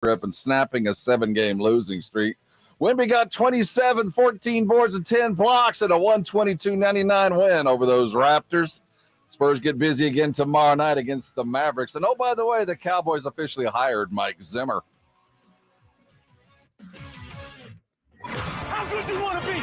trip and snapping a 7-game losing streak. Wemby got 27, 14 boards, and 10 blocks at a 122-99 win over those Raptors. Spurs get busy again tomorrow night against the Mavericks. And, oh, by the way, the Cowboys officially hired Mike Zimmer. How good you want to be?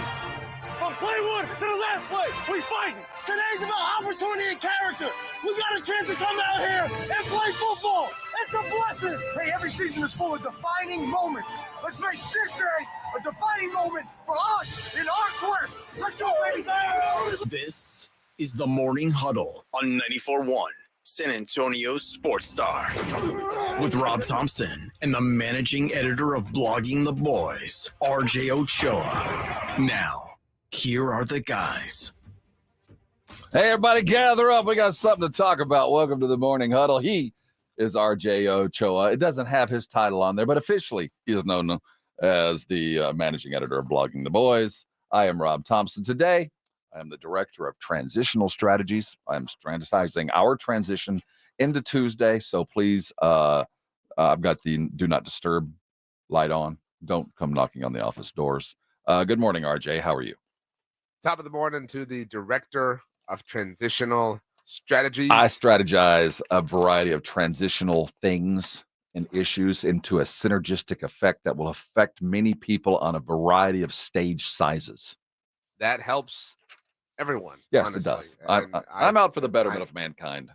From play one to the last play, we fighting. Today's about opportunity and character. We got a chance to come out here and play football. It's a blessing. Hey, every season is full of defining moments. Let's make this day a defining moment for us in our quest. Let's go, baby. This is the Morning Huddle on 94.1 San Antonio Sports Star with Rob Thompson and the managing editor of Blogging the Boys, RJ Ochoa. Now, here are the guys. Hey, everybody, gather up. We got something to talk about. Welcome to the Morning Huddle. He is RJ Ochoa. It doesn't have his title on there, but officially he is known as the managing editor of Blogging the Boys. I am Rob Thompson. Today, I am the director of transitional strategies. I'm strategizing our transition into Tuesday. So please, I've got the do not disturb light on. Don't come knocking on the office doors. Good morning, RJ. How are you? Top of the morning to the director of transitional strategies. I strategize a variety of transitional things and issues into a synergistic effect that will affect many people on a variety of stage sizes. That helps everyone. Yes, honestly. it does. I'm out for the betterment of mankind.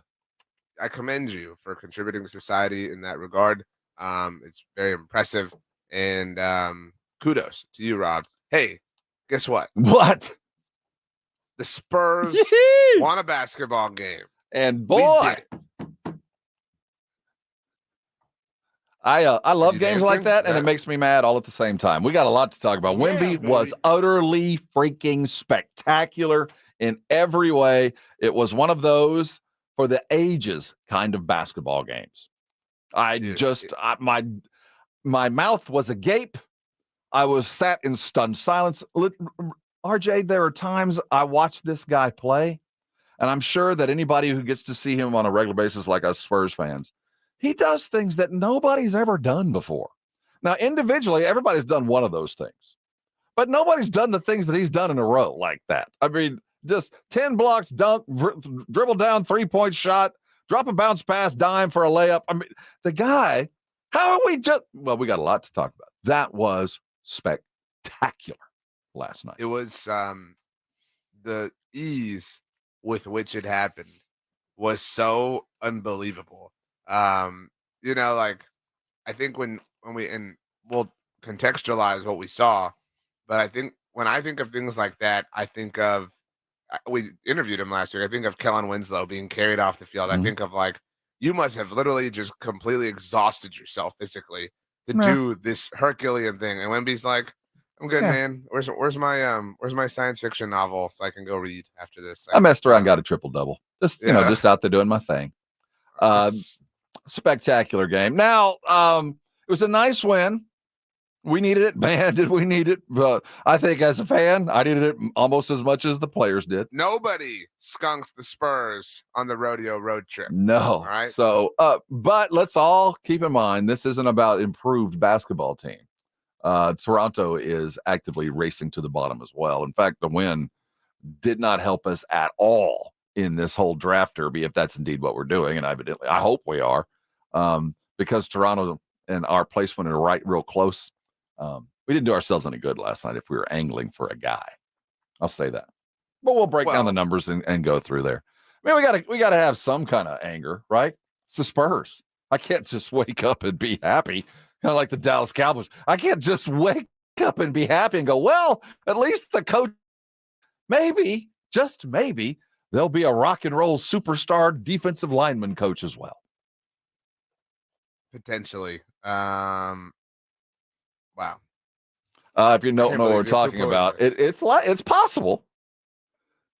I commend you for contributing to society in that regard. It's very impressive. And kudos to you, Rob. Hey, guess what? What? The Spurs won a basketball game. And boy, I love games like that, and it makes me mad all at the same time. We got a lot to talk about. Wemby was utterly freaking spectacular in every way. It was one of those for the ages kind of basketball games. My mouth was agape. I was sat in stunned silence. RJ, there are times I watch this guy play, and I'm sure that anybody who gets to see him on a regular basis, like us Spurs fans, he does things that nobody's ever done before. Now, individually, everybody's done one of those things, but nobody's done the things that he's done in a row like that. I mean, just 10 blocks, dunk, dribble down, three-point shot, drop a bounce pass, dime for a layup. I mean, the guy, how are we just, well, we got a lot to talk about. That was spectacular last night. It was the ease with which it happened was so unbelievable. Like I think when we, and we'll contextualize what we saw, but I think when I think of things like that, I think of, we interviewed him last year. I think of Kellen Winslow being carried off the field. I think of like, you must have literally just completely exhausted yourself physically to do this Herculean thing. And Wemby's like, I'm good, man. Where's my science fiction novel so I can go read after this? I messed around, got a triple-double. Just out there doing my thing. Spectacular game. Now, it was a nice win. We needed it. Man, did we need it. I think as a fan, I needed it almost as much as the players did. Nobody skunks the Spurs on the rodeo road trip. No. All right. So, but let's all keep in mind, this isn't about improved basketball team. Toronto is actively racing to the bottom as well. In fact, the win did not help us at all in this whole draft derby, if that's indeed what we're doing. And evidently, I hope we are, because Toronto and our placement are right real close. We didn't do ourselves any good last night if we were angling for a guy. I'll say that. But we'll break down the numbers and go through there. I mean, we gotta have some kind of anger, right? It's the Spurs. I can't just wake up and be happy. Kind of like the Dallas Cowboys. I can't just wake up and be happy and go, well, at least the coach, maybe, just maybe, there'll be a rock and roll superstar defensive lineman coach as well. Potentially. Wow. If you don't know what we're talking about, it's possible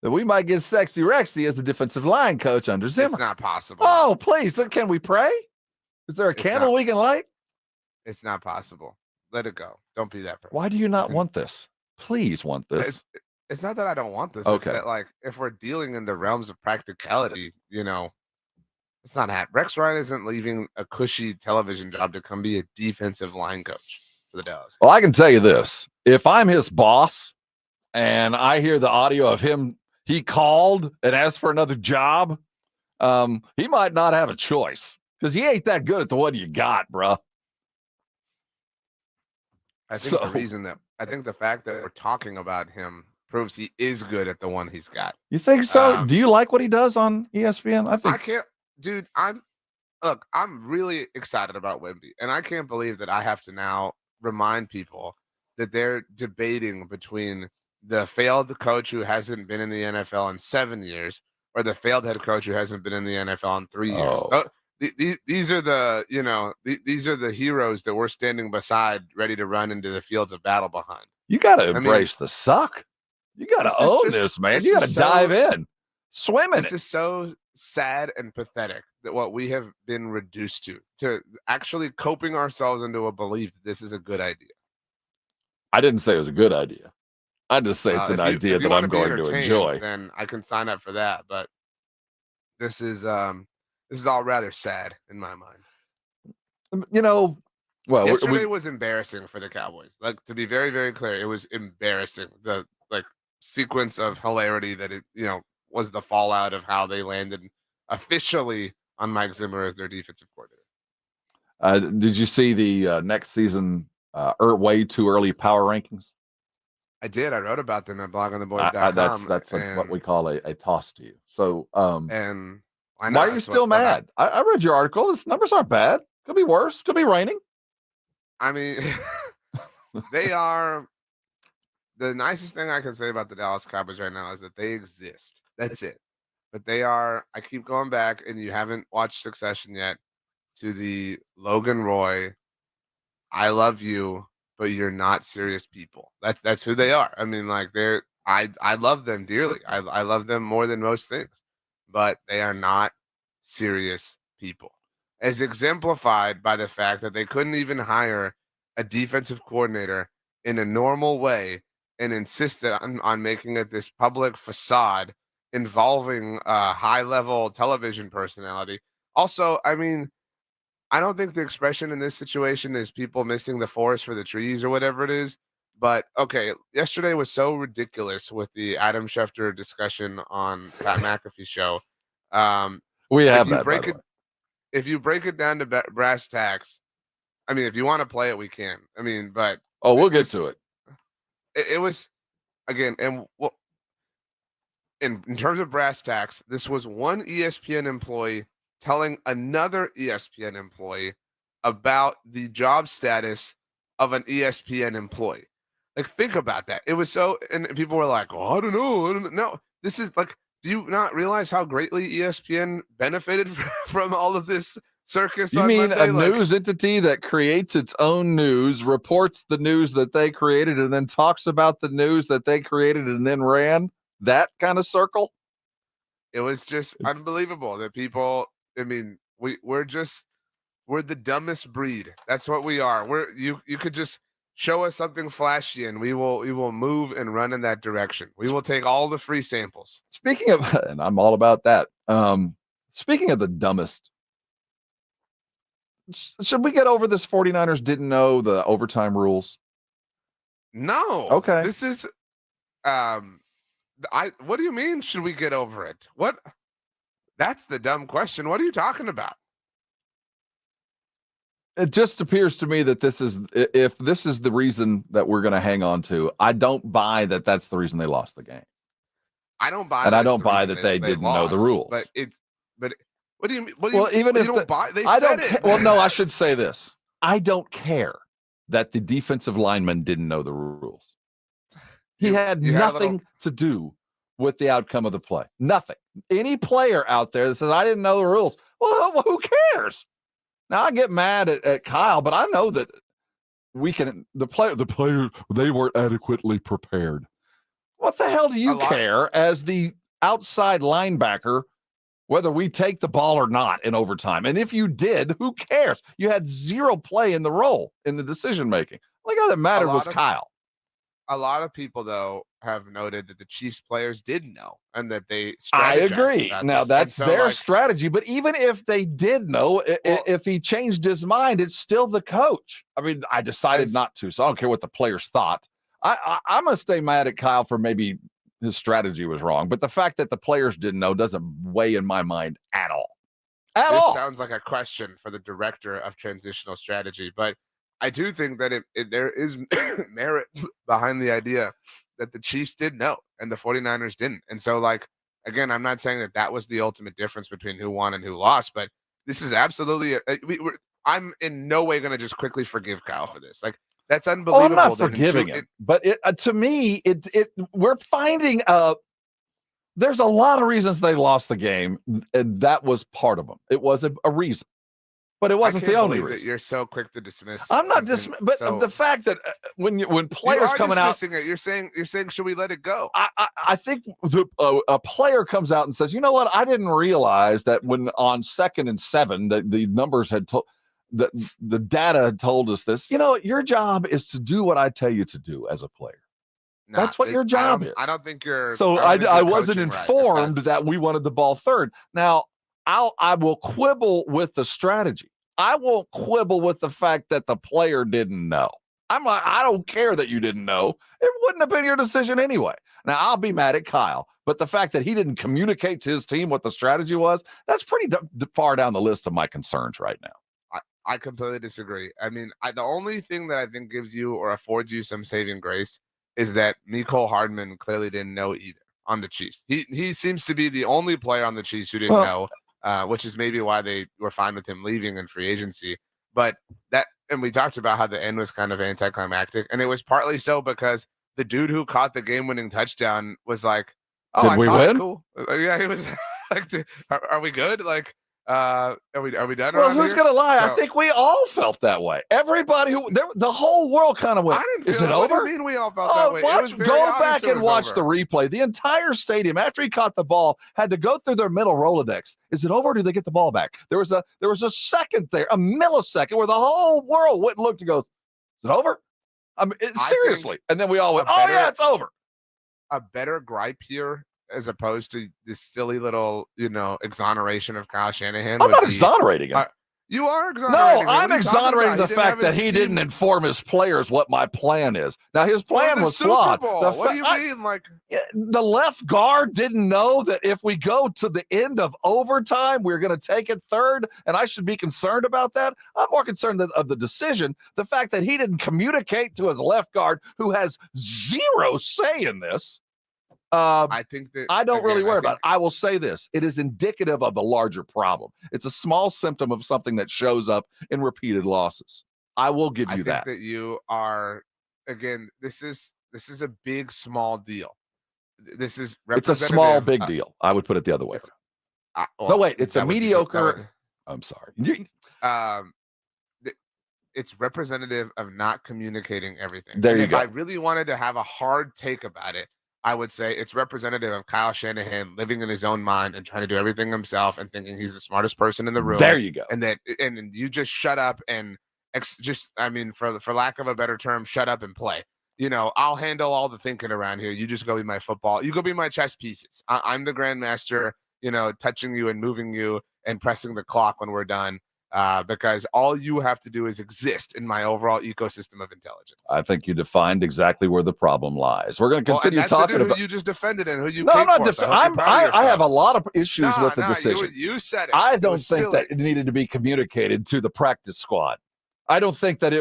that we might get Sexy Rexy as the defensive line coach under Zimmer. It's not possible. Oh, please. Can we pray? Is there a candle we can light? It's not possible. Let it go. Don't be that person. Why do you not want this? Please want this. It's not that I don't want this. Okay. It's that, like, if we're dealing in the realms of practicality, It's not happening. Rex Ryan isn't leaving a cushy television job to come be a defensive line coach for the Dallas. Well, I can tell you this. If I'm his boss and I hear the audio of him, he called and asked for another job, he might not have a choice because he ain't that good at the one you got, bro. I think the fact that we're talking about him proves he is good at the one he's got. You think so? Do you like what he does on ESPN? I can't, dude. I'm really excited about Wemby, and I can't believe that I have to now remind people that they're debating between the failed coach who hasn't been in the NFL in 7 years or the failed head coach who hasn't been in the NFL in 3 years. These are these are the heroes that we're standing beside, ready to run into the fields of battle behind. You got to embrace the suck. You got to own this, man. You got to dive in, swim in it. This is so sad and pathetic that what we have been reduced to actually coping ourselves into a belief that this is a good idea. I didn't say it was a good idea. I just say it's an idea that I'm going to enjoy. Then I can sign up for that. But this is all rather sad in my mind. Well, yesterday was embarrassing for the Cowboys. Like, to be very, very clear, it was embarrassing. The sequence of hilarity that it was the fallout of how they landed officially on Mike Zimmer as their defensive coordinator. Did you see the next season way too early power rankings? I did. I wrote about them at blogontheboys.com. That's what we call a toss to you. So, and why are you still mad? I read your article. These numbers aren't bad. Could be worse. Could be raining. I mean, they are. The nicest thing I can say about the Dallas Cowboys right now is that they exist. That's it. But they are. I keep going back, and you haven't watched Succession yet, to the Logan Roy, I love you, but you're not serious people. That's who they are. I mean, I love them dearly. I love them more than most things, but they are not serious people, as exemplified by the fact that they couldn't even hire a defensive coordinator in a normal way and insisted on making it this public facade involving a high-level television personality. Also, I mean, I don't think the expression in this situation is people missing the forest for the trees or whatever it is. But, okay, yesterday was so ridiculous with the Adam Schefter discussion on Pat McAfee's show. We have that, by the way. If you break it down to brass tacks, I mean, if you want to play it, we can. I mean, but we'll get to it. It was, again, and in terms of brass tacks, this was one ESPN employee telling another ESPN employee about the job status of an ESPN employee. Like, think about that. It was so, and people were like, "Oh, I don't know." No, this is like, do you not realize how greatly ESPN benefited from all of this circus? You mean Monday? News entity that creates its own news, reports the news that they created, and then talks about the news that they created and then ran? That kind of circle? It was just unbelievable that people, I mean, we're the dumbest breed. That's what we are. You could just show us something flashy and we will move and run in that direction. We will take all the free samples. Speaking of, and I'm all about that. Speaking of the dumbest, should we get over this 49ers didn't know the overtime rules? No. Okay. This is what do you mean should we get over it? What? That's the dumb question. What are you talking about? It just appears to me that if this is the reason that we're going to hang on to, I don't buy that that's the reason they lost the game. I don't buy and I don't buy that they didn't know the rules. But what do you mean? Well, even if you don't buy, they I said don't it. Well, no, I should say this. I don't care that the defensive lineman didn't know the rules. He had nothing to do with the outcome of the play. Nothing. Any player out there that says, I didn't know the rules, well, who cares? Now, I get mad at Kyle, but I know that the players, they weren't adequately prepared. What the hell do you care as the outside linebacker, whether we take the ball or not in overtime? And if you did, who cares? You had zero play in the role in the decision-making. The only guy that mattered was Kyle. a lot of people though have noted that the Chiefs players did know and that they I strategized agree. about Now this. that's So, their like, strategy. But even if they did know, if he changed his mind, it's still the coach. I mean, I decided not to, so I don't care what the players thought. I'm gonna stay mad at Kyle for maybe his strategy was wrong, but the fact that the players didn't know doesn't weigh in my mind at all. This sounds like a question for the director of transitional strategy, but I do think that there is merit behind the idea that the Chiefs did know and the 49ers didn't. And so, like, again, I'm not saying that was the ultimate difference between who won and who lost, but this is absolutely I'm in no way going to just quickly forgive Kyle for this. Like, that's unbelievable. Oh, I'm not forgiving him, but to me, we're finding there's a lot of reasons they lost the game, and that was part of them. It was a reason, but it wasn't the only reason. That you're so quick to dismiss. I'm not dismissing, but the fact that when players coming out, you're saying should we let it go? I think a player comes out and says, you know what, I didn't realize that when on 2nd and 7, the numbers had told. The data had told us this. You know, your job is to do what I tell you to do as a player. That's what your job is. I don't think you're. So I wasn't informed that we wanted the ball third. Now I will quibble with the strategy. I won't quibble with the fact that the player didn't know. I'm like, I don't care that you didn't know. It wouldn't have been your decision anyway. Now I'll be mad at Kyle, but the fact that he didn't communicate to his team what the strategy was, that's pretty far down the list of my concerns right now. I completely disagree. I mean, the only thing that I think gives you or affords you some saving grace is that Mecole Hardman clearly didn't know either on the Chiefs. He seems to be the only player on the Chiefs who didn't know, which is maybe why they were fine with him leaving in free agency. But and we talked about how the end was kind of anticlimactic, and it was partly so because the dude who caught the game-winning touchdown was like, "Oh, did we win? Cool." Yeah, he was like, "Are we good?" Like. Are we done? Well, who's gonna lie? So, I think we all felt that way. Everybody the whole world kind of went. Is it over? What do you mean we all felt that way? Go back and watch the replay. The entire stadium, after he caught the ball, had to go through their middle Rolodex. Is it over? Or do they get the ball back? There was a second there, a millisecond, where the whole world went and looked and goes, "Is it over?" I mean, seriously. And then we all went, "Oh yeah, it's over." A better gripe here, as opposed to this silly little, exoneration of Kyle Shanahan. I'm not exonerating him. You are exonerating. No, I'm exonerating the fact that he didn't inform his players what my plan is. Now, his plan was flawed. What do you mean? Like, the left guard didn't know that if we go to the end of overtime, we're going to take it third, and I should be concerned about that. I'm more concerned of the decision, the fact that he didn't communicate to his left guard, who has zero say in this. I think that I don't really worry about it. I will say this. It is indicative of a larger problem. It's a small symptom of something that shows up in repeated losses. I will give you that. I think that you are, again, this is a big, small deal. It's a small, big deal. I would put it the other way. No, wait. It's a mediocre. I'm sorry. It's representative of not communicating everything. There you go. If I really wanted to have a hard take about it, I would say it's representative of Kyle Shanahan living in his own mind and trying to do everything himself and thinking he's the smartest person in the room. There you go. And you just shut up and for lack of a better term, shut up and play. I'll handle all the thinking around here. You just go be my football. You go be my chess pieces. I'm the grandmaster, touching you and moving you and pressing the clock when we're done. Because all you have to do is exist in my overall ecosystem of intelligence. I think you defined exactly where the problem lies. We're going to continue talking about who you just defended and who you. No, I'm not defending. I have a lot of issues with the decision. You said it. I don't think that it needed to be communicated to the practice squad. I don't think that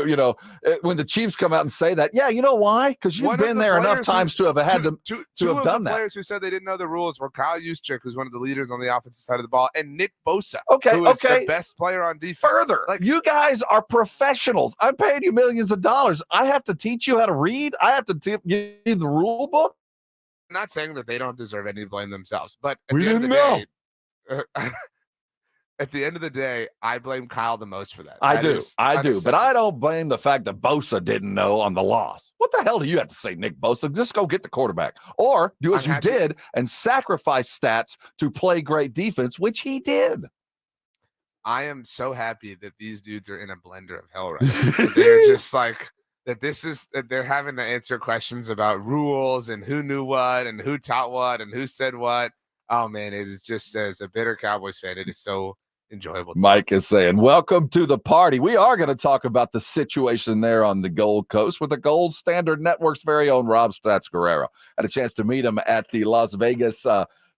when the Chiefs come out and say that, yeah, you know why? Because you've been there enough times to have had to have done that. Players who said they didn't know the rules were Kyle Juszczyk, who's one of the leaders on the offensive side of the ball, and Nick Bosa, who is the best player on defense. Further, you guys are professionals. I'm paying you millions of dollars. I have to teach you how to read. I have to give you the rule book. I'm not saying that they don't deserve any blame themselves, but we didn't know. At the end of the day, I blame Kyle the most for that. I do. But I don't blame the fact that Bosa didn't know on the loss. What the hell do you have to say, Nick Bosa? Just go get the quarterback. Or do as you did and sacrifice stats to play great defense, which he did. I am so happy that these dudes are in a blender of hell right now. They're just like, that they're having to answer questions about rules and who knew what and who taught what and who said what. Oh man, it is just, as a bitter Cowboys fan, it is so enjoyable. Mike is saying, welcome to the party. We are going to talk about the situation there on the Gold Coast with the Gold Standard Network's very own Rob Stats Guerrera. Had a chance to meet him at the Las Vegas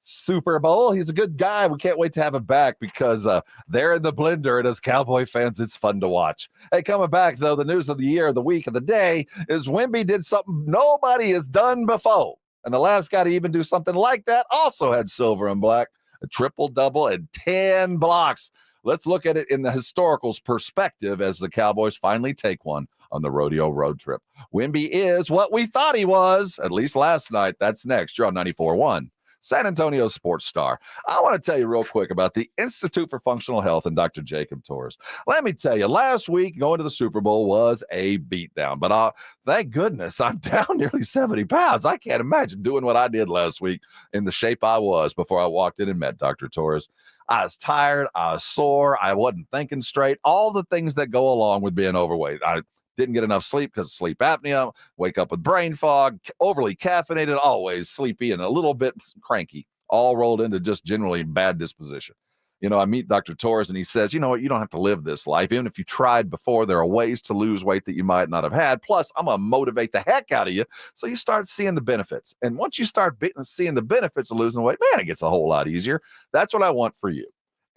Super Bowl. He's a good guy. We can't wait to have him back because they're in the blender, and as Cowboy fans, it's fun to watch. Hey, coming back, though, the news of the year, the week, of the day is Wemby did something nobody has done before. And the last guy to even do something like that also had silver and black, a triple-double and 10 blocks. Let's look at it in the historicals perspective as the Cowboys finally take one on the rodeo road trip. Wemby is what we thought he was, at least last night. That's next. You're on 94.1. San Antonio Sports Star. I want to tell you real quick about the Institute for Functional Health and Dr. Jacob Torres. Let me tell you, last week going to the Super Bowl was a beatdown, but thank goodness I'm down nearly 70 pounds. I can't imagine doing what I did last week in the shape I was before I walked in and met Dr. Torres. I was tired. I was sore. I wasn't thinking straight. All the things that go along with being overweight. I didn't get enough sleep because of sleep apnea, wake up with brain fog, overly caffeinated, always sleepy and a little bit cranky, all rolled into just generally bad disposition. You know, I meet Dr. Torres and he says, you know what, you don't have to live this life. Even if you tried before, there are ways to lose weight that you might not have had. Plus, I'm going to motivate the heck out of you so you start seeing the benefits. And once you start seeing the benefits of losing weight, man, it gets a whole lot easier. That's what I want for you.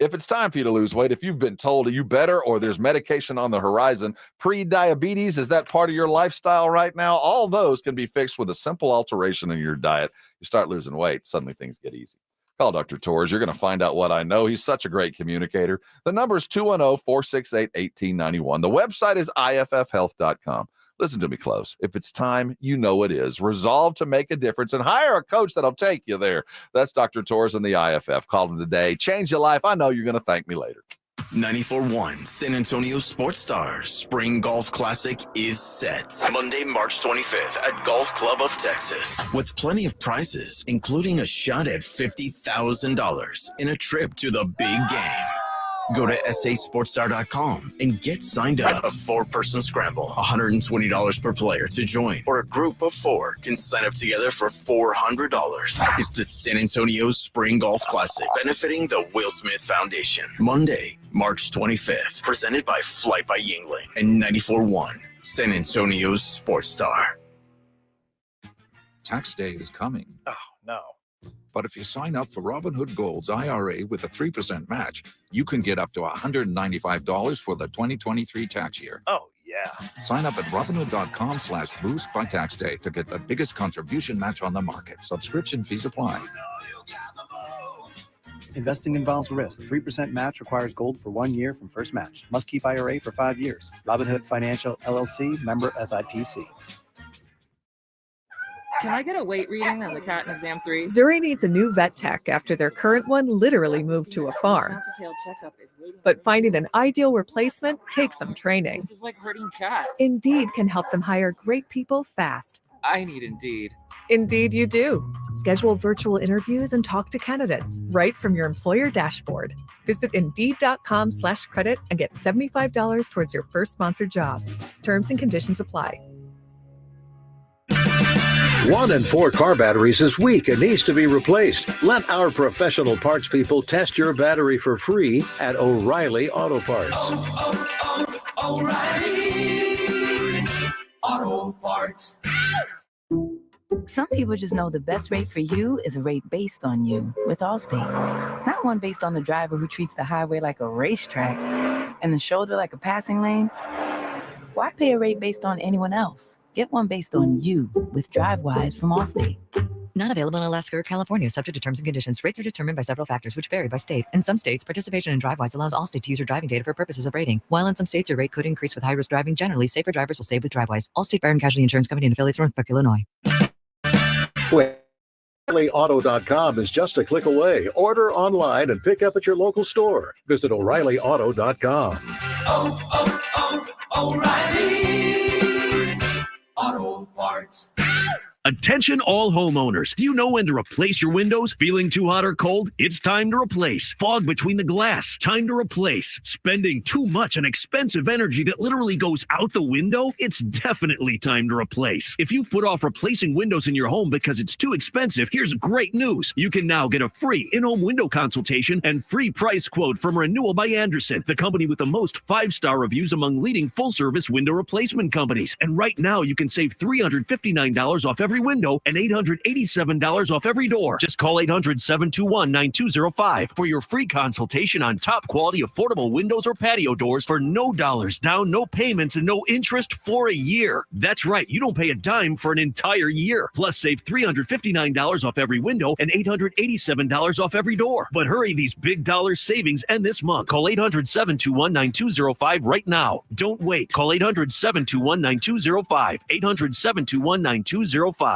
If it's time for you to lose weight, if you've been told you better or there's medication on the horizon, pre-diabetes, is that part of your lifestyle right now? All those can be fixed with a simple alteration in your diet. You start losing weight, suddenly things get easy. Call Dr. Torres. You're going to find out what I know. He's such a great communicator. The number is 210-468-1891. The website is iffhealth.com. Listen to me close. If it's time, you know it is. Resolve to make a difference and hire a coach that'll take you there. That's Dr. Torres and the IFF. Call him today. Change your life. I know you're going to thank me later. 94.1 San Antonio Sports Stars Spring Golf Classic is set. Monday, March 25th at Golf Club of Texas. With plenty of prizes, including a shot at $50,000 in a trip to the big game. Go to sasportstar.com and get signed up. A 4-person scramble, $120 per player to join, or a group of 4 can sign up together for $400. It's the San Antonio Spring Golf Classic, benefiting the Will Smith Foundation. Monday, March 25th, presented by Flight by Yingling and 94.1 San Antonio's Sports Star. Tax day is coming. Oh, no. But if you sign up for Robinhood Gold's IRA with a 3% match, you can get up to $195 for the 2023 tax year. Oh, yeah. Sign up at Robinhood.com/boost by tax day to get the biggest contribution match on the market. Subscription fees apply. Investing involves risk. 3% match requires gold for 1 year from first match. Must keep IRA for 5 years. Robinhood Financial, LLC, member SIPC. Can I get a weight reading on the cat in exam 3? Zuri needs a new vet tech after their current one literally moved to a farm. But finding an ideal replacement takes some training. This is like herding cats. Indeed can help them hire great people fast. I need Indeed. Indeed you do. Schedule virtual interviews and talk to candidates right from your employer dashboard. Visit Indeed.com/credit and get $75 towards your first sponsored job. Terms and conditions apply. 1 in 4 car batteries is weak and needs to be replaced. Let our professional parts people test your battery for free at O'Reilly Auto Parts. O'Reilly Auto Parts. Some people just know the best rate for you is a rate based on you with Allstate. Not one based on the driver who treats the highway like a racetrack and the shoulder like a passing lane. Why pay a rate based on anyone else? Get one based on you with DriveWise from Allstate. Not available in Alaska or California, subject to terms and conditions. Rates are determined by several factors, which vary by state. In some states, participation in DriveWise allows Allstate to use your driving data for purposes of rating. While in some states, your rate could increase with high-risk driving. Generally, safer drivers will save with DriveWise. Allstate Fire and Casualty Insurance Company and affiliates, Northbrook, Illinois. O'ReillyAuto.com is just a click away. Order online and pick up at your local store. Visit O'ReillyAuto.com. O'Reilly Auto Parts. Attention all homeowners. Do you know when to replace your windows? Feeling too hot or cold? It's time to replace. Fog between the glass? Time to replace. Spending too much on expensive energy that literally goes out the window? It's definitely time to replace. If you've put off replacing windows in your home because it's too expensive, here's great news. You can now get a free in-home window consultation and free price quote from Renewal by Andersen, the company with the most 5-star reviews among leading full-service window replacement companies. And right now you can save $359 off every window and $887 off every door. Just call 800-721-9205 for your free consultation on top quality affordable windows or patio doors for no dollars down, no payments, and no interest for a year. That's right, you don't pay a dime for an entire year. Plus save $359 off every window and $887 off every door. But hurry, these big dollar savings end this month. Call 800-721-9205 right now. Don't wait. Call 800-721-9205. 800-721-9205.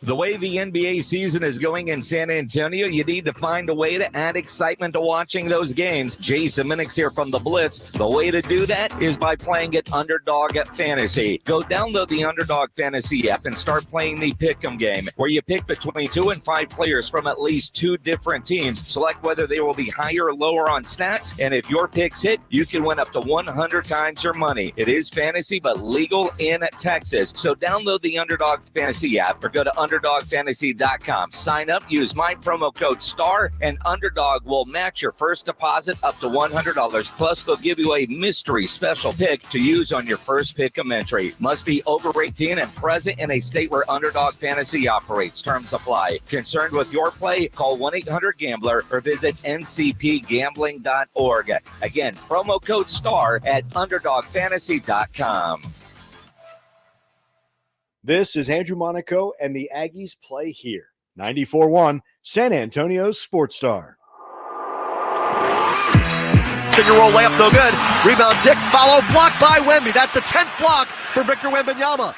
The way the NBA season is going in San Antonio, you need to find a way to add excitement to watching those games. Jason Minix here from The Blitz. The way to do that is by playing at Underdog at Fantasy. Go download the Underdog Fantasy app and start playing the Pick'em game, where you pick between 2 and 5 players from at least 2 different teams. Select whether they will be higher or lower on stats, and if your picks hit, you can win up to 100 times your money. It is fantasy, but legal in Texas. So download the Underdog Fantasy app or go to UnderdogFantasy.com. Sign up, use my promo code STAR, and Underdog will match your first deposit up to $100. Plus, they'll give you a mystery special pick to use on your first pick'em entry. Must be over 18 and present in a state where Underdog Fantasy operates. Terms apply. Concerned with your play? Call 1-800-GAMBLER or visit ncpgambling.org. Again, promo code STAR at UnderdogFantasy.com. This is Andrew Monaco, and the Aggies play here. 94-1, San Antonio's Sports Star. Finger roll layup, no good. Rebound, Dick, follow, blocked by Wemby. That's the 10th block for Victor Wembanyama.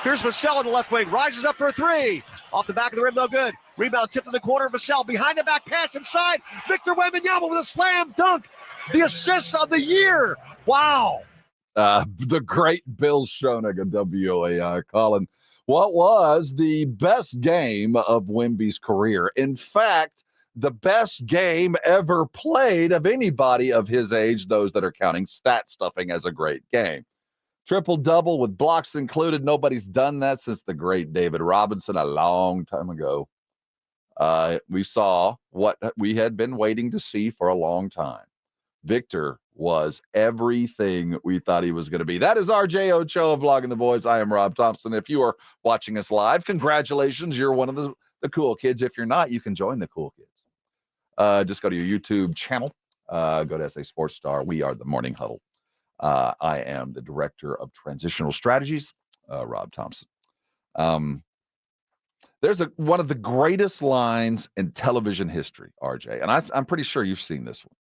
Here's Vassell on the left wing, rises up for a 3. Off the back of the rim, no good. Rebound tipped in the corner, Vassell behind the back pass inside. Victor Wembanyama with a slam dunk. The assist of the year. Wow. The great Bill Schoenig of WAI calling what was the best game of Wemby's career. In fact, the best game ever played of anybody of his age, those that are counting stat stuffing as a great game. Triple-double with blocks included. Nobody's done that since the great David Robinson a long time ago. We saw what we had been waiting to see for a long time. Victor was everything we thought he was going to be. That is RJ Ochoa of Blogging the Boys. I am Rob Thompson. If you are watching us live, congratulations. You're one of the cool kids. If you're not, you can join the cool kids. Just go to your YouTube channel. Go to SA Sports Star. We are the Morning Huddle. I am the Director of Transitional Strategies, Rob Thompson. There's one of the greatest lines in television history, RJ, and I'm pretty sure you've seen this one.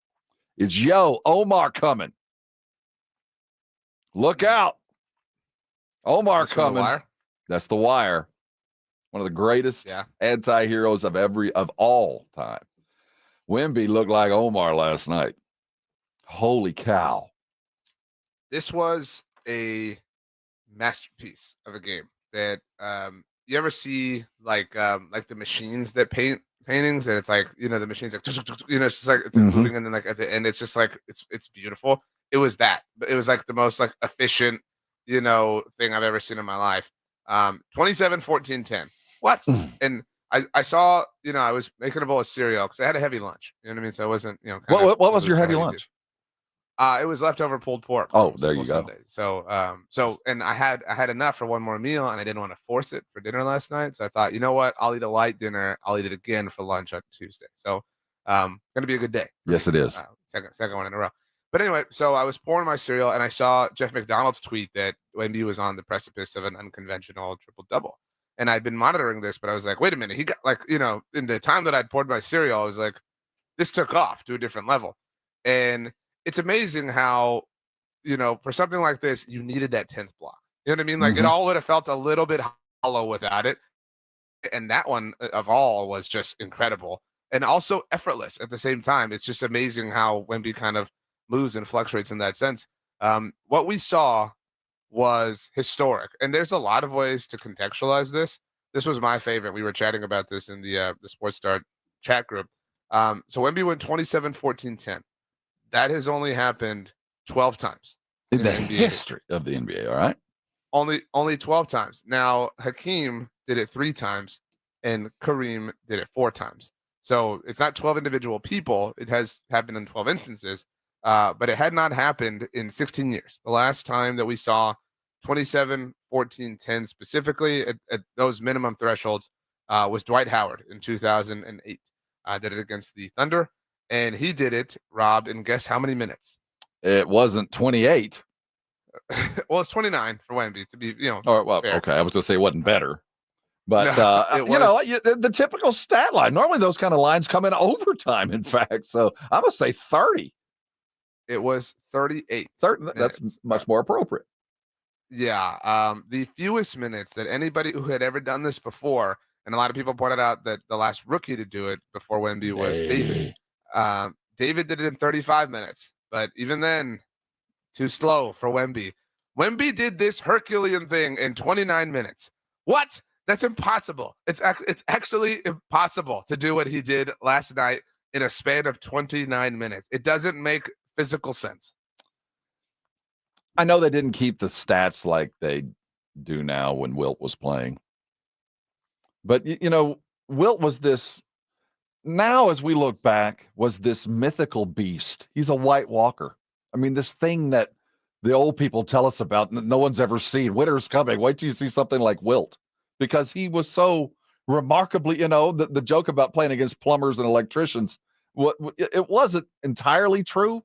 It's, yo, Omar coming. Look out. Omar coming. That's The Wire. One of the greatest anti-heroes of all time. Wemby looked like Omar last night. Holy cow. This was a masterpiece of a game that you ever see like the machines that paint paintings, and it's like, the machine's like, it's just like it's moving, and then like at the end it's just like it's beautiful. It was that. It was like the most like efficient thing I've ever seen in my life. 27-14-10. What? And I saw, I was making a bowl of cereal because I had a heavy lunch. You know what I mean? So I wasn't, what was your heavy lunch? It was leftover pulled pork. Oh, there you go. So, and I had enough for one more meal, and I didn't want to force it for dinner last night. So I thought, you know what? I'll eat a light dinner. I'll eat it again for lunch on Tuesday. So, gonna be a good day. Yes, it is. Second one in a row. But anyway, so I was pouring my cereal, and I saw Jeff McDonald's tweet that Wemby was on the precipice of an unconventional triple-double. And I'd been monitoring this, but I was like, wait a minute. He got in the time that I'd poured my cereal, I was like, this took off to a different level. And it's amazing how, for something like this, you needed that 10th block. You know what I mean? Like it all would have felt a little bit hollow without it. And that one of all was just incredible and also effortless at the same time. It's just amazing how Wemby kind of moves and fluctuates in that sense. What we saw was historic. And there's a lot of ways to contextualize this. This was my favorite. We were chatting about this in the Sports Star chat group. So Wemby went 27, 14, 10. That has only happened 12 times in the history of the NBA. All right. Only 12 times. Now, Hakeem did it 3 times and Kareem did it 4 times. So it's not 12 individual people. It has happened in 12 instances, but it had not happened in 16 years. The last time that we saw 27, 14, 10 specifically at those minimum thresholds was Dwight Howard in 2008. Did it against the Thunder, and he did it, Rob, and guess how many minutes? It wasn't 28. Well, it's 29 for Wemby to be, Or, well, fair. okay, I was going to say it wasn't better. But, No, the typical stat line, normally those kind of lines come in overtime, in fact. So I'm going to say 30. It was 38. 30, that's much more appropriate. Yeah. The fewest minutes that anybody who had ever done this before, and a lot of people pointed out that the last rookie to do it before Wemby was David. David did it in 35 minutes, but even then, too slow for Wemby. Wemby did this Herculean thing in 29 minutes. What? That's impossible. It's actually impossible to do what he did last night in a span of 29 minutes. It doesn't make physical sense. I know they didn't keep the stats like they do now when Wilt was playing. But, Wilt was this, now as we look back, was this mythical beast. He's a White Walker. I mean, this thing that the old people tell us about, no one's ever seen. Winter's coming. Wait till you see something like Wilt. Because he was so remarkably, the joke about playing against plumbers and electricians, it wasn't entirely true,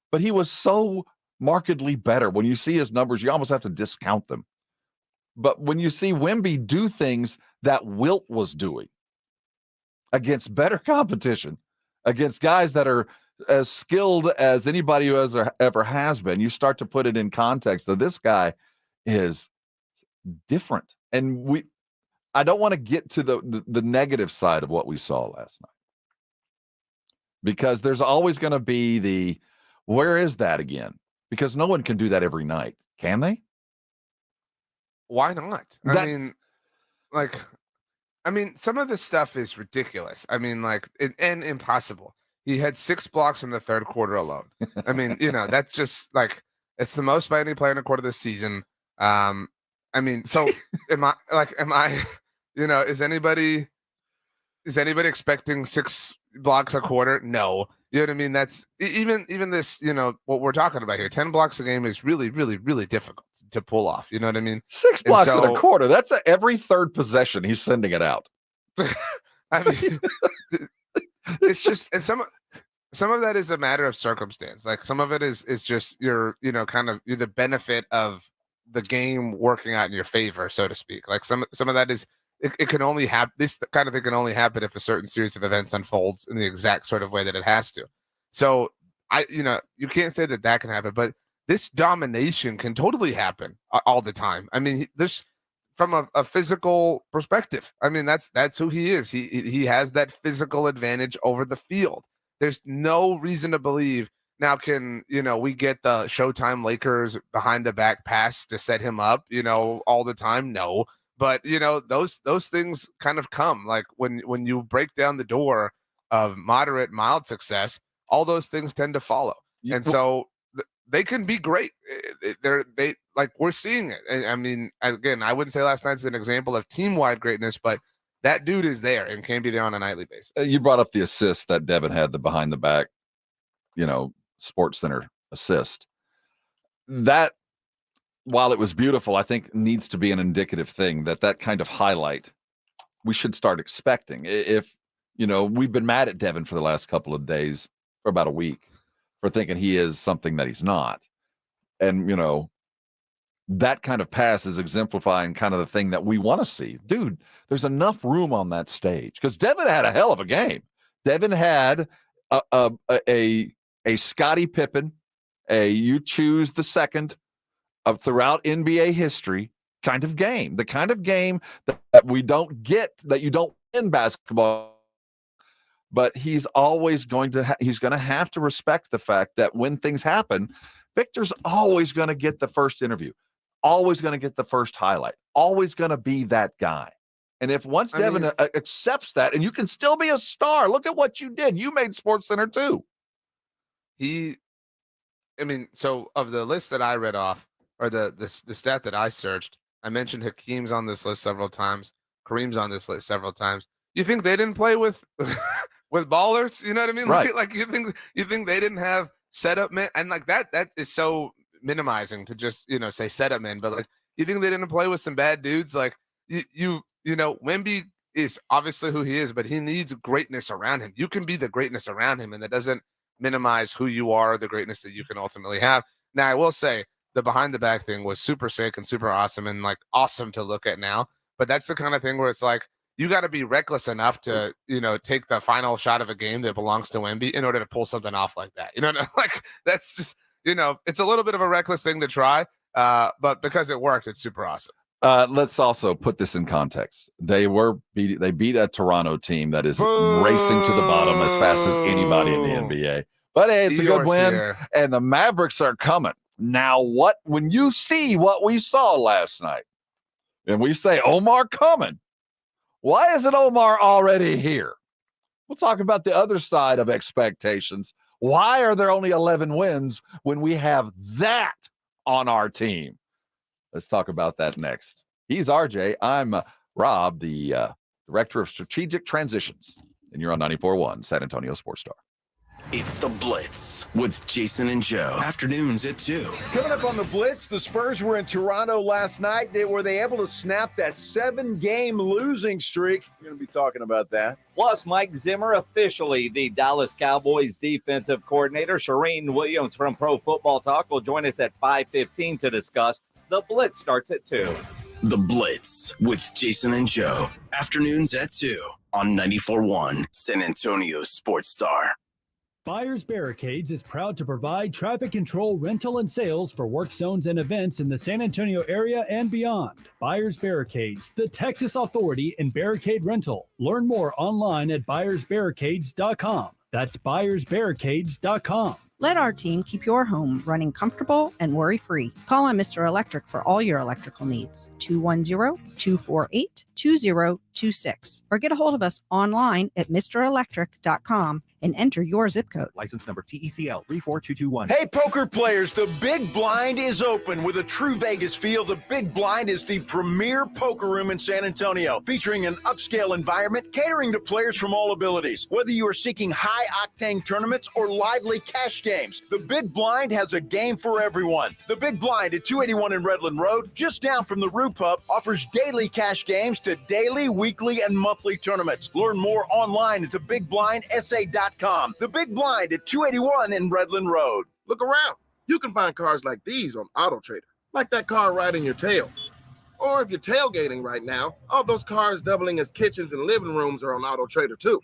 but he was so markedly better. When you see his numbers, you almost have to discount them. But when you see Wemby do things that Wilt was doing against better competition, against guys that are as skilled as anybody who ever has been, you start to put it in context. So this guy is different. And I don't want to get to the negative side of what we saw last night, because there's always going to be where is that again? Because no one can do that every night. Can they? Why not? I mean, some of this stuff is ridiculous. I mean, and impossible. He had 6 blocks in the third quarter alone. I mean, that's just it's the most by any player in a quarter this season. I mean, so am I, is anybody expecting 6 blocks a quarter? No. You know what I mean? That's even this, what we're talking about here. 10 blocks a game is really, really, really difficult to pull off. You know what I mean? 6 blocks in a quarter. That's every third possession. He's sending it out. I mean, it's just, and some of that is a matter of circumstance. Like some of it is just you're the benefit of the game working out in your favor, so to speak. Like some of that is it can only happen. This kind of thing can only happen if a certain series of events unfolds in the exact sort of way that it has to. So you can't say that can happen, but this domination can totally happen all the time. I mean, there's from a physical perspective. I mean, that's who he is. He has that physical advantage over the field. There's no reason to believe. Now, can we get the Showtime Lakers behind the back pass to set him up, all the time? No. But those things kind of come like when you break down the door of moderate, mild success, all those things tend to follow. And so they can be great. We're seeing it. I mean, again, I wouldn't say last night's an example of team-wide greatness, but that dude is there and can be there on a nightly basis. You brought up the assist that Devin had, the behind the back, Sports Center assist. That, while it was beautiful, I think needs to be an indicative thing that kind of highlight we should start expecting. If, we've been mad at Devin for the last couple of days, for about a week, for thinking he is something that he's not. And, that kind of pass is exemplifying kind of the thing that we want to see. Dude, there's enough room on that stage because Devin had a hell of a game. Devin had a Scottie Pippen, you choose the second of throughout NBA history kind of game, the kind of game that we don't get, that you don't in basketball. But he's always going to have to respect the fact that when things happen, Victor's always going to get the first interview. always going to get the first highlight, always going to be that guy. And if once Devin accepts that, and you can still be a star, look at what you did. You made SportsCenter too. So of the list that I read off, or the stat that I searched, I mentioned Hakeem's on this list several times. Kareem's on this list several times. You think they didn't play with with ballers? You know what I mean? Right. Like you think they didn't have setup men? And like that is so minimizing to just, say setup men. But like, you think they didn't play with some bad dudes? Like Wemby is obviously who he is, but he needs greatness around him. You can be the greatness around him, and that doesn't minimize who you are, the greatness that you can ultimately have. Now, I will say the behind the back thing was super sick and super awesome, and like awesome to look at now. But that's the kind of thing where it's like, you got to be reckless enough to, take the final shot of a game that belongs to Wemby in order to pull something off like that. Like that's just, it's a little bit of a reckless thing to try. But because it worked, it's super awesome. Let's also put this in context. They beat a Toronto team that is racing to the bottom as fast as anybody in the NBA. But hey, it's a good win, and the Mavericks are coming. Now, when you see what we saw last night, and we say Omar coming, why isn't Omar already here? We'll talk about the other side of expectations. Why are there only 11 wins when we have that on our team? Let's talk about that next. He's RJ. I'm Rob, the Director of Strategic Transitions, and you're on 94.1 San Antonio Sports Star. It's the Blitz with Jason and Joe. Afternoons at 2. Coming up on the Blitz, the Spurs were in Toronto last night. Were they able to snap that 7-game losing streak? We're going to be talking about that. Plus, Mike Zimmer, officially the Dallas Cowboys defensive coordinator. Shireen Williams from Pro Football Talk will join us at 5:15 to discuss. The Blitz starts at 2. The Blitz with Jason and Joe. Afternoons at 2 on 94.1 San Antonio Sports Star. Buyers Barricades is proud to provide traffic control, rental, and sales for work zones and events in the San Antonio area and beyond. Buyers Barricades, the Texas authority in barricade rental. Learn more online at buyersbarricades.com. That's buyersbarricades.com. Let our team keep your home running comfortable and worry-free. Call on Mr. Electric for all your electrical needs. 210-248-2026. Or get a hold of us online at mrelectric.com and enter your zip code. License number TECL 34221. Hey, poker players, the Big Blind is open. With a true Vegas feel, the Big Blind is the premier poker room in San Antonio, featuring an upscale environment catering to players from all abilities. Whether you are seeking high-octane tournaments or lively cash games, the Big Blind has a game for everyone. The Big Blind at 281 in Redland Road, just down from the Rue Pub, offers daily cash games to daily, weekly, and monthly tournaments. Learn more online at thebigblindsa.com. The Big Blind at 281 in Redland Road. Look around. You can find cars like these on AutoTrader, like that car right in your tail. Or if you're tailgating right now, all those cars doubling as kitchens and living rooms are on AutoTrader too.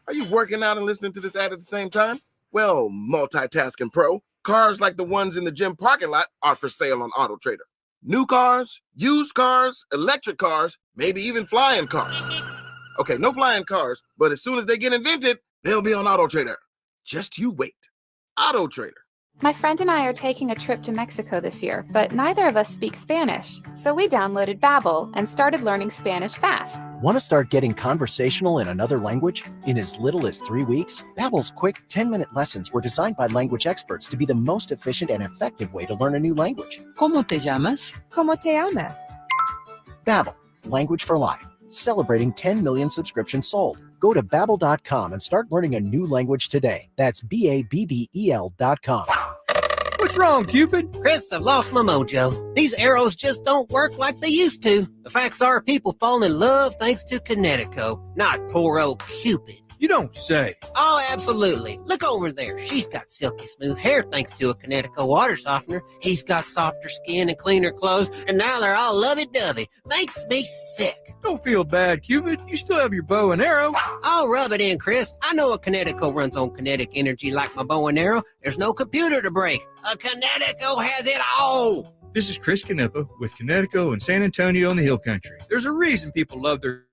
Are you working out and listening to this ad at the same time? Well, multitasking pro, cars like the ones in the gym parking lot are for sale on AutoTrader. New cars, used cars, electric cars, maybe even flying cars. Okay, no flying cars, but as soon as they get invented, they'll be on AutoTrader. Just you wait. AutoTrader. My friend and I are taking a trip to Mexico this year, but neither of us speak Spanish. So we downloaded Babbel and started learning Spanish fast. Want to start getting conversational in another language? In as little as 3 weeks, Babbel's quick 10-minute lessons were designed by language experts to be the most efficient and effective way to learn a new language. ¿Cómo te llamas? ¿Cómo te llamas? Babbel, language for life. Celebrating 10 million subscriptions sold. Go to Babbel.com and start learning a new language today. That's BABBEL.com. What's wrong, Cupid? Chris, I've lost my mojo. These arrows just don't work like they used to. The facts are people fall in love thanks to Kinetico, not poor old Cupid. You don't say. Oh, absolutely. Look over there. She's got silky smooth hair thanks to a Kinetico water softener. He's got softer skin and cleaner clothes, and now they're all lovey-dovey. Makes me sick. Don't feel bad, Cupid. You still have your bow and arrow. I'll rub it in, Chris. I know a Kinetico runs on kinetic energy like my bow and arrow. There's no computer to break. A Kinetico has it all. This is Chris Canepa with Kinetico in San Antonio in the Hill Country. There's a reason people love their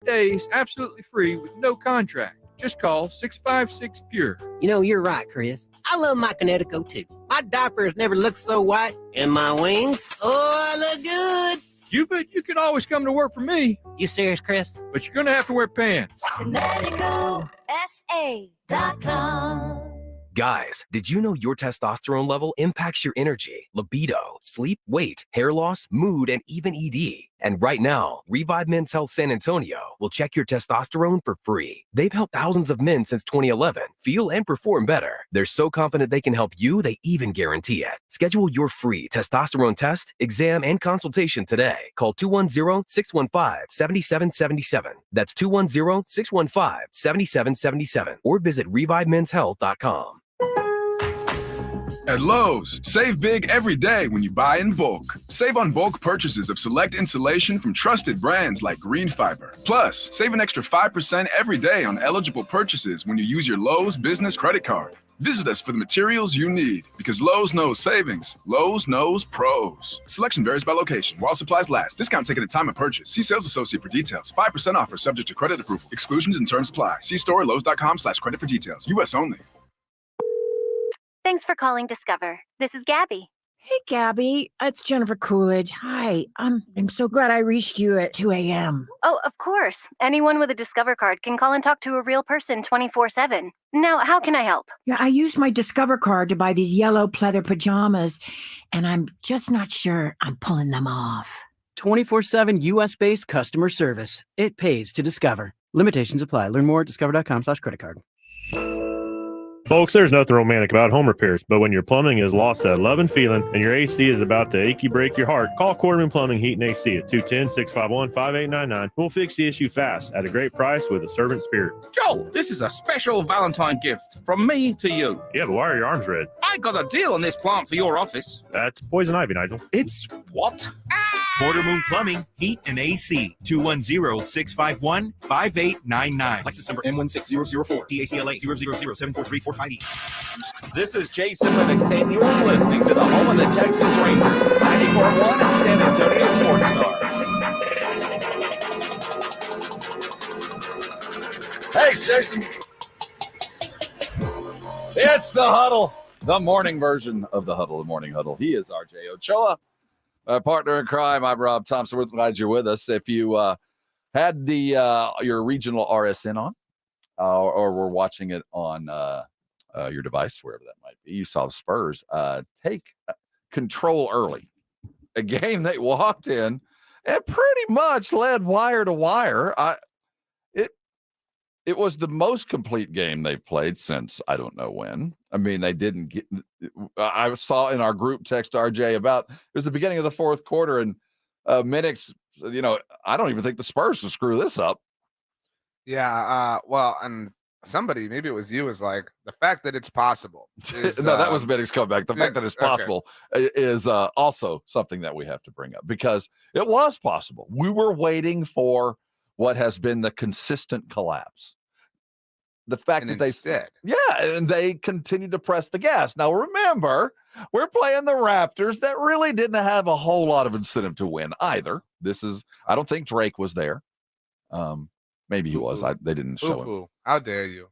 days absolutely free with no contract. Just call 656-PURE. You know, you're right, Chris. I love my Connecticut, too. My diaper has never looked so white. And my wings, oh, I look good. Cupid, you can always come to work for me. You serious, Chris? But you're going to have to wear pants. ConnecticutSA.com. Guys, did you know your testosterone level impacts your energy, libido, sleep, weight, hair loss, mood, and even ED? And right now, Revive Men's Health San Antonio will check your testosterone for free. They've helped thousands of men since 2011 feel and perform better. They're so confident they can help you, they even guarantee it. Schedule your free testosterone test, exam, and consultation today. Call 210-615-7777. That's 210-615-7777. Or visit revivemenshealth.com. At Lowe's, save big every day when you buy in bulk. Save on bulk purchases of select insulation from trusted brands like Green Fiber. Plus, save an extra 5% every day on eligible purchases when you use your Lowe's business credit card. Visit us for the materials you need, because Lowe's knows savings. Lowe's knows pros. Selection varies by location. While supplies last. Discount taken at time of purchase. See sales associate for details. 5% offer subject to credit approval. Exclusions and terms apply. See store at lowes.com/credit for details. U.S. only. Thanks for calling Discover. This is Gabby. Hey, Gabby. It's Jennifer Coolidge. Hi. I'm so glad I reached you at 2 a.m. Oh, of course. Anyone with a Discover card can call and talk to a real person 24/7. Now, how can I help? Yeah, I used my Discover card to buy these yellow pleather pajamas, and I'm just not sure I'm pulling them off. 24/7 U.S.-based customer service. It pays to Discover. Limitations apply. Learn more at discover.com/credit card. Folks, there's nothing romantic about home repairs, but when your plumbing has lost that love and feeling and your AC is about to achy break your heart, call Quarterman Plumbing, Heat, and AC at 210-651-5899. We'll fix the issue fast at a great price with a servant spirit. Joel, this is a special Valentine gift from me to you. Yeah, but why are your arms red? I got a deal on this plant for your office. That's poison ivy, Nigel. It's what? Quarter Moon Plumbing, Heat, and AC. 210-651-5899. License number M16004. DACLA 000743458. This is Jason Lennox, and you're listening to the home of the Texas Rangers, 94.1 San Antonio Sports Star. Thanks, Jason. It's the Huddle, the morning version of the Huddle, the morning Huddle. He is RJ Ochoa, my partner in crime. I'm Rob Thompson. We're glad you're with us. If you had your regional RSN on, or were watching it on your device, wherever that might be, you saw the Spurs take control early. A game they walked in and pretty much led wire to wire. It was the most complete game they've played since I don't know when. I mean, they didn't get. I saw in our group text RJ about it was the beginning of the fourth quarter, and Minix, I don't even think the Spurs will screw this up. Yeah, well, and somebody, maybe it was you, is like, the fact that it's possible. Is, no, that was Minix comeback. The fact that it's possible is also something that we have to bring up, because it was possible. We were waiting for what has been the consistent collapse. The fact that they continue to press the gas. Now, remember, we're playing the Raptors that really didn't have a whole lot of incentive to win either. I don't think Drake was there. Maybe he was. They didn't show him. How dare you?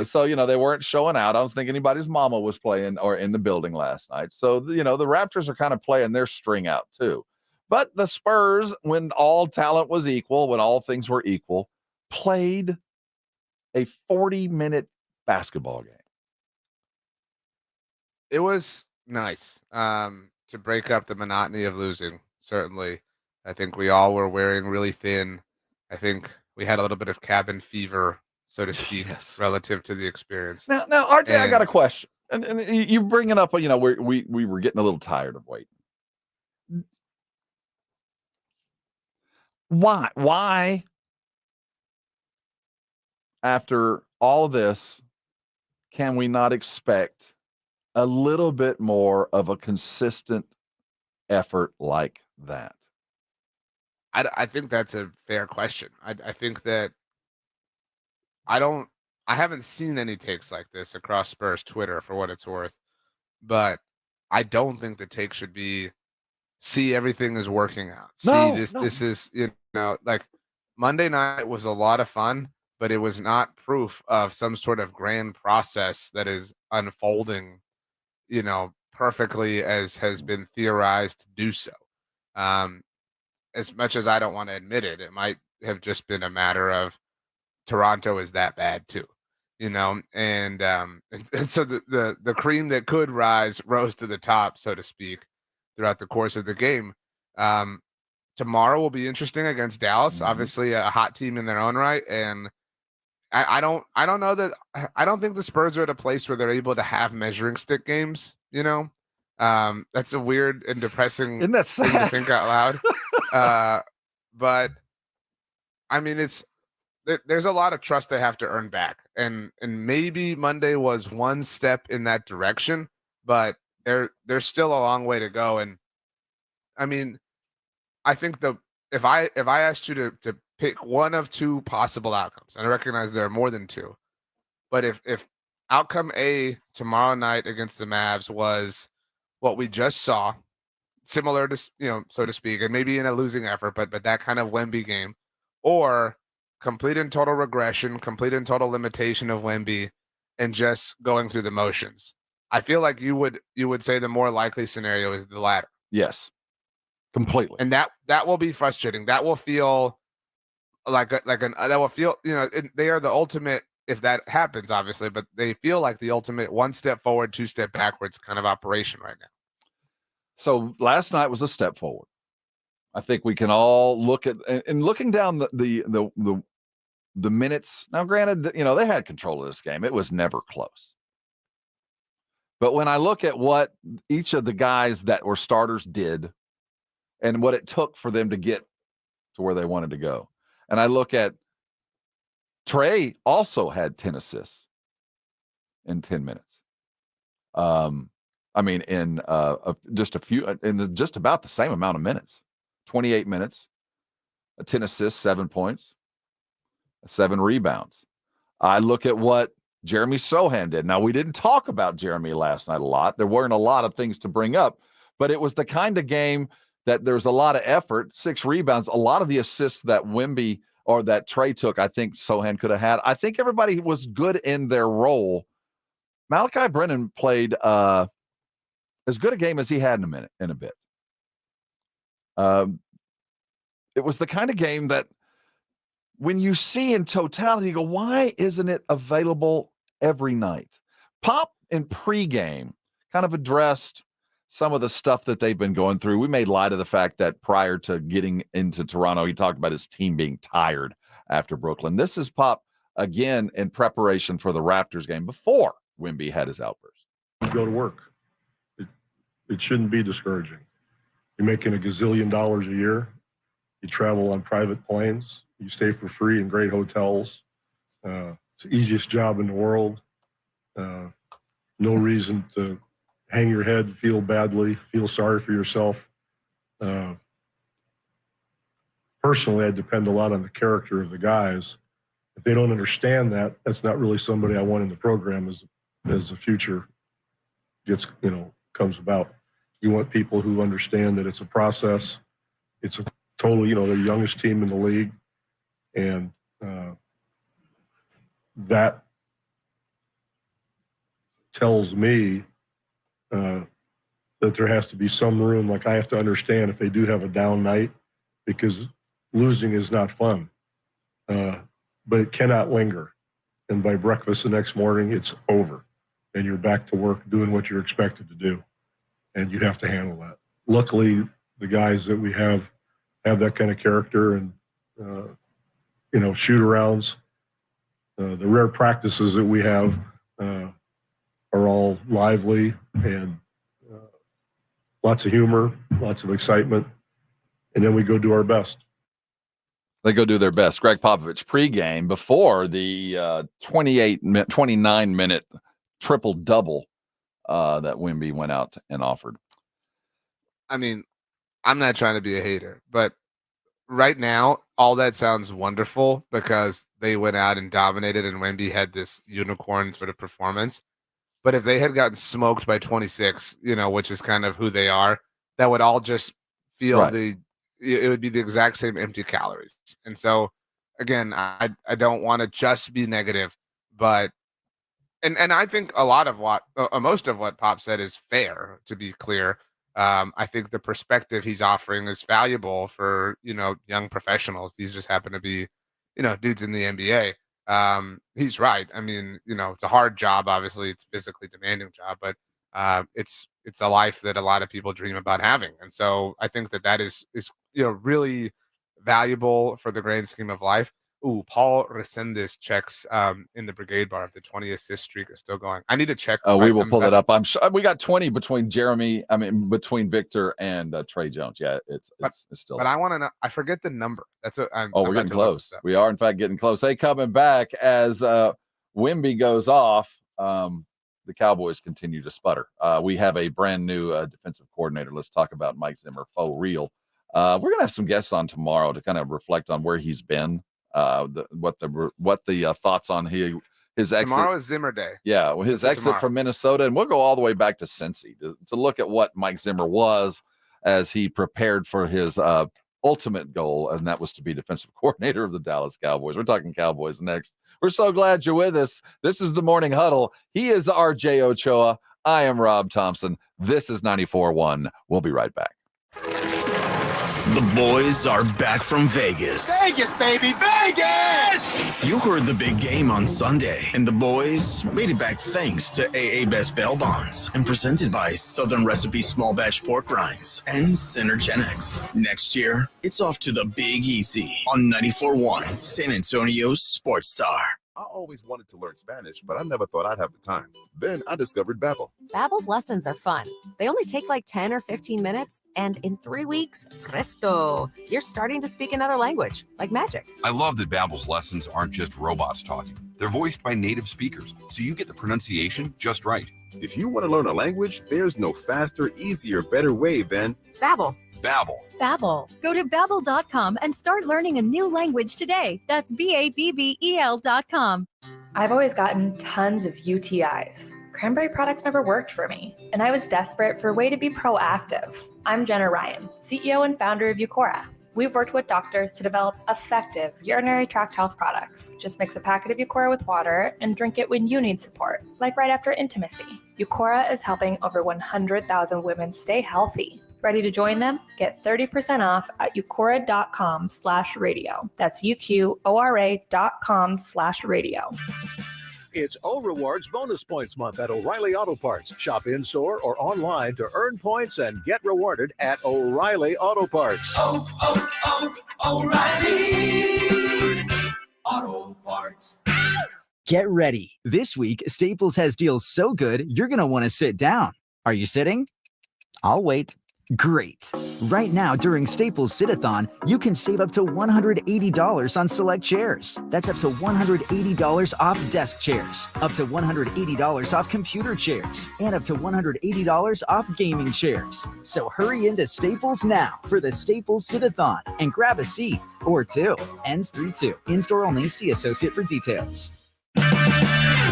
So, they weren't showing out. I don't think anybody's mama was playing or in the building last night. So, the Raptors are kind of playing their string out too. But the Spurs, when all talent was equal, when all things were equal, played a 40-minute basketball game. It was nice to break up the monotony of losing, certainly. I think we all were wearing really thin. I think we had a little bit of cabin fever, so to speak, relative to the experience. Now, RJ, I got a question. And you bring it up, we were getting a little tired of waiting. Why, after all this, can we not expect a little bit more of a consistent effort like that? I think that's a fair question. I think that I haven't seen any takes like this across Spurs Twitter, for what it's worth, but I don't think the take should be, see, everything is working out. This is, like, Monday night was a lot of fun, but it was not proof of some sort of grand process that is unfolding, perfectly as has been theorized to do so. As much as I don't want to admit it, it might have just been a matter of Toronto is that bad too, and so the cream that could rise rose to the top, so to speak, throughout the course of the game. Tomorrow will be interesting against Dallas, obviously a hot team in their own right, and I don't know that I don't think the Spurs are at a place where they're able to have measuring stick games. That's a weird and depressing Isn't that thing to sad? think out loud. But I mean, there's a lot of trust they have to earn back, and maybe Monday was one step in that direction, but there's still a long way to go. And I mean, I think if I asked you to pick one of two possible outcomes, and I recognize there are more than two, but if outcome A tomorrow night against the Mavs was what we just saw, similar to, so to speak, and maybe in a losing effort, but that kind of Wemby game, or complete and total regression, complete and total limitation of Wemby, and just going through the motions, I feel like you would say the more likely scenario is the latter. Yes, completely. And that will be frustrating. That will feel that will feel, they are the ultimate, if that happens, obviously, but they feel like the ultimate one step forward, two step backwards kind of operation right now. So last night was a step forward. I think we can all look at, and looking down the minutes. Now, granted, they had control of this game. It was never close. But when I look at what each of the guys that were starters did and what it took for them to get to where they wanted to go, and I look at Trey also had 10 assists in 10 minutes. In just a few, in just about the same amount of minutes, 28 minutes, 10 assists, 7 points, 7 rebounds. I look at what Jeremy Sohan did. Now, we didn't talk about Jeremy last night a lot. There weren't a lot of things to bring up, but it was the kind of game that there's a lot of effort, 6 rebounds, a lot of the assists that Wemby or that Trey took, I think Sohan could have had. I think everybody was good in their role. Malachi Brennan played as good a game as he had in a bit. It was the kind of game that when you see in totality, you go, why isn't it available every night? Pop in pregame kind of addressed some of the stuff that they've been going through. We made light of the fact that prior to getting into Toronto, he talked about his team being tired after Brooklyn. This is Pop again in preparation for the Raptors game before Wemby had his outburst. You go to work. It shouldn't be discouraging. You're making $1 gazillion a year. You travel on private planes. You stay for free in great hotels. It's the easiest job in the world. No reason to hang your head, feel badly, feel sorry for yourself. Personally, I depend a lot on the character of the guys. If they don't understand that, that's not really somebody I want in the program as the future comes about. You want people who understand that it's a process. It's a totally, they're the youngest team in the league. And that tells me that there has to be some room. Like, I have to understand if they do have a down night, because losing is not fun, but it cannot linger. And by breakfast the next morning, it's over and you're back to work doing what you're expected to do. And you have to handle that. Luckily, the guys that we have that kind of character, and, shoot arounds. The rare practices that we have are all lively and lots of humor, lots of excitement. And then we go do our best. They go do their best. Greg Popovich pregame before the 29-minute triple-double that Wemby went out and offered. I mean, I'm not trying to be a hater, but right now, all that sounds wonderful because they went out and dominated and Wemby had this unicorn sort of performance. But if they had gotten smoked by 26, which is kind of who they are, that would all just feel right. It would be the exact same empty calories. And so again, I don't want to just be negative, but and I think a lot of most of what Pop said is fair, to be clear. I think the perspective he's offering is valuable for, young professionals. These just happen to be, dudes in the NBA. He's right. I mean, it's a hard job. Obviously, it's a physically demanding job, but it's a life that a lot of people dream about having. And so I think that is really valuable for the grand scheme of life. Ooh, Paul Resendez checks in the Brigade Bar if the 20 assist streak is still going. I need to check. We will pull it up. I'm sure we got 20 between between Victor and Trey Jones. Yeah, it's still. But I want to know. I forget the number. That's what I'm. We're getting close. We are in fact getting close. Hey, coming back as Wemby goes off. The Cowboys continue to sputter. We have a brand new defensive coordinator. Let's talk about Mike Zimmer, faux real. We're gonna have some guests on tomorrow to kind of reflect on where he's been. What the thoughts on his exit. Tomorrow is Zimmer Day. Yeah, well, his exit from Minnesota, and we'll go all the way back to Cincy to look at what Mike Zimmer was as he prepared for his ultimate goal, and that was to be defensive coordinator of the Dallas Cowboys. We're talking Cowboys next. We're so glad you're with us. This is the Morning Huddle. He is RJ Ochoa. I am Rob Thompson. This is 94.1. We'll be right back. The boys are back from Vegas. Vegas, baby, Vegas! You heard the big game on Sunday, and the boys made it back thanks to AA Best Bail Bonds and presented by Southern Recipe Small Batch Pork Rinds and Synergenics. Next year, it's off to the Big Easy on 94.1 San Antonio's Sports Star. I always wanted to learn Spanish, but I never thought I'd have the time. Then I discovered Babbel. Babbel's lessons are fun. They only take like 10 or 15 minutes, and in 3 weeks, presto, you're starting to speak another language, like magic. I love that Babbel's lessons aren't just robots talking. They're voiced by native speakers, so you get the pronunciation just right. If you want to learn a language, there's no faster, easier, better way than Babbel. Babbel. Babbel. Go to Babbel.com and start learning a new language today. That's BABBEL.com. I've always gotten tons of UTIs. Cranberry products never worked for me, and I was desperate for a way to be proactive. I'm Jenna Ryan, CEO and founder of Eucora. We've worked with doctors to develop effective urinary tract health products. Just mix a packet of Eucora with water and drink it when you need support, like right after intimacy. Eucora is helping over 100,000 women stay healthy. Ready to join them? Get 30% off at eucora.com/radio. That's UQORA.com/radio. It's O Rewards Bonus Points Month at O'Reilly Auto Parts. Shop in-store or online to earn points and get rewarded at O'Reilly Auto Parts. O'Reilly Auto Parts. Get ready. This week, Staples has deals so good, you're going to want to sit down. Are you sitting? I'll wait. Great. Right now, during Staples Sit-a-thon, you can save up to $180 on select chairs. That's up to $180 off desk chairs, up to $180 off computer chairs, and up to $180 off gaming chairs. So hurry into Staples now for the Staples Sit-a-thon and grab a seat or two. Ends 3/2. In-store only. See associate for details.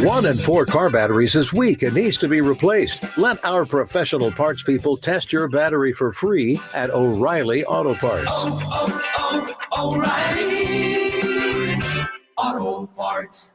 1 in 4 car batteries is weak and needs to be replaced. Let our professional parts people test your battery for free at O'Reilly Auto Parts. O'Reilly Auto Parts.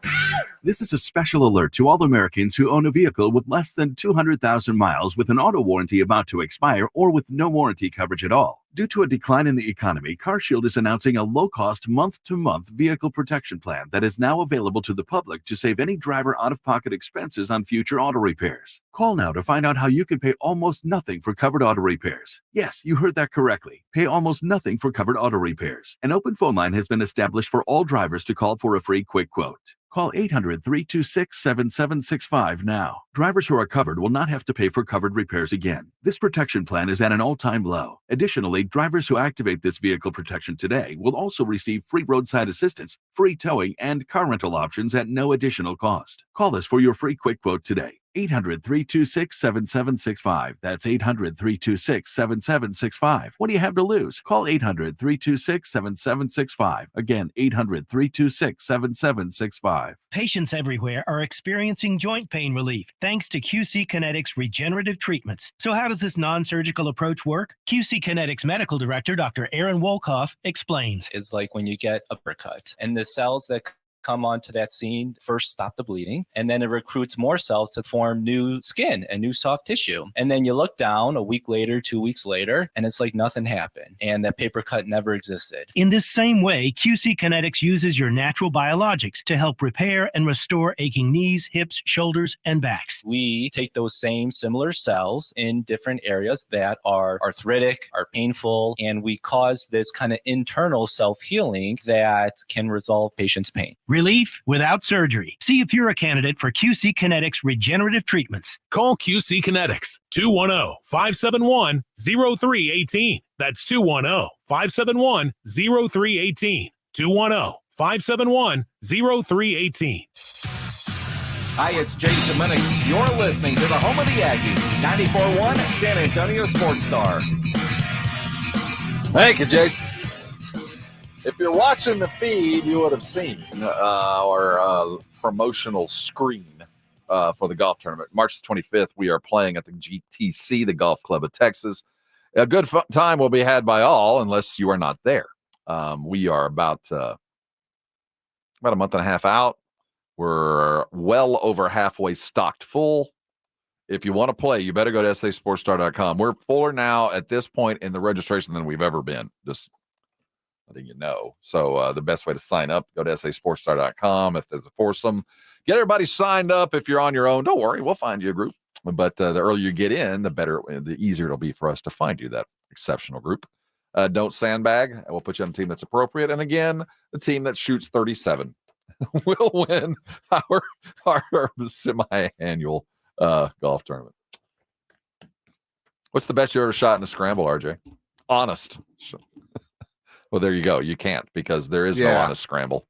This is a special alert to all Americans who own a vehicle with less than 200,000 miles with an auto warranty about to expire or with no warranty coverage at all. Due to a decline in the economy, CarShield is announcing a low-cost month-to-month vehicle protection plan that is now available to the public to save any driver out-of-pocket expenses on future auto repairs. Call now to find out how you can pay almost nothing for covered auto repairs. Yes, you heard that correctly. Pay almost nothing for covered auto repairs. An open phone line has been established for all drivers to call for a free quick quote. Call 800-326-7765 now. Drivers who are covered will not have to pay for covered repairs again. This protection plan is at an all-time low. Additionally, drivers who activate this vehicle protection today will also receive free roadside assistance, free towing, and car rental options at no additional cost. Call us for your free quick quote today. 800-326-7765. That's 800-326-7765. What do you have to lose? Call 800-326-7765. Again, 800-326-7765. Patients everywhere are experiencing joint pain relief thanks to QC Kinetics regenerative treatments. So how does this non-surgical approach work? QC Kinetics Medical Director Dr. Aaron Wolkoff explains. Is like when you get a uppercut and the cells that come onto that scene first stop the bleeding, and then it recruits more cells to form new skin and new soft tissue. And then you look down a week later, 2 weeks later, and it's like nothing happened and that paper cut never existed. In this same way, QC Kinetics uses your natural biologics to help repair and restore aching knees, hips, shoulders, and backs. We take those same similar cells in different areas that are arthritic, are painful, and we cause this kind of internal self-healing that can resolve patients' pain. Relief without surgery. See if you're a candidate for QC Kinetics regenerative treatments. Call QC Kinetics 210-571-0318. That's 210-571-0318. 210-571-0318. Hi, it's Jason Minnick. You're listening to the home of the Aggies, 94.1 San Antonio Sports Star. Thank you, Jason. If you're watching the feed, you would have seen our promotional screen for the golf tournament. March 25th, we are playing at the GTC, the Golf Club of Texas. A good time will be had by all, unless you are not there. We are about a month and a half out. We're well over halfway stocked full. If you want to play, you better go to sasportstar.com. We're fuller now at this point in the registration than we've ever been. Just letting you know. So the best way to sign up, go to sasportstar.com. If there's a foursome, get everybody signed up. If you're on your own, don't worry, we'll find you a group. But the earlier you get in, the easier it'll be for us to find you that exceptional group. Don't sandbag. We'll put you on a team that's appropriate. And again, the team that shoots 37 will win our semi-annual golf tournament. What's the best you ever shot in a scramble, RJ? Honest. Well, there you go. You can't, because there is no honest scramble.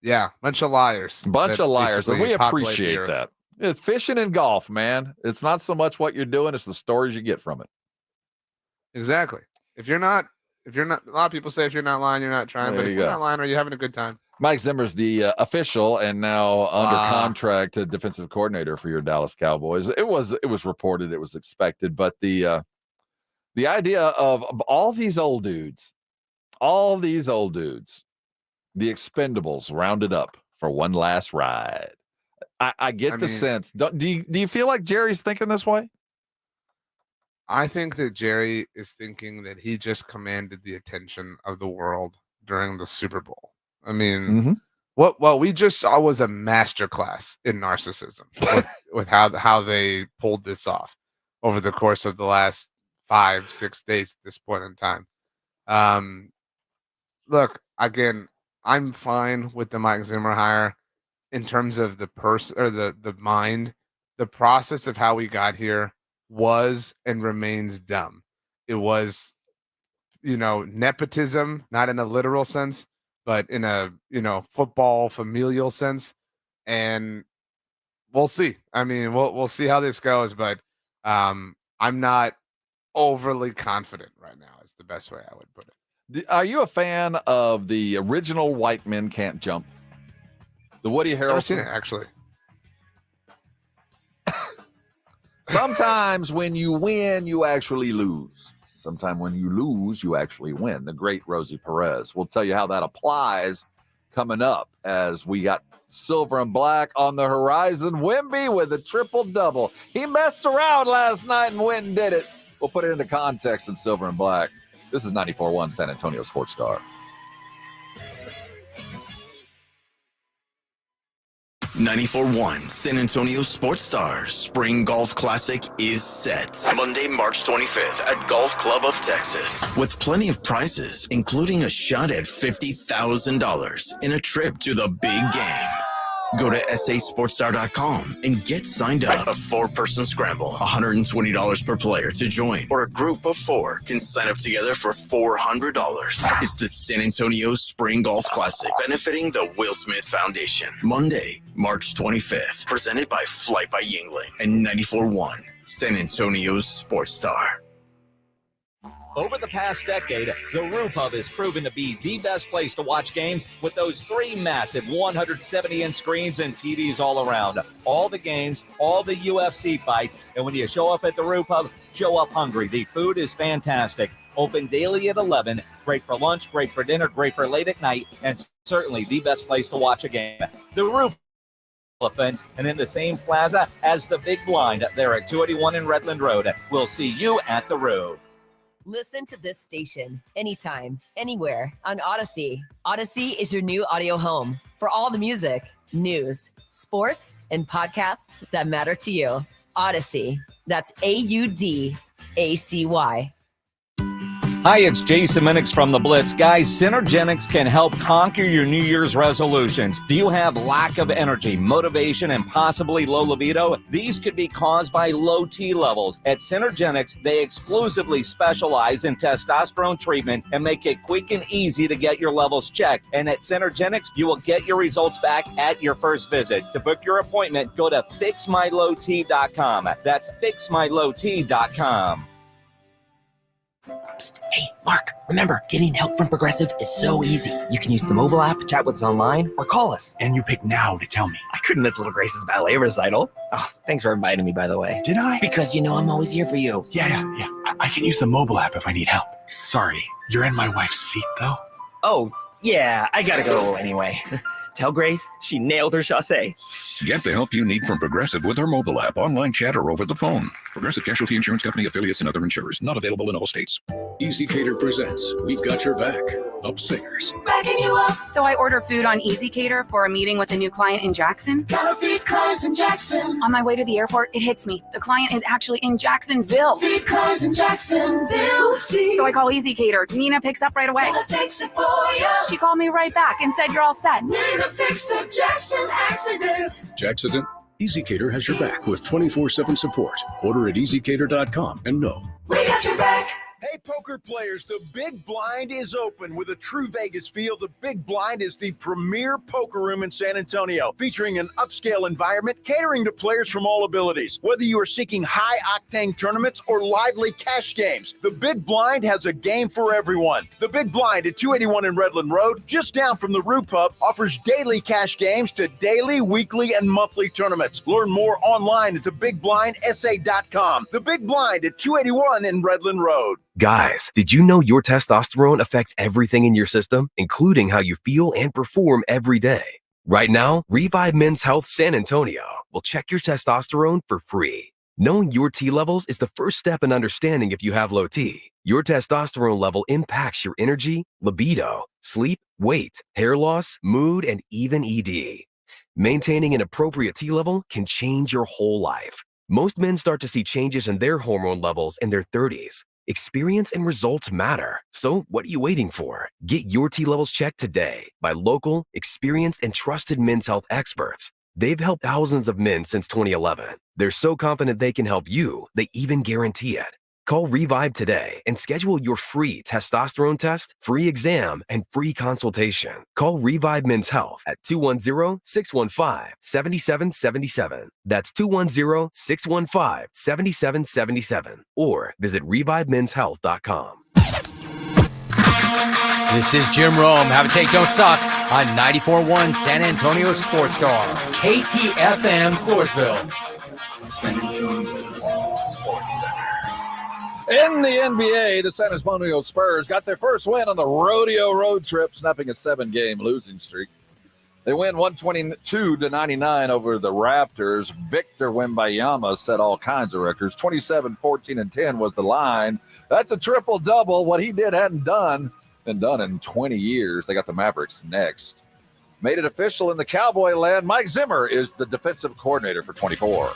Yeah, bunch of liars. And we appreciate that. It's fishing and golf, man. It's not so much what you're doing, it's the stories you get from it. Exactly. If you're not, a lot of people say if you're not lying, you're not trying. But if you're not lying, are you having a good time? Mike Zimmer's the official and now under contract defensive coordinator for your Dallas Cowboys. It was reported, it was expected, but the idea of all these old dudes, the Expendables rounded up for one last ride. I get the sense. Do you feel like Jerry's thinking this way? I think that Jerry is thinking that he just commanded the attention of the world during the Super Bowl. I mean, what we just saw was a masterclass in narcissism with how they pulled this off over the course of the last 5-6 days at this point in time. Look, again, I'm fine with the Mike Zimmer hire in terms of the person or the mind. The process of how we got here was and remains dumb. It was, nepotism, not in a literal sense, but in a, football familial sense. And we'll see. I mean, we'll see how this goes, but I'm not overly confident right now is the best way I would put it. Are you a fan of the original White Men Can't Jump? The Woody Harrelson? I've seen it, actually. Sometimes when you win, you actually lose. Sometimes when you lose, you actually win. The great Rosie Perez. We'll tell you how that applies coming up as we got silver and black on the horizon. Wemby with a triple-double. He messed around last night and went and did it. We'll put it into context in silver and black. This is 94.1 San Antonio Sports Star. 94.1 San Antonio Sports Star Spring Golf Classic is set. Monday, March 25th at Golf Club of Texas. With plenty of prizes, including a shot at $50,000 and a trip to the big game. Go to sasportstar.com and get signed up. A 4-person scramble, $120 per player to join, or a group of 4 can sign up together for $400. It's the San Antonio Spring Golf Classic, benefiting the Will Smith Foundation. Monday, March 25th. Presented by Flight by Yingling and 94.1, San Antonio's Sports Star. Over the past decade, the Roo Pub has proven to be the best place to watch games with those 3 massive 170-inch screens and TVs all around. All the games, all the UFC fights, and when you show up at the Roo Pub, show up hungry. The food is fantastic. Open daily at 11. Great for lunch, great for dinner, great for late at night, and certainly the best place to watch a game. The Roo Pub, and in the same plaza as the Big Blind there at 281 in Redland Road. We'll see you at the Roo. Listen to this station anytime, anywhere on Odyssey. Odyssey is your new audio home for all the music, news, sports, and podcasts that matter to you. Odyssey. That's AUDACY. Hi, it's Jason Minix from The Blitz. Guys, Synergenics can help conquer your New Year's resolutions. Do you have lack of energy, motivation, and possibly low libido? These could be caused by low T levels. At Synergenics, they exclusively specialize in testosterone treatment and make it quick and easy to get your levels checked. And at Synergenics, you will get your results back at your first visit. To book your appointment, go to fixmylowt.com. That's fixmylowt.com. Psst. Hey, Mark, remember, getting help from Progressive is so easy. You can use the mobile app, chat with us online, or call us. And you pick now to tell me. I couldn't miss Little Grace's ballet recital. Oh, thanks for inviting me, by the way. Did I? Because you know I'm always here for you. Yeah. I can use the mobile app if I need help. Sorry, you're in my wife's seat, though? Oh, yeah, I gotta go anyway. Tell Grace she nailed her chassé. Get the help you need from Progressive with our mobile app, online chat, or over the phone. Progressive Casualty Insurance Company, affiliates, and other insurers. Not available in all states. EasyCater presents We've Got Your Back. Up Singers. Backing you up. So I order food on EasyCater for a meeting with a new client in Jackson. Gotta feed clients in Jackson. On my way to the airport, it hits me. The client is actually in Jacksonville. Feed clients in Jacksonville. Oopsie. So I call EasyCater. Nina picks up right away. Gonna fix it for you. She called me right back and said you're all set. Nina fixed the Jackson accident. Jackson? EasyCater has your back with 24/7 support. Order at easycater.com and know. We got your back. Hey, poker players, the Big Blind is open. With a true Vegas feel, the Big Blind is the premier poker room in San Antonio, featuring an upscale environment catering to players from all abilities. Whether you are seeking high-octane tournaments or lively cash games, the Big Blind has a game for everyone. The Big Blind at 281 in Redland Road, just down from the Roo Pub, offers daily cash games to daily, weekly, and monthly tournaments. Learn more online at thebigblindsa.com. The Big Blind at 281 in Redland Road. Guys, did you know your testosterone affects everything in your system, including how you feel and perform every day? Right now, Revive Men's Health San Antonio will check your testosterone for free. Knowing your T levels is the first step in understanding if you have low T. Your testosterone level impacts your energy, libido, sleep, weight, hair loss, mood, and even ED. Maintaining an appropriate T level can change your whole life. Most men start to see changes in their hormone levels in their 30s. Experience and results matter. So what are you waiting for? Get your T levels checked today by local, experienced, and trusted men's health experts. They've helped thousands of men since 2011. They're so confident they can help you, they even guarantee it. Call Revive today and schedule your free testosterone test, free exam, and free consultation. Call Revive Men's Health at 210-615-7777. That's 210-615-7777. Or visit ReviveMen'sHealth.com. This is Jim Rome. Have a take, don't suck on 94.1 San Antonio Sports Star. KTFM Floresville. San Antonio's Sports Center. In the NBA, the San Antonio Spurs got their first win on the rodeo road trip, snapping a 7-game losing streak. They win 122-99 over the Raptors. Victor Wemby set all kinds of records. 27, 14, and 10 was the line. That's a triple-double. What he did hadn't been done in 20 years. They got the Mavericks next. Made it official in the Cowboy land. Mike Zimmer is the defensive coordinator for 24.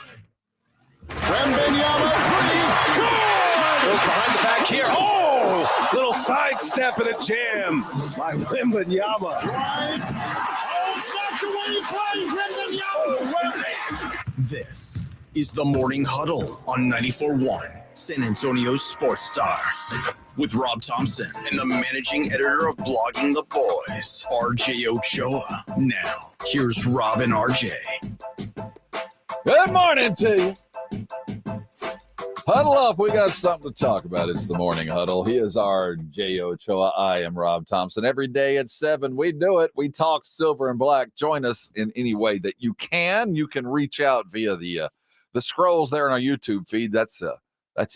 Goes behind the back here. Oh, little sidestep and a jam by Wembenyama. Oh, it's knocked away by Wembenyama. This is the Morning Huddle on 94.1 San Antonio's Sports Star. with Rob Thompson and the managing editor of Blogging the Boys, RJ Ochoa. Now, here's Rob and RJ. Good morning to you. Huddle up. We got something to talk about. It's the morning huddle. He is RJ Ochoa. I am Rob Thompson. Every day at 7, we do it. We talk silver and black. Join us in any way that you can. You can reach out via the scrolls there in our YouTube feed. That's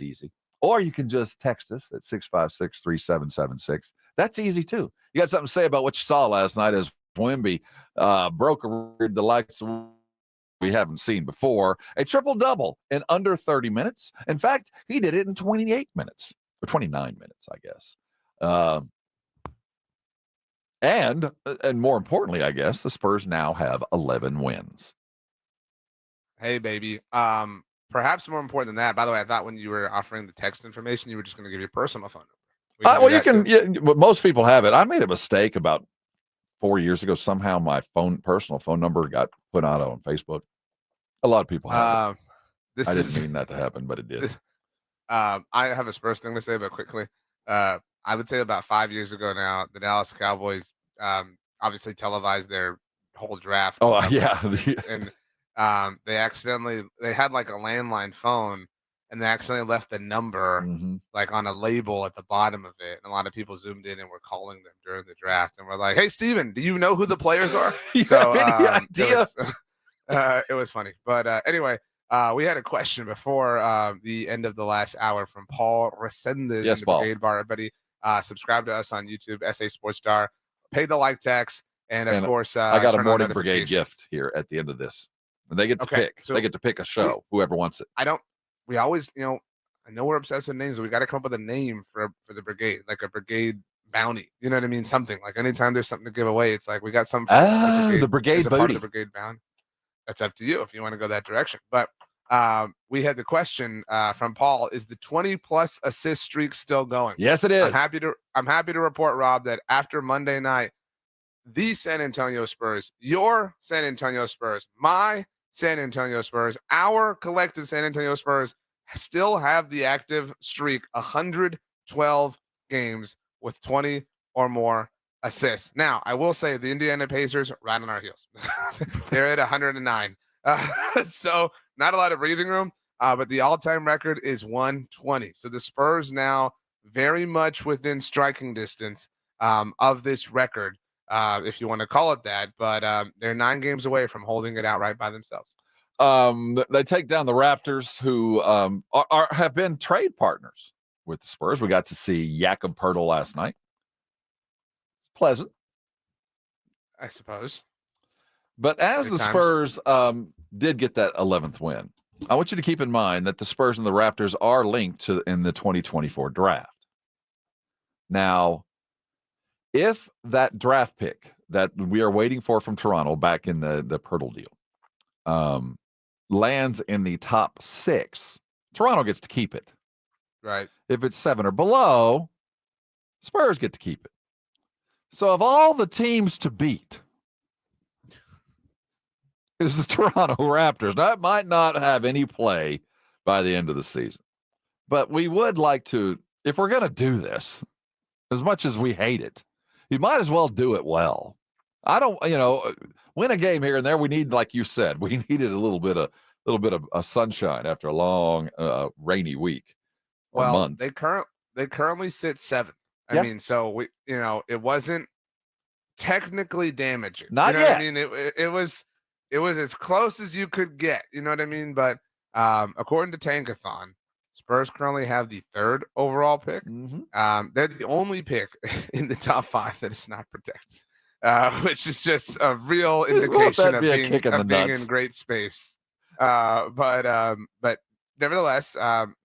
easy. Or you can just text us at 656-3776. That's easy too. You got something to say about what you saw last night as Wemby broke the likes of we haven't seen before. A triple-double in under 30 minutes. In fact, he did it in 28 minutes, or 29 minutes, I guess. And more importantly, I guess, the Spurs now have 11 wins. Hey, baby. Perhaps more important than that, by the way, I thought when you were offering the text information, you were just going to give your personal phone number. Well, you can. Yeah, most people have it. I made a mistake about 4 years ago. Somehow my personal phone number got put out on Facebook. A lot of people have it. I didn't mean that to happen, but it did. I have a Spurs thing to say, but quickly. I would say about 5 years ago now, the Dallas Cowboys obviously televised their whole draft. Oh, yeah. And they had like a landline phone, and they accidentally left the number like on a label at the bottom of it. And a lot of people zoomed in and were calling them during the draft. And we're like, "Hey, Steven, do you know who the players are?" You have any idea? It was funny. But anyway, we had a question before the end of the last hour from Paul Resendez in the Brigade Bar. Everybody subscribe to us on YouTube, SA Sports Star. Pay the like tax. And of course, I got a Morning Brigade gift here at the end of this. And they get to pick. So they get to pick a show, whoever wants it. We always, I know we're obsessed with names, but we got to come up with a name for the brigade, like a brigade bounty. You know what I mean? Something like anytime there's something to give away, it's like we got something. The brigade booty. Part of the brigade bounty. That's up to you if you want to go that direction. But we had the question from Paul: is the 20+ assist streak still going? Yes, it is. I'm happy to report, Rob, that after Monday night, the San Antonio Spurs, your San Antonio Spurs, my San Antonio Spurs, our collective San Antonio Spurs still have the active streak, 112 games with 20 or more assists. Now, I will say the Indiana Pacers right on our heels. They're at 109. So not a lot of breathing room, but the all-time record is 120. So the Spurs now very much within striking distance of this record. If you want to call it that, but they're 9 games away from holding it outright by themselves. They take down the Raptors, who have been trade partners with the Spurs. We got to see Jakob Poeltl last night. It's pleasant, I suppose. But as the Spurs did get that 11th win, I want you to keep in mind that the Spurs and the Raptors are linked in the 2024 draft. Now, if that draft pick that we are waiting for from Toronto back in the Poeltl deal lands in the top 6, Toronto gets to keep it. Right. If it's 7 or below, Spurs get to keep it. So of all the teams to beat is the Toronto Raptors. Now, it might not have any play by the end of the season, but we would like to, if we're going to do this, as much as we hate it, you might as well do it well. I don't, win a game here and there. We need, like you said, we needed a little bit of sunshine after a long, rainy week. Well, month. they currently sit 7th. I mean, so we, it wasn't technically damaging. Not you know yet. What I mean, it was as close as you could get. You know what I mean? But according to Tankathon, Spurs currently have the 3rd overall pick. They're the only pick in the top 5 that is not protected, which is just a real indication of being in great space. But nevertheless,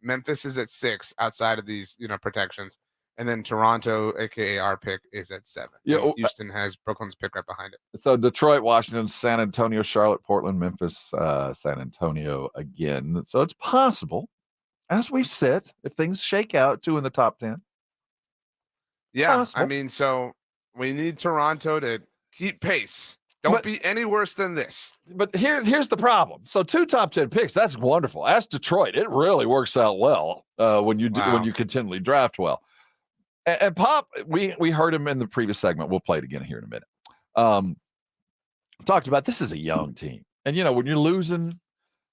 Memphis is at 6 outside of these protections, and then Toronto, aka our pick, is at 7. Yeah, Houston has Brooklyn's pick right behind it. So Detroit, Washington, San Antonio, Charlotte, Portland, Memphis, San Antonio again. So it's possible, as we sit, if things shake out, 2 in the top 10. Yeah, possible. I mean, so we need Toronto to keep pace. Don't be any worse than this. But here's the problem. So 2 top 10 picks, that's wonderful. Ask Detroit. It really works out well when you continually draft well. And Pop, we heard him in the previous segment. We'll play it again here in a minute. Talked about this is a young team. And, when you're losing,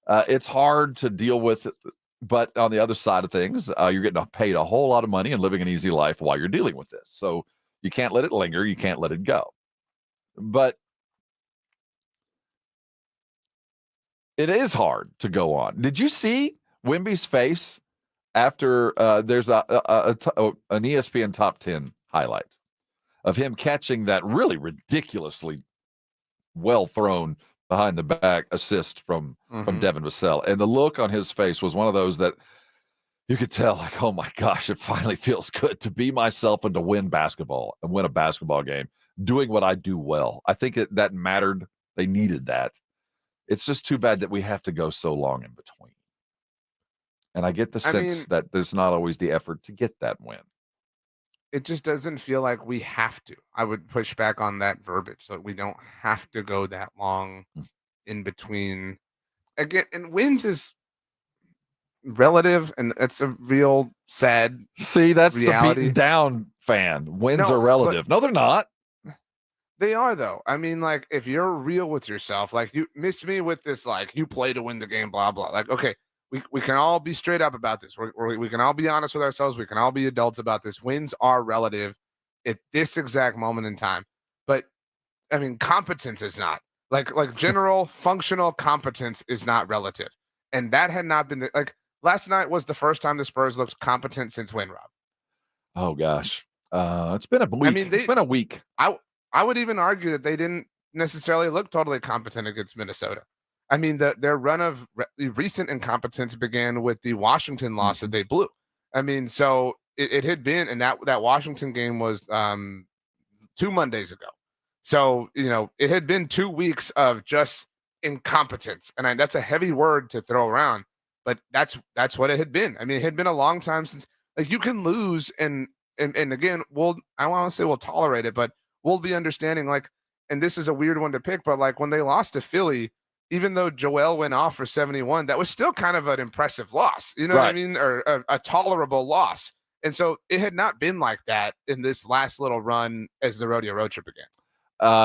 it's hard to deal with it. But on the other side of things, you're getting paid a whole lot of money and living an easy life while you're dealing with this. So you can't let it linger. You can't let it go. But it is hard to go on. Did you see Wemby's face after there's an ESPN top 10 highlight of him catching that really ridiculously well thrown behind the back assist from Devin Vassell. And the look on his face was one of those that you could tell, like, oh my gosh, it finally feels good to be myself and to win basketball and win a basketball game, doing what I do well. I think that mattered. They needed that. It's just too bad that we have to go so long in between. And I get the sense that there's not always the effort to get that win. It just doesn't feel like we have to. I would push back on that verbiage. So we don't have to go that long in between. Again, and wins is relative, and it's a real sad See, that's reality. The beaten down fan. Wins are relative. No, they're not. They are, though. I mean, like, if you're real with yourself, like, you miss me with this, like, you play to win the game, blah, blah. Like, okay, we can all be straight up about this. We can all be honest with ourselves. We can all be adults about this. Wins are relative at this exact moment in time. But, I mean, competence is not. Like general functional competence is not relative. And that had not been, last night was the first time the Spurs looked competent since when, Rob? Oh, gosh. It's been a week. It's been a week. I would even argue that they didn't necessarily look totally competent against Minnesota. I mean, their run of recent incompetence began with the Washington loss that they blew. I mean, so it had been, and that Washington game was 2 Mondays ago. So, it had been 2 weeks of just incompetence. And that's a heavy word to throw around, but that's what it had been. I mean, it had been a long time since, like, you can lose and again, I want to say we'll tolerate it, but we'll be understanding, like, and this is a weird one to pick, but like when they lost to Philly, even though Joel went off for 71, that was still kind of an impressive loss, what I mean? Or a tolerable loss. And so it had not been like that in this last little run as the rodeo road trip began.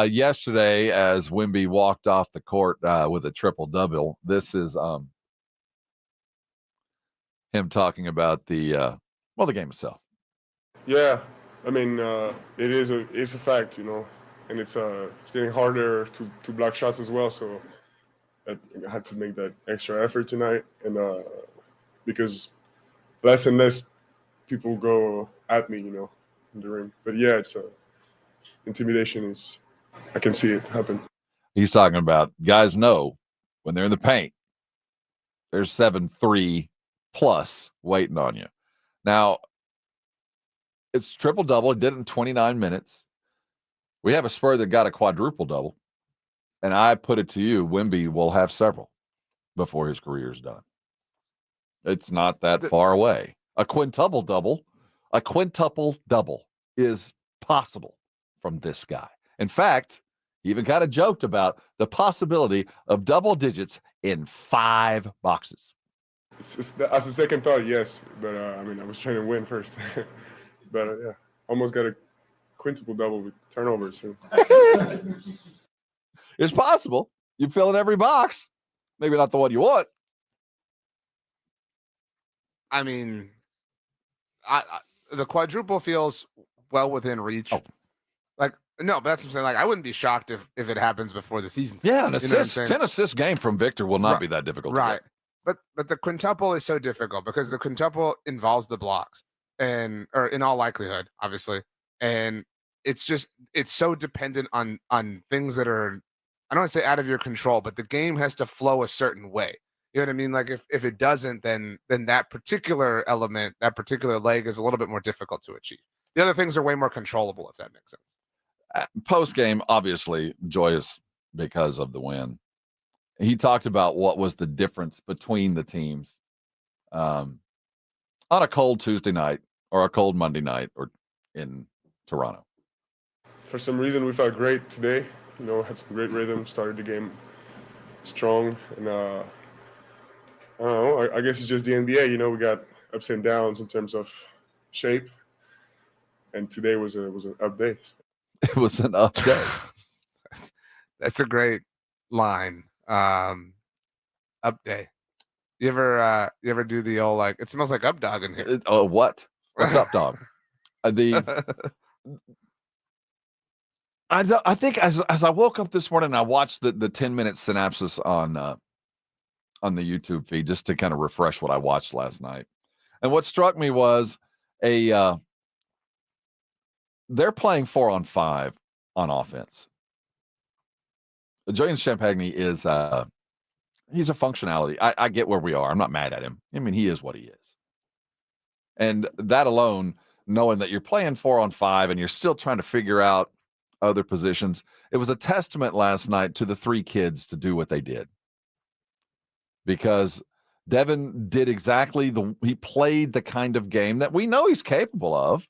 Yesterday, as Wemby walked off the court with a triple-double, this is him talking about the game itself. Yeah, I mean, it's a fact, and it's getting harder to block shots as well. So I had to make that extra effort tonight, and because less and less people go at me, in the ring. But yeah, it's intimidation is. I can see it happen. He's talking about guys know when they're in the paint, there's 7-3 plus waiting on you. Now, it's triple-double. He did it in 29 minutes. We have a Spur that got a quadruple-double. And I put it to you, Wemby will have several before his career is done. It's not that far away. A quintuple-double is possible from this guy. In fact, he even kind of joked about the possibility of double digits in 5 boxes. As a second thought, yes. But, I was trying to win first. But, yeah, almost got a quintuple-double with turnovers. So. It's possible. You fill in every box. Maybe not the one you want. I mean, the quadruple feels well within reach. No, but that's what I'm saying. Like, I wouldn't be shocked if it happens before the season. Yeah, an assist, 10 assist game from Victor will not be that difficult. Right. But the quintuple is so difficult because the quintuple involves the blocks or in all likelihood, obviously. And it's so dependent on things that are, I don't want to say out of your control, but the game has to flow a certain way. You know what I mean? Like if it doesn't, then that particular element, that particular leg is a little bit more difficult to achieve. The other things are way more controllable, if that makes sense. Post game, obviously joyous because of the win. He talked about what was the difference between the teams on a cold Tuesday night or a cold Monday night or in Toronto. For some reason, we felt great today. Had some great rhythm, started the game strong, and I don't know. I guess it's just the NBA. We got ups and downs in terms of shape, and today was an up day. It was an up day. That's a great line. Up day. You ever do the old like it smells like up dog in here? What? What's up, dog? I think as I woke up this morning, I watched the 10-minute synopsis on the YouTube feed just to kind of refresh what I watched last night. And what struck me was they're playing 4-on-5 on offense. Julian Champagny is he's a functionality. I get where we are. I'm not mad at him. I mean, he is what he is. And that alone, knowing that you're playing 4-on-5 and you're still trying to figure out other positions, it was a testament last night to the three kids to do what they did. Because Devin did exactly he played the kind of game that we know he's capable of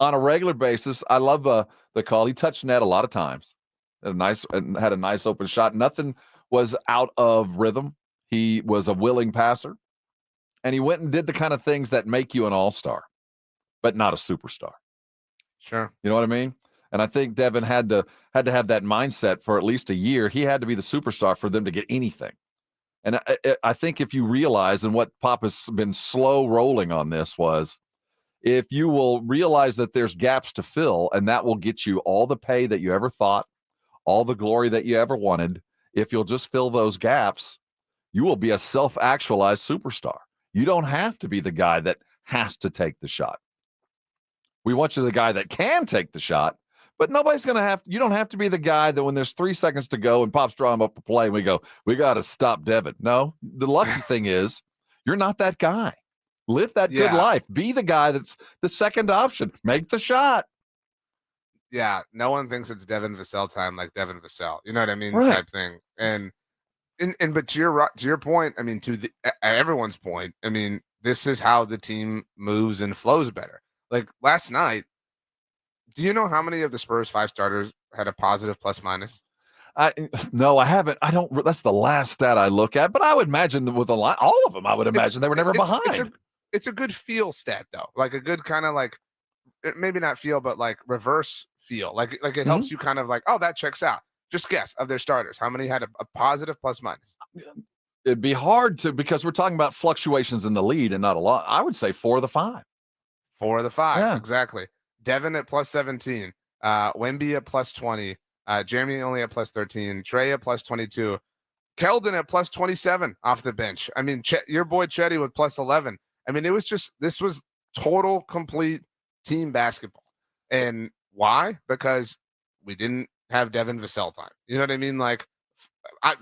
on a regular basis. I love the call. He touched net a lot of times. Had a nice open shot. Nothing was out of rhythm. He was a willing passer. And he went and did the kind of things that make you an all-star, but not a superstar. Sure. You know what I mean? And I think Devin had to have that mindset for at least a year. He had to be the superstar for them to get anything. And I think if you realize, and what Pop has been slow rolling on this was, if you will realize that there's gaps to fill, and that will get you all the pay that you ever thought, all the glory that you ever wanted, if you'll just fill those gaps, you will be a self-actualized superstar. You don't have to be the guy that has to take the shot. We want you the guy that can take the shot, but nobody's going to have, you don't have to be the guy that when there's 3 seconds to go and Pop's drawing up a play and we go, we got to stop Devin. No, the lucky thing is you're not that guy. Live that good life. Be the guy that's the second option. Make the shot. Yeah, no one thinks it's Devin Vassell time like Devin Vassell. You know what I mean? Right. Type thing. And but to your point, I mean, to everyone's point, I mean, this is how the team moves and flows better. Like last night, do you know how many of the Spurs 5 starters had a positive plus minus? No, I haven't. I don't. That's the last stat I look at. But I would imagine with a lot, all of them, I would imagine they were never behind. It's a good feel stat though, like a good kind of like maybe not feel, but like reverse feel. Like it helps you kind of like, oh, that checks out. Just guess of their starters, how many had a positive plus minus? It'd be hard to, because we're talking about fluctuations in the lead and not a lot. I would say 4 of the 5. 4 of the 5, yeah. Exactly. Devin at plus 17, Wemby at plus 20, Jeremy only at plus 13, Trey at plus 22, Keldon at plus 27 off the bench. I mean, your boy Chetty with plus 11. I mean, this was total, complete team basketball. And why? Because we didn't have Devin Vassell time. You know what I mean? Like,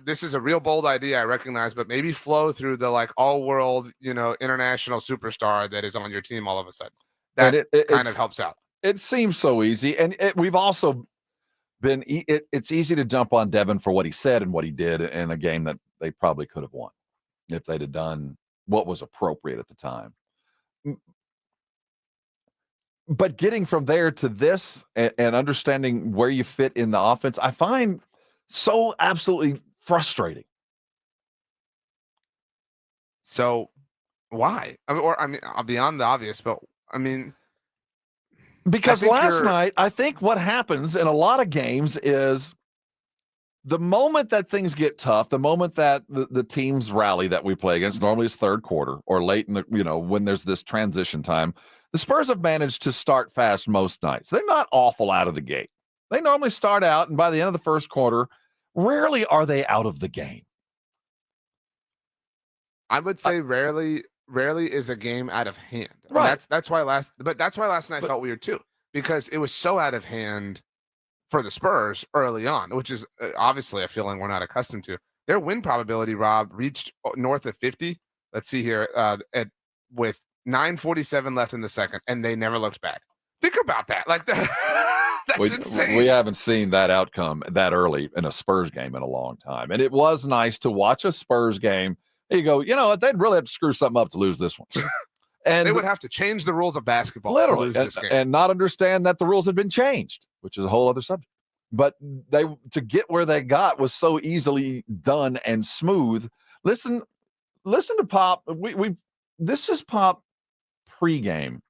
this is a real bold idea, I recognize, but maybe flow through the like all-world, international superstar that is on your team all of a sudden. That it kind of helps out. It seems so easy, and we've also been. It's easy to jump on Devin for what he said and what he did in a game that they probably could have won if they'd have done what was appropriate at the time. But getting from there to this and understanding where you fit in the offense, I find so absolutely frustrating. So why? I mean, beyond the obvious, but I mean, because last night, I think what happens in a lot of games is the moment that things get tough, the moment that the teams rally that we play against, normally it's third quarter or late in the, when there's this transition time, the Spurs have managed to start fast most nights. They're not awful out of the gate. They normally start out, and by the end of the first quarter, rarely are they out of the game. I would say rarely is a game out of hand. Right. That's why last night felt weird too, because it was so out of hand for the Spurs early on, which is obviously a feeling we're not accustomed to. Their win probability, Rob, reached north of 50. Let's see here, with 9:47 left in the second, and they never looked back. Think about that. Like that. That's insane. We haven't seen that outcome that early in a Spurs game in a long time. And it was nice to watch a Spurs game. You go, they'd really have to screw something up to lose this one. And they would have to change the rules of basketball literally to lose this game. And not understand that the rules had been changed, which is a whole other subject. But to get where they got was so easily done and smooth. Listen to Pop. This is Pop pregame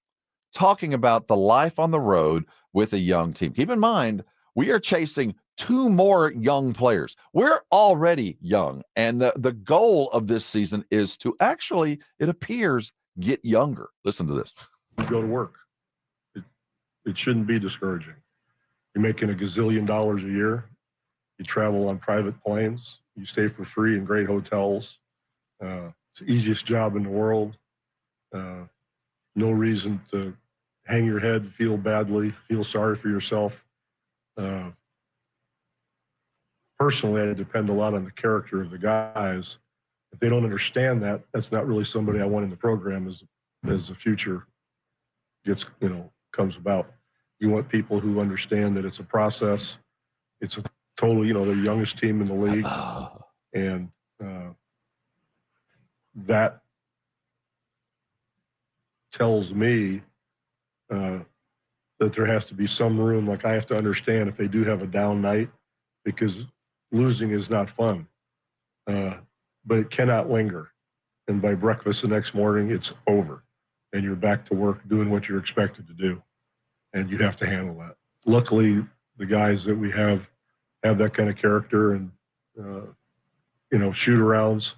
talking about the life on the road with a young team. Keep in mind, we are chasing 2 more young players. We're already young, and the goal of this season is to actually, it appears, get younger. Listen to this. You go to work. It shouldn't be discouraging. You're making $1 gazillion a year. You travel on private planes. You stay for free in great hotels. It's the easiest job in the world. No reason to hang your head, feel badly, feel sorry for yourself. Personally, I depend a lot on the character of the guys. If they don't understand that, that's not really somebody I want in the program as the future comes about. You want people who understand that it's a process. It's a total, the youngest team in the league. And that tells me that there has to be some room. Like, I have to understand if they do have a down night, because losing is not fun, but it cannot linger. And by breakfast the next morning, it's over, and you're back to work doing what you're expected to do, and you have to handle that. Luckily, the guys that we have that kind of character, and shoot-arounds.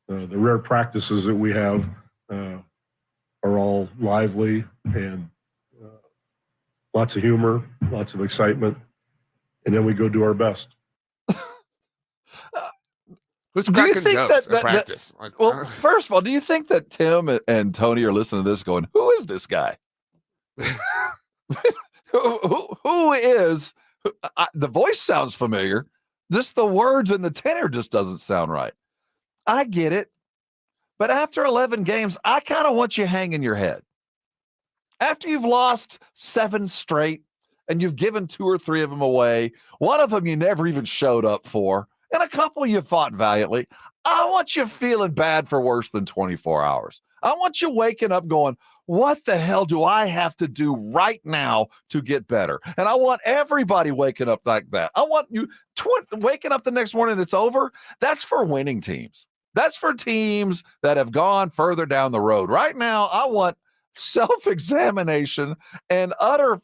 The rare practices that we have are all lively and lots of humor, lots of excitement, and then we go do our best. Do you think practice? Well, first of all, do you think that Tim and Tony are listening to this going, who is this guy? who is? The voice sounds familiar. Just the words and the tenor just doesn't sound right. I get it. But after 11 games, I kind of want you hanging your head. After you've lost 7 straight and you've given 2 or 3 of them away, one of them you never even showed up for, and a couple you fought valiantly, I want you feeling bad for worse than 24 hours. I want you waking up going, what the hell do I have to do right now to get better? And I want everybody waking up like that. I want you waking up the next morning it's over. That's for winning teams. That's for teams that have gone further down the road. Right now, I want self-examination and utter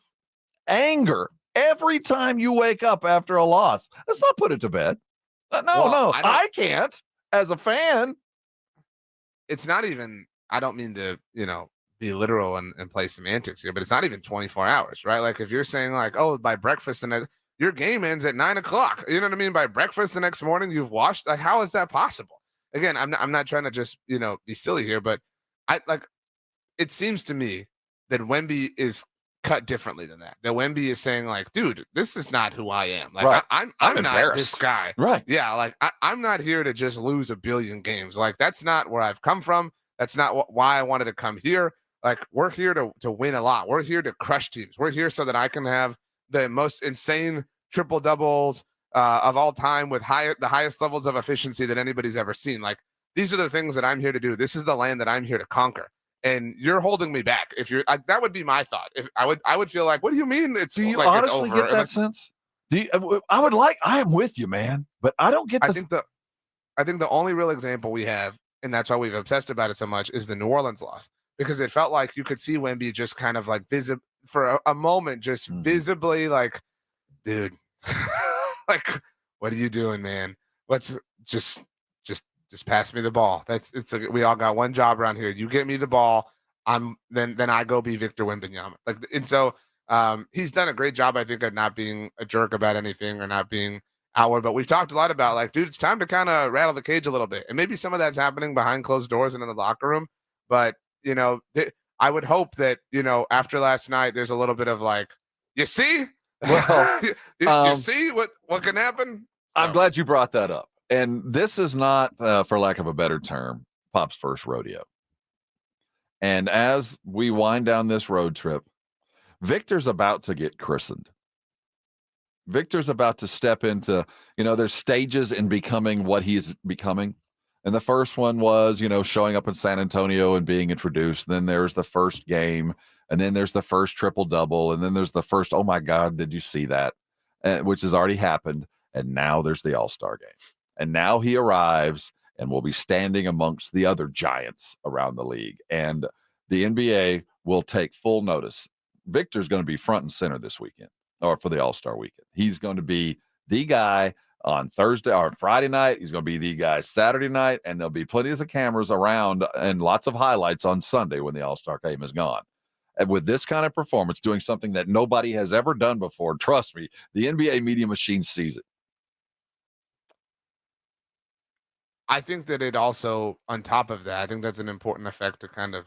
anger every time you wake up after a loss. Let's not put it to bed. No, I can't as a fan. It's not even, I don't mean to, be literal and play semantics here, but it's not even 24 hours, right? Like, if you're saying like, oh, by breakfast and your game ends at 9 o'clock, you know what I mean? By breakfast the next morning, you've washed. Like, how is that possible? Again, I'm not trying to just, be silly here, but it seems to me that Wemby is cut differently than that. That Wemby is saying like, dude, this is not who I am. Like, right. I'm not this guy. Right. Yeah. Like, I'm not here to just lose 1 billion games. Like, that's not where I've come from. That's not why I wanted to come here. Like, we're here to win a lot. We're here to crush teams. We're here so that I can have the most insane triple doubles of all time with the highest levels of efficiency that anybody's ever seen. Like, these are the things that I'm here to do. This is the land that I'm here to conquer. And you're holding me back. If you're that would be my thought. If I would feel like, what do you mean? Do you like honestly it's over? get that sense? I am with you, man, but I don't get. I think the only real example we have, and that's why we've obsessed about it so much, is the New Orleans loss, because it felt like you could see Wemby just kind of like for a moment, just visibly like, dude, like, what are you doing, man? Let's just pass me the ball. We all got one job around here. You get me the ball, then I go be Victor Wembanyama. Like, and so he's done a great job, I think, at not being a jerk about anything or not being outward. But we've talked a lot about like, dude, it's time to kind of rattle the cage a little bit, and maybe some of that's happening behind closed doors and in the locker room. But I would hope that after last night, there's a little bit of like, you see, well, you see what can happen. So. I'm glad you brought that up. And this is not, for lack of a better term, Pop's first rodeo. And as we wind down this road trip, Victor's about to get christened. Victor's about to step into, there's stages in becoming what he's becoming. And the first one was, showing up in San Antonio and being introduced. Then there's the first game. And then there's the first triple-double. And then there's the first, oh, my God, did you see that? Which has already happened. And now there's the All-Star game. And now he arrives and will be standing amongst the other giants around the league. And the NBA will take full notice. Victor's going to be front and center this weekend, or for the All-Star weekend. He's going to be the guy on Thursday or Friday night. He's going to be the guy Saturday night, and there'll be plenty of cameras around and lots of highlights on Sunday when the All-Star game is gone. And with this kind of performance, doing something that nobody has ever done before, trust me, the NBA media machine sees it. I think that it also, on top of that, I think that's an important effect to kind of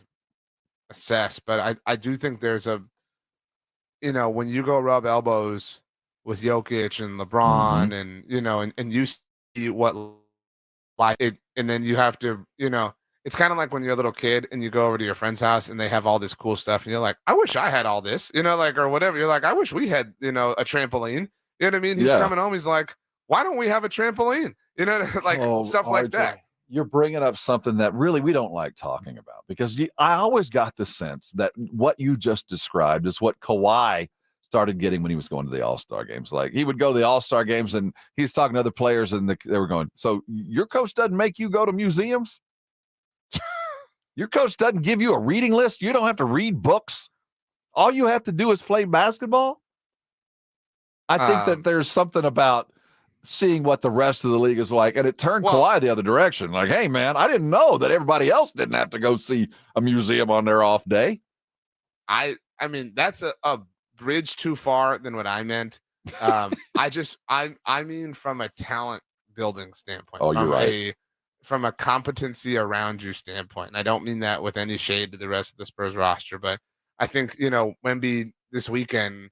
assess. But I do think there's a, when you go rub elbows with Jokic and LeBron and you see what like it, and then you have to, it's kind of like when you're a little kid and you go over to your friend's house and they have all this cool stuff and you're like, I wish I had all this, or whatever. You're like, I wish we had, a trampoline. You know what I mean? He's coming home. He's like, why don't we have a trampoline? Stuff like that. You're bringing up something that really we don't like talking about, because I always got the sense that what you just described is what Kawhi started getting when he was going to the All-Star games. Like, he would go to the All-Star games and he's talking to other players and they were going, so your coach doesn't make you go to museums? Your coach doesn't give you a reading list? You don't have to read books? All you have to do is play basketball? I think that there's something about seeing what the rest of the league is like, and it turned Kawhi the other direction. Like, hey, man, I didn't know that everybody else didn't have to go see a museum on their off day. I mean, that's a bridge too far than what I meant. I mean from a talent building standpoint. Oh, you're right. From a competency around you standpoint. And I don't mean that with any shade to the rest of the Spurs roster, but I think, Wemby this weekend,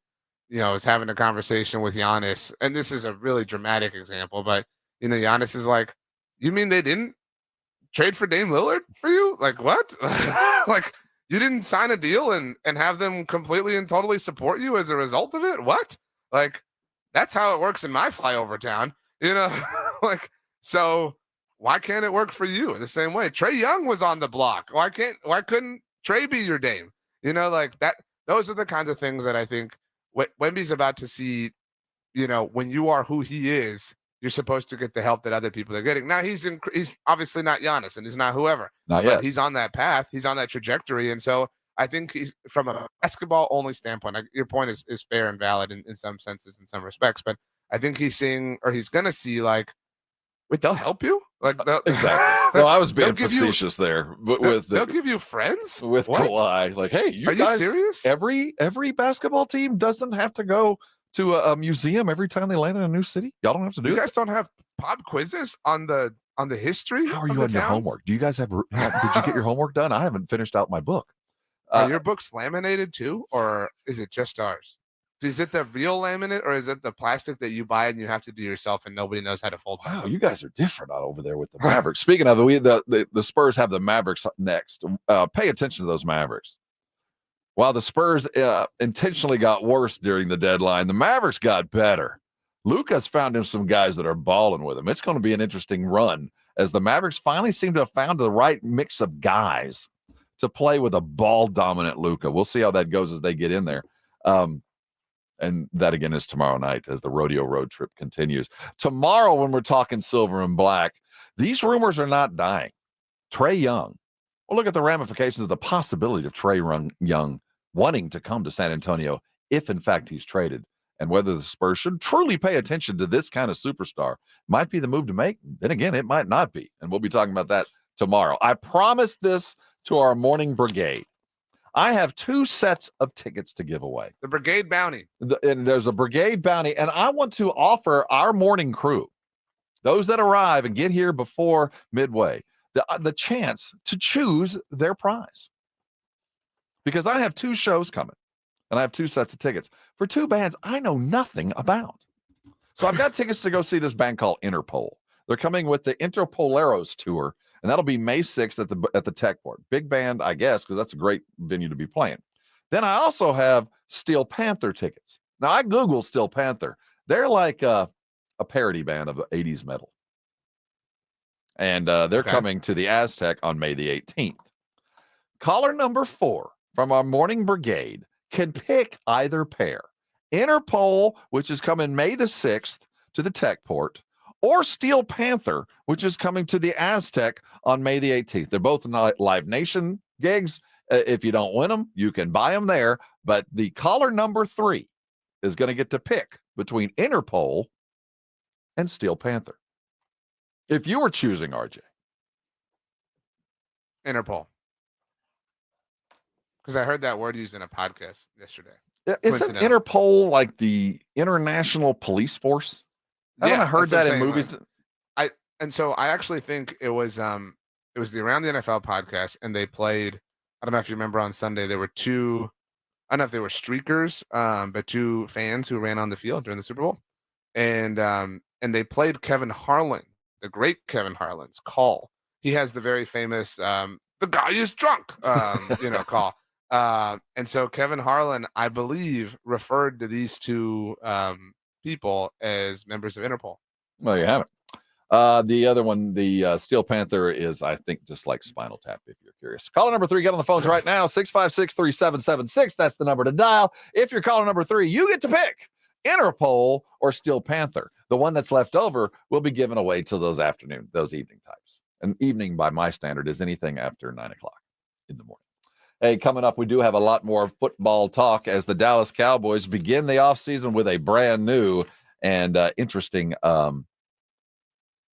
is having a conversation with Giannis, and this is a really dramatic example, but, Giannis is like, you mean they didn't trade for Dame Lillard for you? Like, what? Like, you didn't sign a deal and have them completely and totally support you as a result of it? What? Like, that's how it works in my flyover town, like, so why can't it work for you the same way? Trae Young was on the block. Why couldn't Trae be your Dame? Like that. Those are the kinds of things that I think Wemby's about to see. When you are who he is, you're supposed to get the help that other people are getting. Now he's obviously not Giannis and he's not whoever. Not yet. But he's on that path. He's on that trajectory. And so I think he's, from a basketball only standpoint, your point is fair and valid in some senses, in some respects. But I think he's seeing, or he's going to see, like, wait, they'll help you? Like, exactly. No, I was being facetious there. But they'll give you friends? With what? Kawhi. Like, hey, are guys, you serious? Every basketball team doesn't have to go to a museum every time they land in a new city. Y'all don't have to do You that. guys don't have pop quizzes on the history? How are you on your homework? Do you guys have did you get your homework done? I haven't finished out my book. Are your books laminated too, or is it just ours? Is it the real laminate, or is it the plastic that you buy and you have to do yourself and nobody knows how to fold? Wow, you guys are different out over there with the Mavericks. Speaking of it, the Spurs have the Mavericks next. Pay attention to those Mavericks. While the Spurs intentionally got worse during the deadline, the Mavericks got better. Luka's found him some guys that are balling with him. It's going to be an interesting run as the Mavericks finally seem to have found the right mix of guys to play with a ball-dominant Luka. We'll see how that goes as they get in there. And that, again, is tomorrow night as the rodeo road trip continues. Tomorrow, when we're talking silver and black, these rumors are not dying. Trae Young. Well, look at the ramifications of the possibility of Trae Young wanting to come to San Antonio if, in fact, he's traded. And whether the Spurs should truly pay attention to this kind of superstar might be the move to make. Then again, it might not be. And we'll be talking about that tomorrow. I promised this to our morning brigade. I have 2 sets of tickets to give away. The Brigade Bounty. And there's a Brigade Bounty. And I want to offer our morning crew, those that arrive and get here before midway, the chance to choose their prize. Because I have 2 shows coming. And I have 2 sets of tickets for 2 bands I know nothing about. So I've got tickets to go see this band called Interpol. They're coming with the Interpoleros tour. And that'll be May 6th at the Tech Board. Big band, I guess, because that's a great venue to be playing. Then I also have Steel Panther tickets. Now, I Googled Steel Panther. They're like a parody band of 80s metal. And they're coming to the Aztec on May the 18th. Caller number 4 from our morning brigade can pick either pair. Interpol, which is coming May the 6th to the Tech Port, or Steel Panther, which is coming to the Aztec on May the 18th. They're both Live Nation gigs, If you don't win them, you can buy them there. But the caller number 3 is going to get to pick between Interpol and Steel Panther. If you were choosing, RJ. Interpol. Because I heard that word used in a podcast yesterday. Isn't Interpol like the International Police Force? I heard that in movies. So I actually think it was the Around the NFL podcast, and they played. I don't know if you remember on Sunday there were two. I don't know if they were streakers, but two fans who ran on the field during the Super Bowl, and they played Kevin Harlan, the great Kevin Harlan's call. He has the very famous "the guy is drunk," call. And so Kevin Harlan, I believe, referred to these two people as members of Interpol. Well, you have it. The other one, the Steel Panther, is, I think, just like Spinal Tap, if you're curious. Caller number 3, get on the phones right now, 656-3776. That's the number to dial. If you're caller number 3, you get to pick Interpol or Steel Panther. The one that's left over will be given away to those evening types. And evening, by my standard, is anything after 9 o'clock in the morning. Hey, coming up, we do have a lot more football talk as the Dallas Cowboys begin the offseason with a brand new and interesting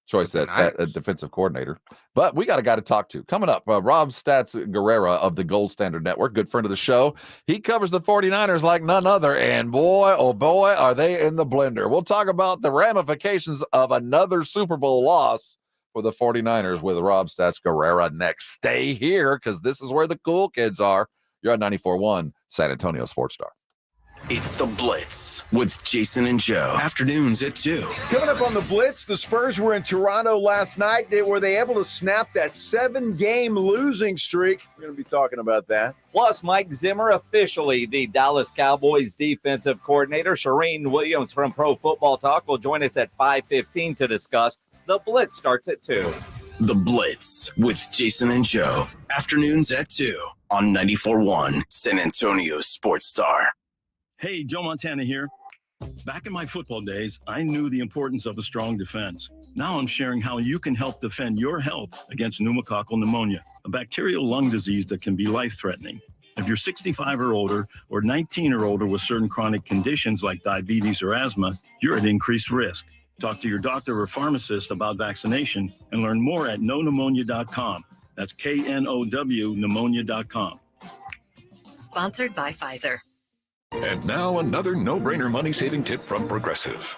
choice at defensive coordinator. But we got a guy to talk to. Coming up, Rob Stats Guerrera of the Gold Standard Network, good friend of the show. He covers the 49ers like none other, and boy, oh boy, are they in the blender. We'll talk about the ramifications of another Super Bowl loss for the 49ers with Rob Stats Guerrera next. Stay here, because this is where the cool kids are. You're on 94.1 San Antonio Sports Star. It's The Blitz with Jason and Joe. Afternoons at 2. Coming up on The Blitz, the Spurs were in Toronto last night. Were they able to snap that 7-game losing streak? We're going to be talking about that. Plus, Mike Zimmer, officially the Dallas Cowboys defensive coordinator. Shireen Williams from Pro Football Talk will join us at 5:15 to discuss. The Blitz starts at 2. The Blitz with Jason and Joe. Afternoons at 2 on 94.1 San Antonio Sports Star. Hey, Joe Montana here. Back in my football days, I knew the importance of a strong defense. Now I'm sharing how you can help defend your health against pneumococcal pneumonia, a bacterial lung disease that can be life-threatening. If you're 65 or older, or 19 or older with certain chronic conditions like diabetes or asthma, you're at increased risk. Talk to your doctor or pharmacist about vaccination and learn more at knowpneumonia.com. That's KNOW pneumonia.com. Sponsored by Pfizer. And now another no-brainer money-saving tip from Progressive.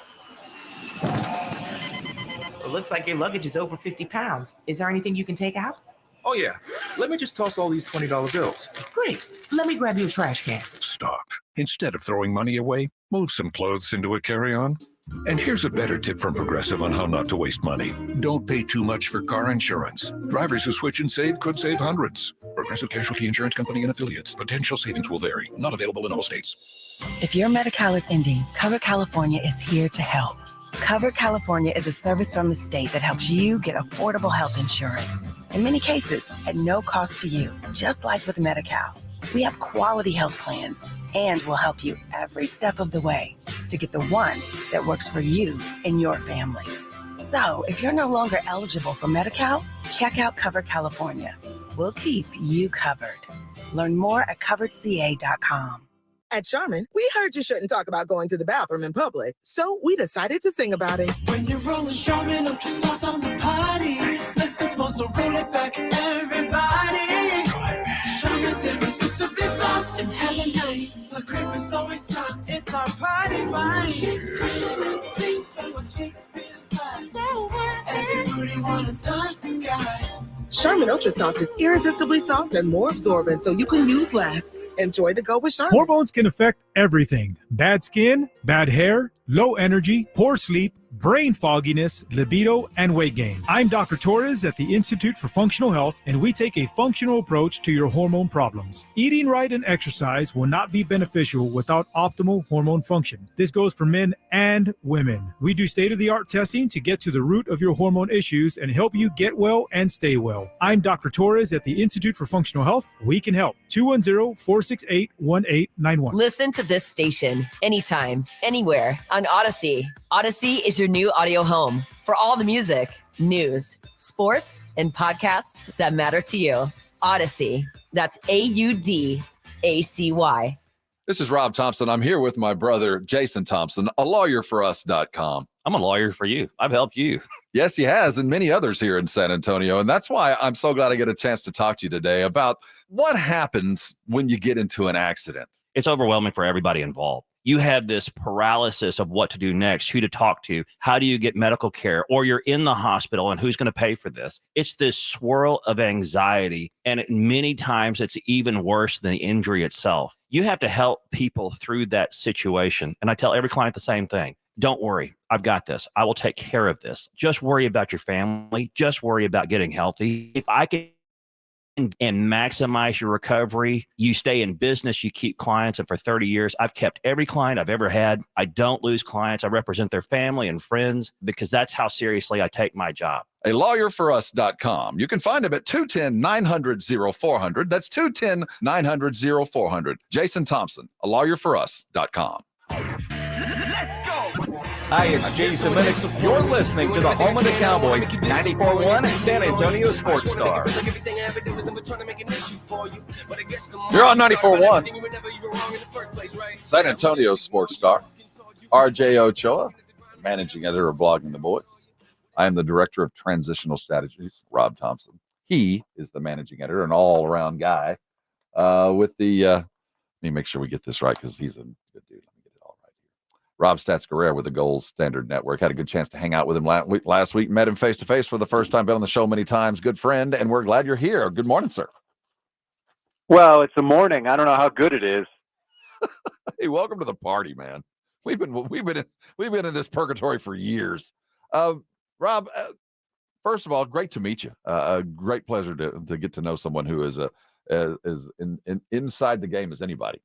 It looks like your luggage is over 50 pounds. Is there anything you can take out? Oh, yeah. Let me just toss all these $20 bills. Great. Let me grab you a trash can. Stop. Instead of throwing money away, move some clothes into a carry-on. And here's a better tip from Progressive on how not to waste money. Don't pay too much for car insurance. Drivers who switch and save could save hundreds. Progressive Casualty Insurance Company and Affiliates. Potential savings will vary. Not available in all states. If your Medi-Cal is ending, Cover California is here to help. Cover California is a service from the state that helps you get affordable health insurance. In many cases, at no cost to you, just like with Medi-Cal. We have quality health plans and will help you every step of the way to get the one that works for you and your family. So if you're no longer eligible for Medi-Cal, check out Cover California. We'll keep you covered. Learn more at coveredca.com. At Charmin, we heard you shouldn't talk about going to the bathroom in public, so we decided to sing about it. When you're rolling Charmin, up just off on the party. Let's supposed to roll it back, everybody. Charmin's irresistibly soft and hella nice. The grip is always soft. It's our party vibe. It's great. Things so much Shakespeare vibes. So worth it. Everybody wanna touch the sky. Charmin Ultra Soft is irresistibly soft and more absorbent, so you can use less. Enjoy the go with Charmin. Hormones can affect everything. Bad skin, bad hair, low energy, poor sleep, brain fogginess, libido, and weight gain. I'm Dr. Torres at the Institute for Functional Health, and we take a functional approach to your hormone problems. Eating right and exercise will not be beneficial without optimal hormone function. This goes for men and women. We do state-of-the-art testing to get to the root of your hormone issues and help you get well and stay well. I'm Dr. Torres at the Institute for Functional Health. We can help. 210-468-1891. Listen to this station anytime, anywhere on Odyssey. Odyssey is your new audio home for all the music, news, sports, and podcasts that matter to you. Odyssey. That's AUDACY. This is Rob Thompson. I'm here with my brother, Jason Thompson, a lawyerforus.com. I'm a lawyer for you. I've helped you. Yes, he has, and many others here in San Antonio. And that's why I'm so glad I get a chance to talk to you today about what happens when you get into an accident. It's overwhelming for everybody involved. You have this paralysis of what to do next, who to talk to, how do you get medical care, or you're in the hospital and who's going to pay for this? It's this swirl of anxiety, and many times it's even worse than the injury itself. You have to help people through that situation. And I tell every client the same thing. Don't worry. I've got this. I will take care of this. Just worry about your family. Just worry about getting healthy. If I can and maximize your recovery, you stay in business, you keep clients. And for 30 years, I've kept every client I've ever had. I don't lose clients. I represent their family and friends because that's how seriously I take my job. A lawyerforus.com. You can find him at 210-900-0400. That's 210-900-0400. Jason Thompson, a lawyerforus.com. Hi, it's Jason Minnick. You're listening to the home of the Cowboys, 94.1 San Antonio Sports Star. You're on 94.1 San Antonio Sports Star. RJ Ochoa, managing editor of Blogging the Boys. I am the director of transitional strategies, Rob Thompson. He is the managing editor, an all-around guy with the, let me make sure we get this right because he's a good dude. Rob Stats Guerrera with the Gold Standard Network. Had a good chance to hang out with him last week. Met him face-to-face for the first time. Been on the show many times. Good friend, and we're glad you're here. Good morning, sir. Well, it's a morning. I don't know how good it is. Hey, welcome to the party, man. We've been in this purgatory for years. Rob, first of all, great to meet you. A great pleasure to get to know someone who is inside the game as anybody.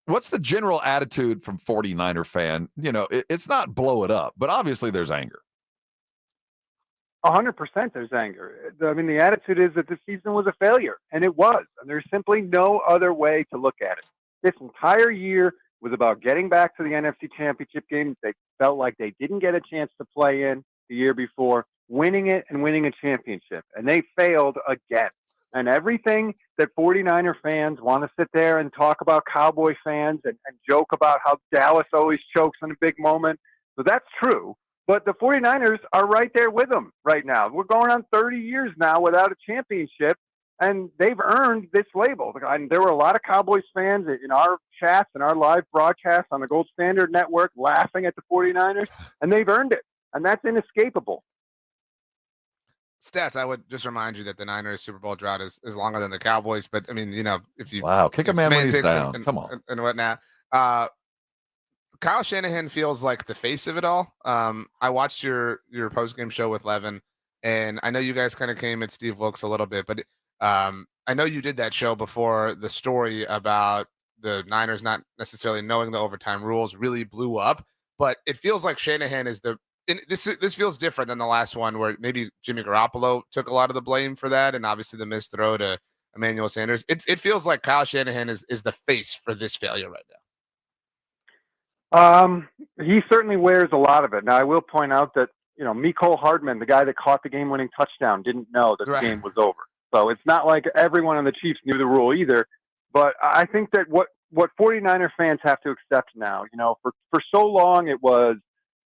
What's the general attitude from 49er fan? You know, it's not blow it up, but obviously there's anger. 100% there's anger. I mean, the attitude is that the season was a failure, and it was. And there's simply no other way to look at it. This entire year was about getting back to the NFC Championship game. They felt like they didn't get a chance to play in the year before, winning it and winning a championship. And they failed again. And everything that 49er fans want to sit there and talk about Cowboy fans and joke about how Dallas always chokes in a big moment. So that's true. But the 49ers are right there with them right now. We're going on 30 years now without a championship, and they've earned this label. And there were a lot of Cowboys fans in our chats and our live broadcasts on the Gold Standard Network laughing at the 49ers, and they've earned it. And that's inescapable. Stats, I would just remind you that the Niners Super Bowl drought is longer than the Cowboys. But I mean, you know, if you kick a man when he's down. Come on. And whatnot. Kyle Shanahan feels like the face of it all. I watched your post-game show with Levin, and I know you guys kind of came at Steve Wilkes a little bit, but I know you did that show before the story about the Niners not necessarily knowing the overtime rules really blew up. But it feels like Shanahan is this feels different than the last one where maybe Jimmy Garoppolo took a lot of the blame for that, and obviously the missed throw to Emmanuel Sanders. It feels like Kyle Shanahan is the face for this failure right now. He certainly wears a lot of it. Now, I will point out that, you know, Mecole Hardman, the guy that caught the game-winning touchdown, didn't know that the game was over. So it's not like everyone on the Chiefs knew the rule either. But I think that what 49er fans have to accept now, you know, for so long it was,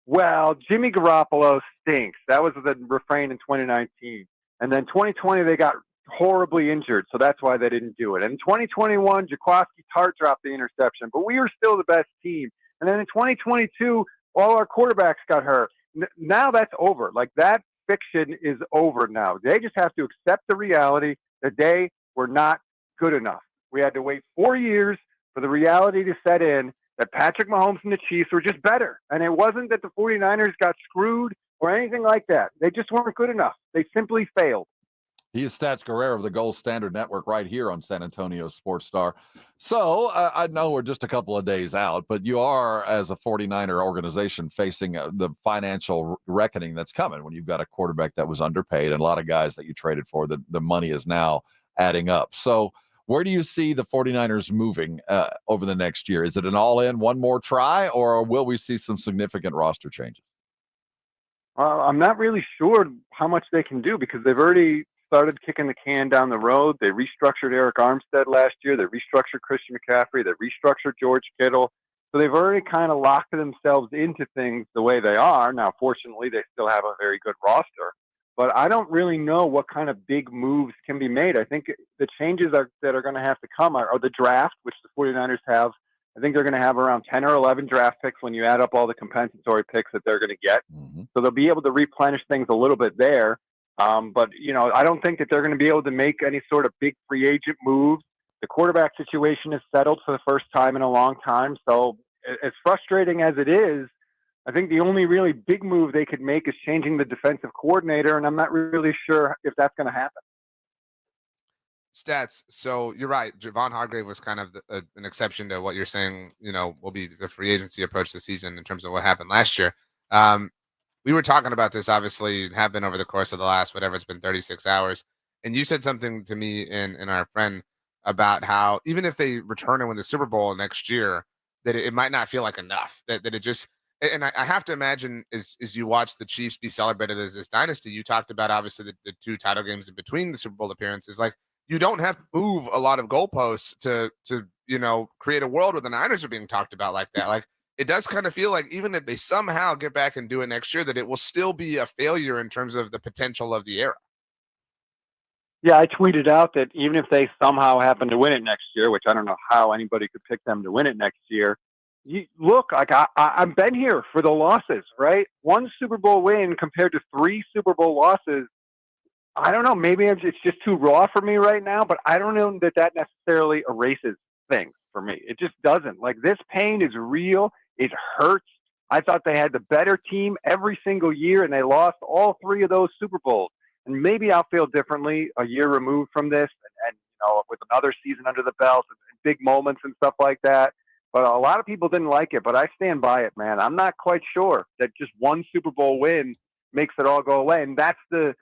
well, Jimmy Garoppolo stinks. That was the refrain in 2019. And then 2020, they got horribly injured, so that's why they didn't do it. And in 2021, Jaquiski Tartt dropped the interception, but we were still the best team. And then in 2022, all our quarterbacks got hurt. Now that's over. Like, that fiction is over now. They just have to accept the reality that they were not good enough. We had to wait 4 years for the reality to set in that Patrick Mahomes and the Chiefs were just better. And it wasn't that the 49ers got screwed or anything like that. They just weren't good enough. They simply failed. He is Stats Guerrera of the Gold Standard Network right here on San Antonio Sports Star. So I know we're just a couple of days out, but you are, as a 49er organization, facing the financial reckoning that's coming when you've got a quarterback that was underpaid and a lot of guys that you traded for. The money is now adding up. So where do you see the 49ers moving over the next year? Is it an all-in, one more try, or will we see some significant roster changes? I'm not really sure how much they can do because they've already started kicking the can down the road. They restructured Eric Armstead last year. They restructured Christian McCaffrey. They restructured George Kittle. So they've already kind of locked themselves into things the way they are. Now, fortunately, they still have a very good roster. But I don't really know what kind of big moves can be made. I think the changes that are going to have to come are the draft, which the 49ers have. I think they're going to have around 10 or 11 draft picks when you add up all the compensatory picks that they're going to get. So they'll be able to replenish things a little bit there. But, I don't think that they're going to be able to make any sort of big free agent moves. The quarterback situation is settled for the first time in a long time. So as frustrating as it is, I think the only really big move they could make is changing the defensive coordinator, and I'm not really sure if that's going to happen. Stats. So you're right. Javon Hargrave was kind of an exception to what you're saying, will be the free agency approach this season in terms of what happened last year. We were talking about this, obviously, have been over the course of the last, whatever, it's been 36 hours. And you said something to me and our friend about how even if they return and win the Super Bowl next year, that it might not feel like enough, that it just, and I have to imagine as you watch the Chiefs be celebrated as this dynasty, you talked about obviously the 2 title games in between the Super Bowl appearances. Like, you don't have to move a lot of goalposts to create a world where the Niners are being talked about like that. Like, it does kind of feel like even if they somehow get back and do it next year, that it will still be a failure in terms of the potential of the era. Yeah, I tweeted out that even if they somehow happen to win it next year, which I don't know how anybody could pick them to win it next year, look, like I've been here for the losses, right? 1 Super Bowl win compared to 3 Super Bowl losses. I don't know. Maybe it's just too raw for me right now, but I don't know that necessarily erases things for me. It just doesn't. Like, this pain is real. It hurts. I thought they had the better team every single year, and they lost all 3 of those Super Bowls. And maybe I'll feel differently a year removed from this and with another season under the belt and big moments and stuff like that. But a lot of people didn't like it, but I stand by it, man. I'm not quite sure that just 1 Super Bowl win makes it all go away. And that's the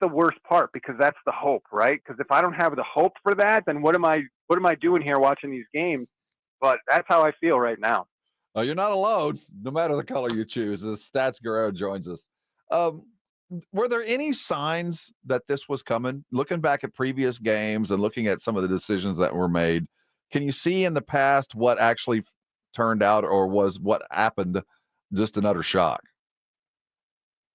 worst part, because that's the hope, right? Because if I don't have the hope for that, then what am I doing here watching these games? But that's how I feel right now. You're not alone, no matter the color you choose. The Stats Guerrera joins us. Were there any signs that this was coming? Looking back at previous games and looking at some of the decisions that were made, can you see in the past what actually turned out, or was what happened just an utter shock?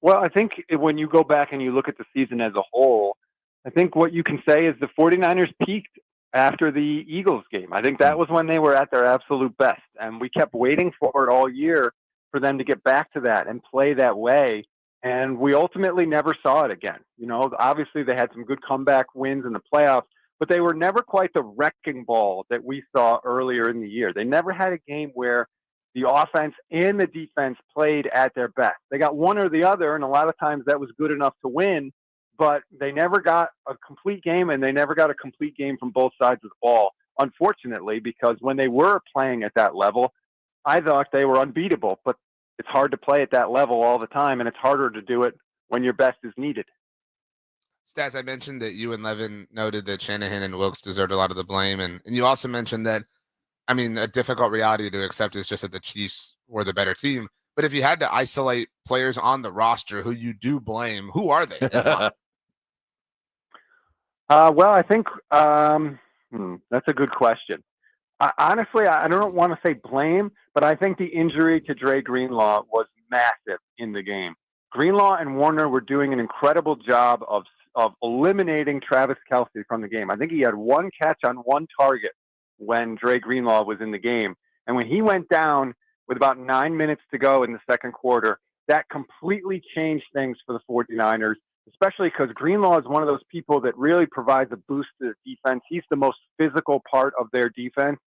Well, I think when you go back and you look at the season as a whole, I think what you can say is the 49ers peaked after the Eagles game. I think that was when they were at their absolute best. And we kept waiting for it all year for them to get back to that and play that way. And we ultimately never saw it again. Obviously they had some good comeback wins in the playoffs, but they were never quite the wrecking ball that we saw earlier in the year. They never had a game where the offense and the defense played at their best. They got one or the other, and a lot of times that was good enough to win, but they never got a complete game, and they never got a complete game from both sides of the ball, unfortunately, because when they were playing at that level, I thought they were unbeatable, but it's hard to play at that level all the time, and it's harder to do it when your best is needed. Stats, I mentioned that you and Levin noted that Shanahan and Wilkes deserved a lot of the blame, and you also mentioned that, I mean, a difficult reality to accept is just that the Chiefs were the better team. But if you had to isolate players on the roster who you do blame, who are they? Well, I think that's a good question. Honestly, I don't want to say blame, but I think the injury to Dre Greenlaw was massive in the game. Greenlaw and Warner were doing an incredible job of eliminating Travis Kelce from the game. I think he had 1 catch on 1 target when Dre Greenlaw was in the game. And when he went down with about 9 minutes to go in the second quarter, that completely changed things for the 49ers, especially because Greenlaw is one of those people that really provides a boost to the defense. He's the most physical part of their defense.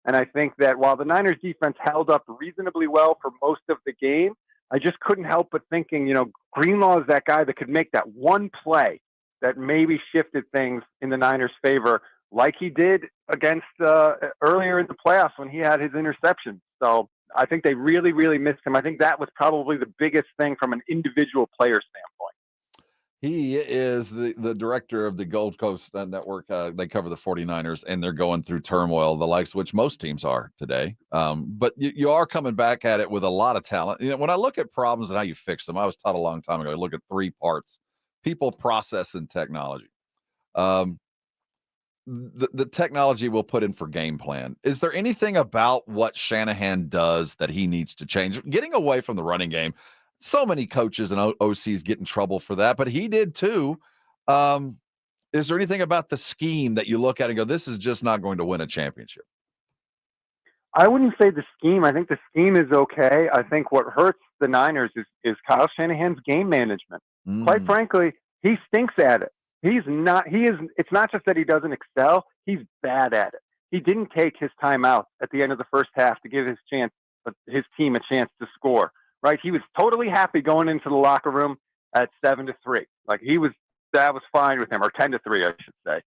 And I think that while the Niners defense held up reasonably well for most of the game, I just couldn't help but thinking, Greenlaw is that guy that could make that one play that maybe shifted things in the Niners' favor, like he did against earlier in the playoffs when he had his interception. So I think they really, really missed him. I think that was probably the biggest thing from an individual player standpoint. He is the director of the Gold Coast Network. They cover the 49ers, and they're going through turmoil, the likes which most teams are today. But you are coming back at it with a lot of talent. When I look at problems and how you fix them, I was taught a long time ago, I look at 3 parts: people, process, and technology. The technology we'll put in for game plan. Is there anything about what Shanahan does that he needs to change? Getting away from the running game. So many coaches and OCs get in trouble for that, but he did too. Is there anything about the scheme that you look at and go, this is just not going to win a championship? I wouldn't say the scheme. I think the scheme is okay. I think what hurts the Niners is Kyle Shanahan's game management. Quite frankly, he stinks at it. It's not just that he doesn't excel, he's bad at it. He didn't take his timeout at the end of the first half to give his team a chance to score, right? He was totally happy going into the locker room at 7-3. Like that was fine with him, or 10-3, I should say.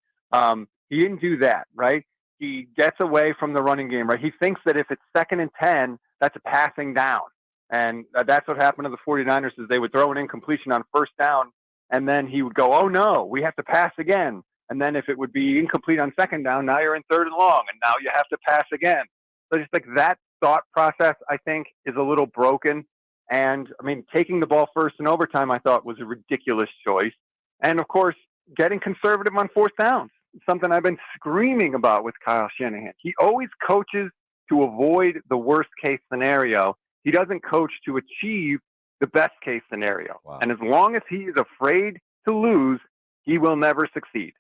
He didn't do that, right? He gets away from the running game, right? He thinks that if it's 2nd and 10, that's a passing down. And that's what happened to the 49ers is they would throw an incompletion on first down, and then he would go, oh, no, we have to pass again. And then if it would be incomplete on 2nd down, now you're in 3rd and long, and now you have to pass again. So just like that thought process, I think, is a little broken. And, I mean, taking the ball first in overtime, I thought was a ridiculous choice. And, of course, getting conservative on 4th downs. Something I've been screaming about with Kyle Shanahan. He always coaches to avoid the worst case scenario. He doesn't coach to achieve the best case scenario. Wow. And as long as he is afraid to lose, he will never succeed.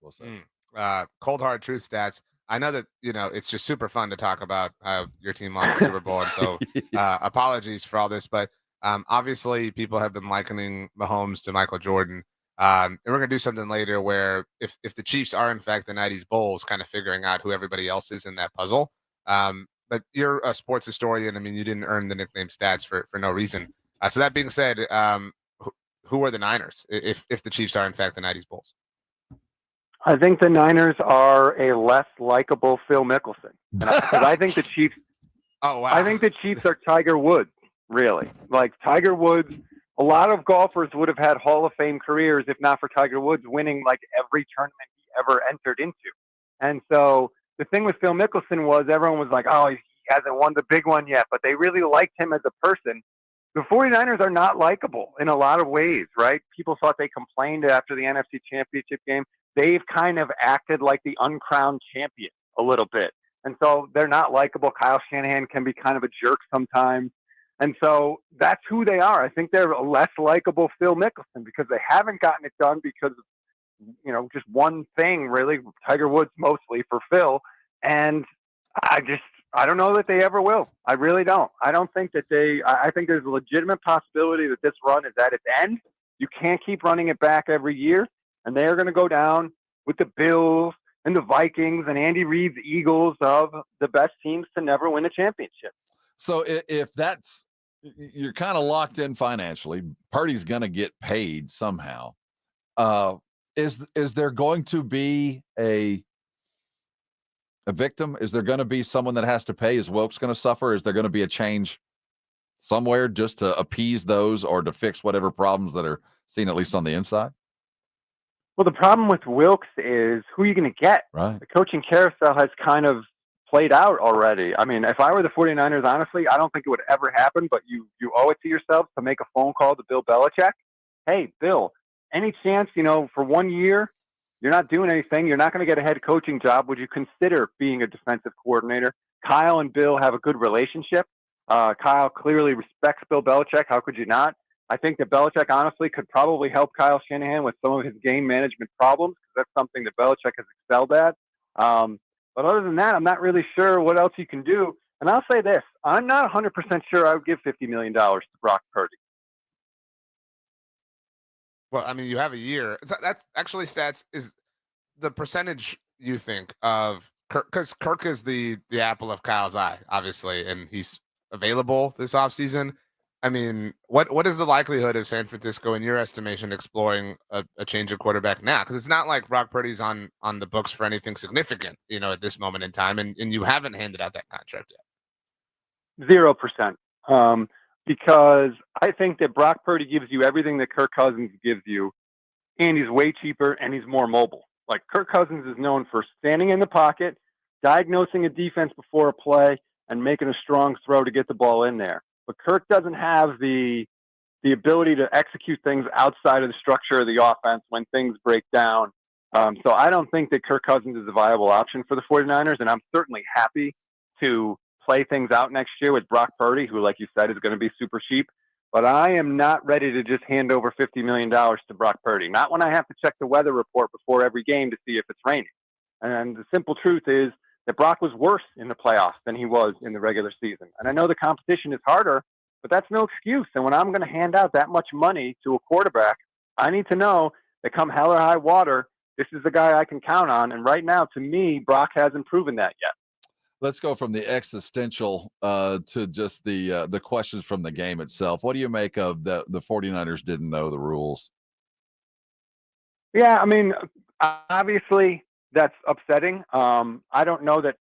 Well said. Cold hard truth stats. I know that, it's just super fun to talk about how your team lost the Super Bowl. And so apologies for all this, but obviously people have been likening Mahomes to Michael Jordan. And we're going to do something later where if the Chiefs are, in fact, the 90s Bulls, kind of figuring out who everybody else is in that puzzle. But you're a sports historian. I mean, you didn't earn the nickname Stats for no reason. So that being said, who are the Niners if the Chiefs are, in fact, the 90s Bulls? I think the Niners are a less likable Phil Mickelson. Because I think the Chiefs Oh, wow. I think the Chiefs are Tiger Woods, really. Like Tiger Woods, a lot of golfers would have had Hall of Fame careers if not for Tiger Woods winning like every tournament he ever entered into. And so the thing with Phil Mickelson was everyone was like, oh, he hasn't won the big one yet, but they really liked him as a person. The 49ers are not likable in a lot of ways, right? People thought they complained after the NFC Championship game. They've kind of acted like the uncrowned champion a little bit. And so they're not likable. Kyle Shanahan can be kind of a jerk sometimes. And so that's who they are. I think they're a less likable Phil Mickelson because they haven't gotten it done because of, just one thing, really, Tiger Woods mostly for Phil. And I don't know that they ever will. I really don't. I don't think that I think there's a legitimate possibility that this run is at its end. You can't keep running it back every year. And they are going to go down with the Bills and the Vikings and Andy Reid's Eagles of the best teams to never win a championship. So if that's, you're kind of locked in financially, Purdy's going to get paid somehow. Is there going to be a victim? Is there going to be someone that has to pay? Is Wilkes going to suffer? Is there going to be a change somewhere just to appease those or to fix whatever problems that are seen, at least on the inside? Well, the problem with Wilkes is who are you going to get? Right. The coaching carousel has kind of played out already. I mean, if I were the 49ers, honestly, I don't think it would ever happen, but you owe it to yourself to make a phone call to Bill Belichick. Hey, Bill, any chance, for 1 year, you're not doing anything, you're not going to get a head coaching job. Would you consider being a defensive coordinator? Kyle and Bill have a good relationship. Kyle clearly respects Bill Belichick. How could you not? I think that Belichick, honestly, could probably help Kyle Shanahan with some of his game management problems because that's something that Belichick has excelled at. But other than that, I'm not really sure what else you can do. And I'll say this. I'm not 100% sure I would give $50 million to Brock Purdy. Well, I mean, you have a year. That's actually Stats is the percentage you think of Kirk, because Kirk is the apple of Kyle's eye, obviously, and he's available this offseason. I mean, what is the likelihood of San Francisco, in your estimation, exploring a change of quarterback now? Because it's not like Brock Purdy's on the books for anything significant, at this moment in time, and you haven't handed out that contract yet. 0%. Because I think that Brock Purdy gives you everything that Kirk Cousins gives you, and he's way cheaper and he's more mobile. Like Kirk Cousins is known for standing in the pocket, diagnosing a defense before a play, and making a strong throw to get the ball in there. But Kirk doesn't have the ability to execute things outside of the structure of the offense when things break down So I don't think that Kirk Cousins is a viable option for the 49ers, and I'm certainly happy to play things out next year with Brock Purdy, who, like you said, is going to be super cheap. But I am not ready to just hand over $50 million to Brock Purdy. Not when I have to check the weather report before every game to see if it's raining. And the simple truth is that Brock was worse in the playoffs than he was in the regular season. And I know the competition is harder, but that's no excuse. And when I'm going to hand out that much money to a quarterback, I need to know that come hell or high water, this is the guy I can count on. And right now, to me, Brock hasn't proven that yet. Let's go from the existential to just the questions from the game itself. What do you make of the 49ers didn't know the rules? Yeah, I mean, obviously that's upsetting. I don't know that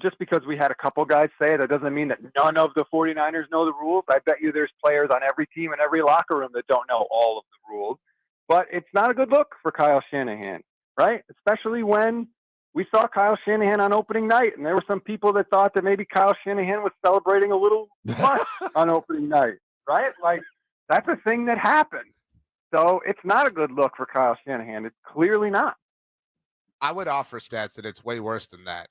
just because we had a couple guys say it, that doesn't mean that none of the 49ers know the rules. I bet you there's players on every team and every locker room that don't know all of the rules. But it's not a good look for Kyle Shanahan, right? Especially when we saw Kyle Shanahan on opening night, and there were some people that thought that maybe Kyle Shanahan was celebrating a little much on opening night, right? Like, that's a thing that happened. So it's not a good look for Kyle Shanahan. It's clearly not. I would offer stats that it's way worse than that.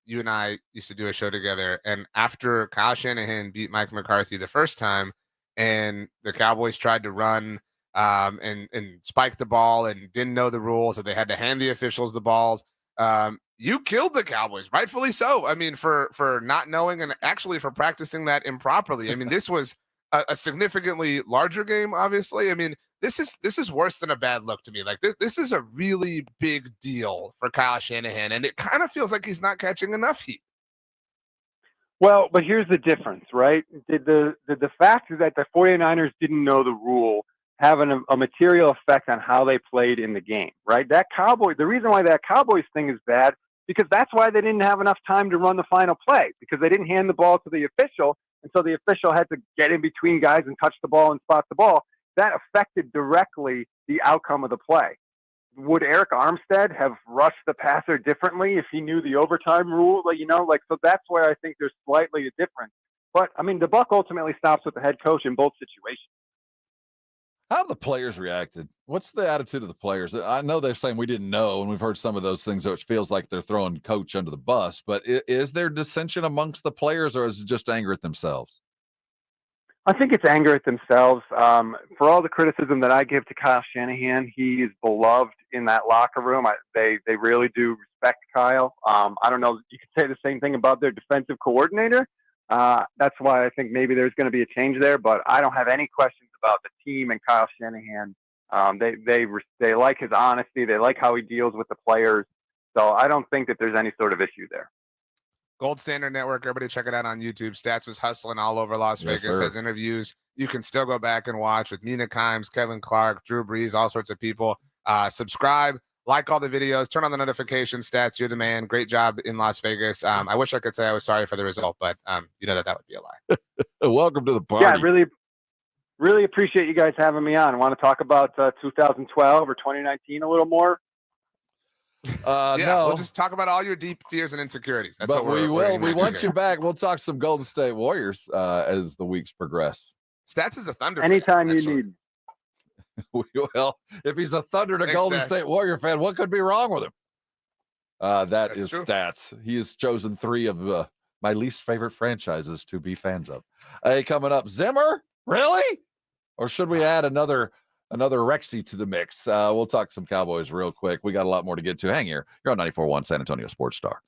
You and I used to do a show together, and after Kyle Shanahan beat Mike McCarthy the first time, and the Cowboys tried to run and spike the ball and didn't know the rules, and they had to hand the officials the balls. You killed the Cowboys, rightfully so. I mean, for not knowing and actually for practicing that improperly. I mean, this was a significantly larger game, obviously. I mean, this is worse than a bad look to me. Like this is a really big deal for Kyle Shanahan, and it kind of feels like he's not catching enough heat. Well, but here's the difference, right? Did the fact that the 49ers didn't know the rule have a material effect on how they played in the game, right? The reason why that Cowboys thing is bad, because that's why they didn't have enough time to run the final play, because they didn't hand the ball to the official, and so the official had to get in between guys and touch the ball and spot the ball. That affected directly the outcome of the play. Would Eric Armstead have rushed the passer differently if he knew the overtime rule? So that's where I think there's slightly a difference. But, I mean, the buck ultimately stops with the head coach in both situations. How have the players reacted? What's the attitude of the players? I know they're saying we didn't know, and we've heard some of those things, which feels like they're throwing coach under the bus. But is there dissension amongst the players, or is it just anger at themselves? I think it's anger at themselves. For all the criticism that I give to Kyle Shanahan, he is beloved in that locker room. They really do respect Kyle. I don't know. You could say the same thing about their defensive coordinator. That's why I think maybe there's going to be a change there, but I don't have any questions about the team and Kyle Shanahan. They like his honesty. They like how he deals with the players. So I don't think that there's any sort of issue there. Gold Standard Network, everybody check it out on YouTube. Stats was hustling all over Las Vegas, has interviews you can still go back and watch with Mina Kimes, Kevin Clark, Drew Brees, all sorts of people. Subscribe, like all the videos, turn on the notifications. Stats, you're the man. Great job in Las Vegas. I wish I could say I was sorry for the result, but you know that would be a lie. Welcome to the party. Yeah, really appreciate you guys having me on. Want to talk about 2012 or 2019 a little more? No. We'll just talk about all your deep fears and insecurities. That's but what we will. We want here. you back. We'll talk some Golden State Warriors as the weeks progress. Stats is a Thunder anytime fan, you need. Well, if he's a Thunder to Golden State Warrior fan, what could be wrong with him? That's is true. Stats. He has chosen 3 of my least favorite franchises to be fans of. Hey, coming up, Zimmer? Really? Or should we add another Rexy to the mix? We'll talk some Cowboys real quick. We got a lot more to get to. Hang here. You're on 94.1 San Antonio Sports Star.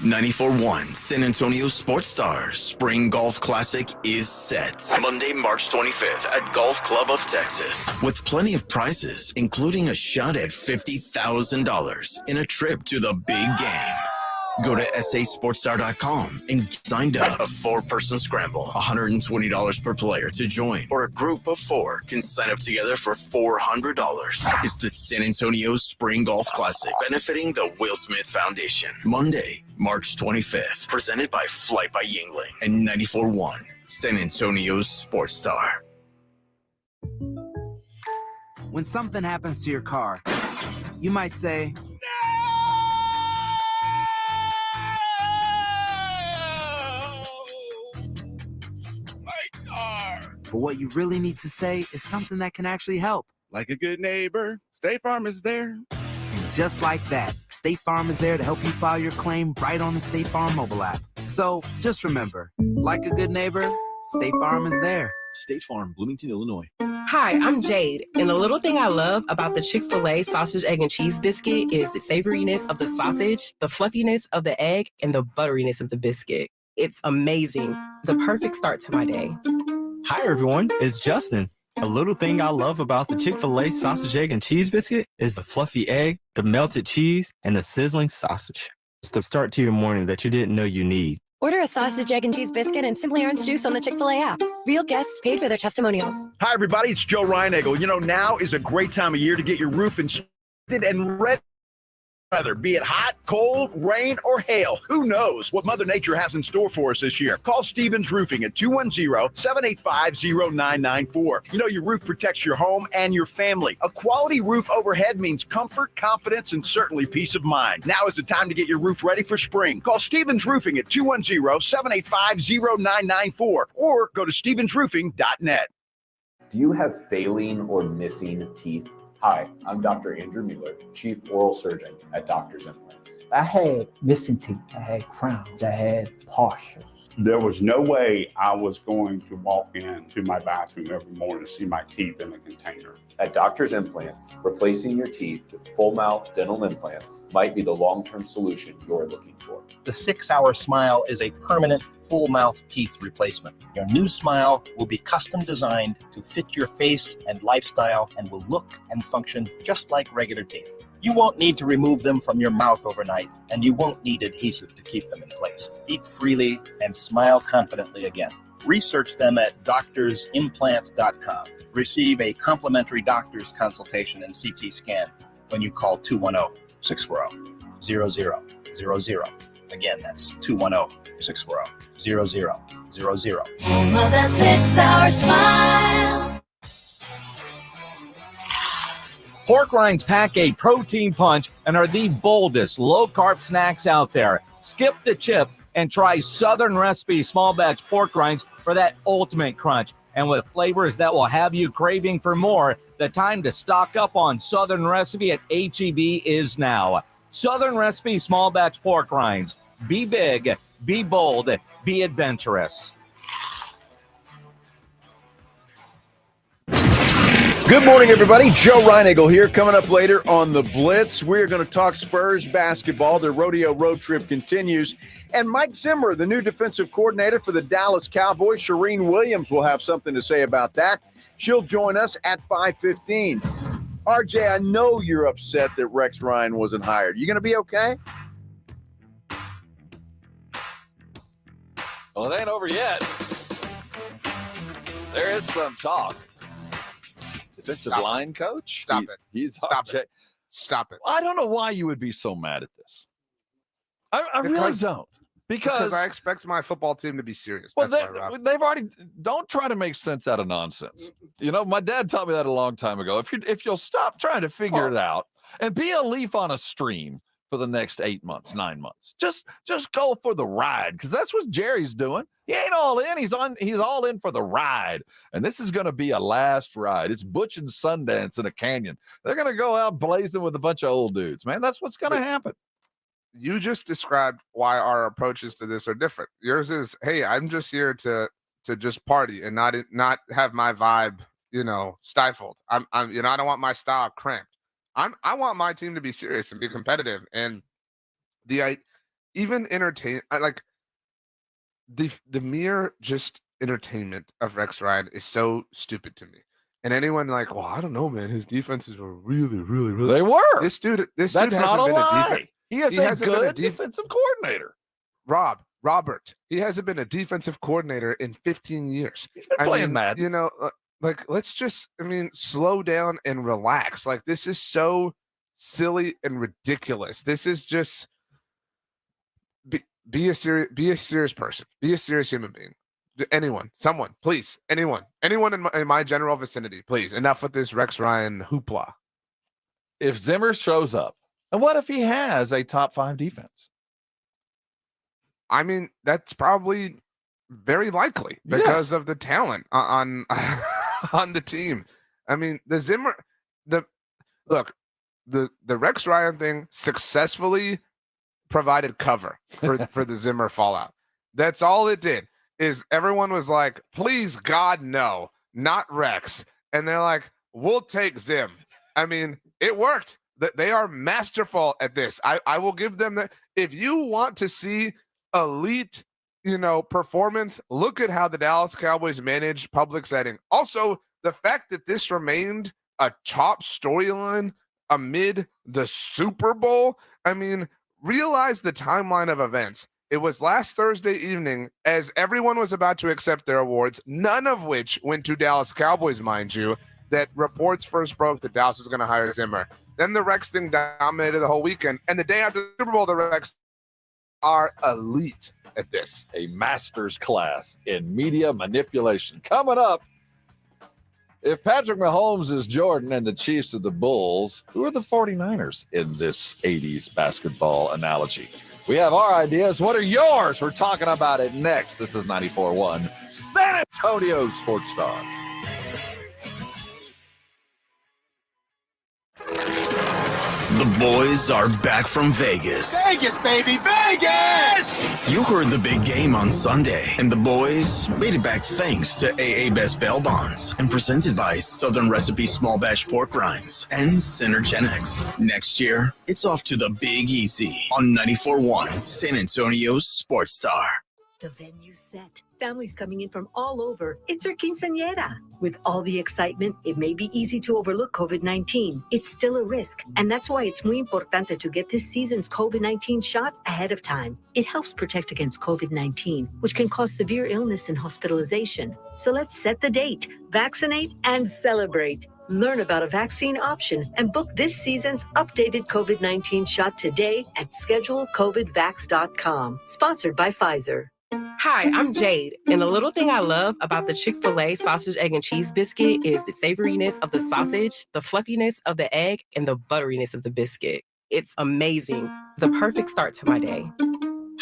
94.1 San Antonio Sports Star Spring Golf Classic is set Monday, March 25th at Golf Club of Texas with plenty of prizes, including a shot at $50,000 in a trip to the big game. Go to sasportstar.com and get signed up. A 4-person scramble, $120 per player to join, or a group of 4 can sign up together for $400. It's the San Antonio Spring Golf Classic, benefiting the Will Smith Foundation. Monday, March 25th, presented by Flight by Yingling and 94.1 San Antonio Sports Star. When something happens to your car, you might say, but what you really need to say is something that can actually help. Like a good neighbor, State Farm is there. just like that. State Farm is there to help you file your claim right on the State Farm mobile app. So just remember, like a good neighbor, State Farm is there. State Farm, Bloomington, Illinois. Hi, I'm Jade, and the little thing I love about the Chick-fil-A sausage, egg, and cheese biscuit is the savoriness of the sausage, the fluffiness of the egg, and the butteriness of the biscuit. It's amazing. The perfect start to my day. Hi, everyone. It's Justin. A little thing I love about the Chick-fil-A sausage, egg, and cheese biscuit is the fluffy egg, the melted cheese, and the sizzling sausage. It's the start to your morning that you didn't know you need. Order a sausage, egg, and cheese biscuit and Simply Orange juice on the Chick-fil-A app. Real guests paid for their testimonials. Hi, everybody. It's Joe Reinagle. You know, now is a great time of year to get your roof inspected and ready. Weather, be it hot, cold, rain, or hail, who knows what Mother Nature has in store for us this year. Call Stevens Roofing at 210-785-0994. You know, your roof protects your home and your family. A quality roof overhead means comfort, confidence, and certainly peace of mind. Now is the time to get your roof ready for spring. Call Stevens Roofing at 210-785-0994 or go to stevensroofing.net. Do you have failing or missing teeth? Hi, I'm Dr. Andrew Mueller, Chief Oral Surgeon at Doctors Implants. I had missing teeth, I had crowns, I had partials. There was no way I was going to walk into my bathroom every morning to see my teeth in a container. At Doctors Implants, replacing your teeth with full mouth dental implants might be the long-term solution you're looking for. The 6-Hour Smile is a permanent full mouth teeth replacement. Your new smile will be custom designed to fit your face and lifestyle and will look and function just like regular teeth. You won't need to remove them from your mouth overnight, and you won't need adhesive to keep them in place. Eat freely and smile confidently again. Research them at doctorsimplants.com. Receive a complimentary doctor's consultation and CT scan when you call 210-640-0000. Again, that's 210-640-0000. Home of the 6-Hour Smile. Pork rinds pack a protein punch and are the boldest low-carb snacks out there. Skip the chip and try Southern Recipe small batch pork rinds for that ultimate crunch. And with flavors that will have you craving for more, the time to stock up on Southern Recipe at H-E-B is now. Southern Recipe small batch pork rinds. Be big, be bold, be adventurous. Good morning, everybody. Joe Reinagle here. Coming up later on The Blitz, we're going to talk Spurs basketball. Their rodeo road trip continues. And Mike Zimmer, the new defensive coordinator for the Dallas Cowboys, Shereen Williams will have something to say about that. She'll join us at 5:15. RJ, I know you're upset that Rex Ryan wasn't hired. You going to be okay? Well, it ain't over yet. There is some talk. Defensive line coach? Stop it. He's Stop it. Stop it. I don't know why you would be so mad at this. I really don't. Because I expect my football team to be serious. Well, That's why, Rob. they've already. Don't try to make sense out of nonsense. You know, my dad taught me that a long time ago. If you'll stop trying to figure it out and be a leaf on a stream for the next 8 months, 9 months, just go for the ride, because that's what Jerry's doing. He ain't all in. He's all in for the ride. And this is going to be a last ride. It's Butch and Sundance in a canyon. They're going to go out blazing with a bunch of old dudes, man. That's what's going to happen. You just described why our approaches to this are different. Yours is, hey, I'm just here to just party and not have my vibe, stifled. I'm I don't want my style cramped. I want my team to be serious and be competitive, and even entertain. The mere just entertainment of Rex Ryan is so stupid to me. And anyone like, well, I don't know, man. His defenses were really, really, really. They were. This dude That's hasn't not a been lie. He hasn't is a been good defensive coordinator. Robert. He hasn't been a defensive coordinator in 15 years. He's been playing Madden. Let's just, slow down and relax. Like, this is so silly and ridiculous. This is just be a serious person. Be a serious human being. Someone, please, anyone in my general vicinity, please. Enough with this Rex Ryan hoopla. If Zimmer shows up, and what if he has a top 5 defense? That's probably very likely because of the talent on the team. The the Rex Ryan thing successfully provided cover for the Zimmer fallout. That's all it did. Is everyone was like, please God, no, not Rex. And they're like, we'll take Zim. I mean, it worked. They are masterful at this. I will give them that. If you want to see elite, performance, look at how the Dallas Cowboys manage public setting. Also, the fact that this remained a top storyline amid the Super Bowl. I mean, realize the timeline of events. It was last Thursday evening as everyone was about to accept their awards, none of which went to Dallas Cowboys, mind you, that reports first broke that Dallas was going to hire Zimmer. Then the Rex thing dominated the whole weekend. And the day after the Super Bowl, the Rex are elite at this. A master's class in media manipulation. Coming up, if Patrick Mahomes is Jordan and the Chiefs are the Bulls, who are the 49ers in this 80s basketball analogy? We have our ideas. What are yours? We're talking about it next. This is 94.1 San Antonio Sports Star. The boys are back from Vegas. Vegas, baby, Vegas! You heard the big game on Sunday, and the boys made it back thanks to AA Best Bail Bonds and presented by Southern Recipe Small Batch Pork Rinds and Synergenics. Next year, it's off to the Big Easy on 94.1 San Antonio's Sports Star. The venue's set. Families coming in from all over. It's our quinceañera. With all the excitement, it may be easy to overlook COVID-19. It's still a risk, and that's why it's muy importante to get this season's COVID-19 shot ahead of time. It helps protect against COVID-19, which can cause severe illness and hospitalization. So let's set the date, vaccinate, and celebrate. Learn about a vaccine option and book this season's updated COVID-19 shot today at schedulecovidvax.com. Sponsored by Pfizer. Hi, I'm Jade, and the little thing I love about the Chick-fil-A sausage, egg, and cheese biscuit is the savoriness of the sausage, the fluffiness of the egg, and the butteriness of the biscuit. It's amazing. The perfect start to my day.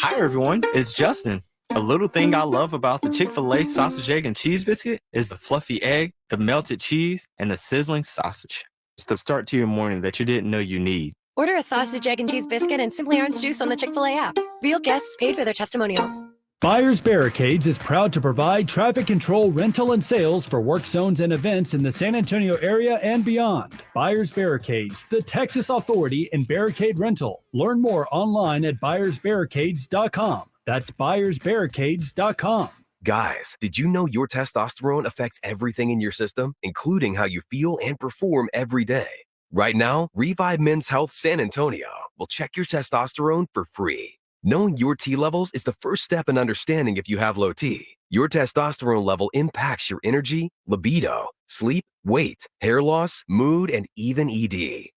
Hi, everyone. It's Justin. A little thing I love about the Chick-fil-A sausage, egg, and cheese biscuit is the fluffy egg, the melted cheese, and the sizzling sausage. It's the start to your morning that you didn't know you need. Order a sausage, egg, and cheese biscuit and Simply Orange Juice on the Chick-fil-A app. Real guests paid for their testimonials. Buyers Barricades is proud to provide traffic control, rental, and sales for work zones and events in the San Antonio area and beyond. Buyers Barricades, the Texas authority in barricade rental. Learn more online at buyersbarricades.com. That's buyersbarricades.com. Guys, did you know your testosterone affects everything in your system, including how you feel and perform every day? Right now, Revive Men's Health San Antonio will check your testosterone for free. Knowing your T levels is the first step in understanding if you have low T. Your testosterone level impacts your energy, libido, sleep, weight, hair loss, mood, and even ED.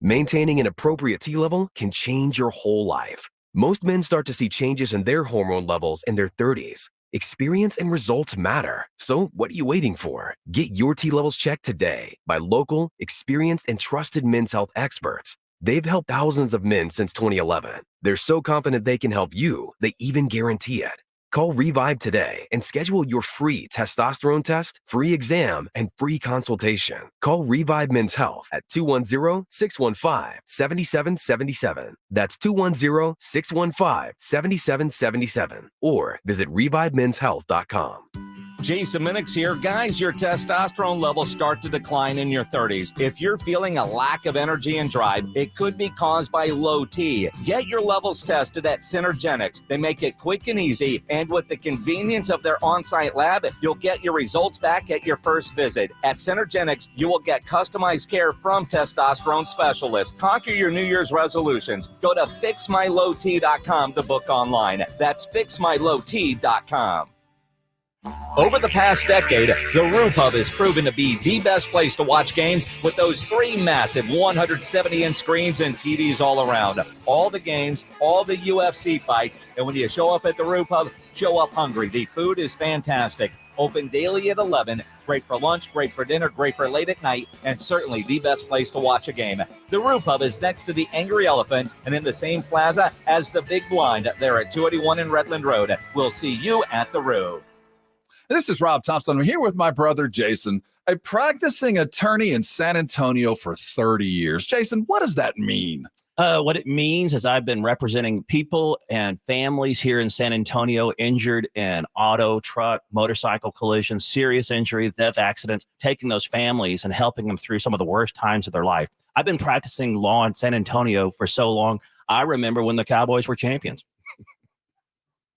Maintaining an appropriate T level can change your whole life. Most men start to see changes in their hormone levels in their 30s. Experience and results matter. So what are you waiting for? Get your T levels checked today by local, experienced, and trusted men's health experts. They've helped thousands of men since 2011. They're so confident they can help you, they even guarantee it. Call Revive today and schedule your free testosterone test, free exam, and free consultation. Call Revive Men's Health at 210-615-7777. That's 210-615-7777. Or visit revivemenshealth.com. Jason Minix here. Guys, your testosterone levels start to decline in your 30s. If you're feeling a lack of energy and drive, it could be caused by low T. Get your levels tested at Synergenics. They make it quick and easy, and with the convenience of their on-site lab, you'll get your results back at your first visit. At Synergenics, you will get customized care from testosterone specialists. Conquer your New Year's resolutions. Go to fixmylowt.com to book online. That's fixmylowt.com. Over the past decade, the Room Pub has proven to be the best place to watch games with those three massive 170-inch screens and TVs all around. All the games, all the UFC fights, and when you show up at the Room Pub, show up hungry. The food is fantastic. Open daily at 11. Great for lunch, great for dinner, great for late at night, and certainly the best place to watch a game. The Room Pub is next to the Angry Elephant and in the same plaza as the Big Blind there at 281 in Redland Road. We'll see you at the Room. This is Rob Thompson. I'm here with my brother, Jason, a practicing attorney in San Antonio for 30 years. Jason, what does that mean? What it means is I've been representing people and families here in San Antonio injured in auto, truck, motorcycle collisions, serious injury, death accidents, taking those families and helping them through some of the worst times of their life. I've been practicing law in San Antonio for so long. I remember when the Cowboys were champions.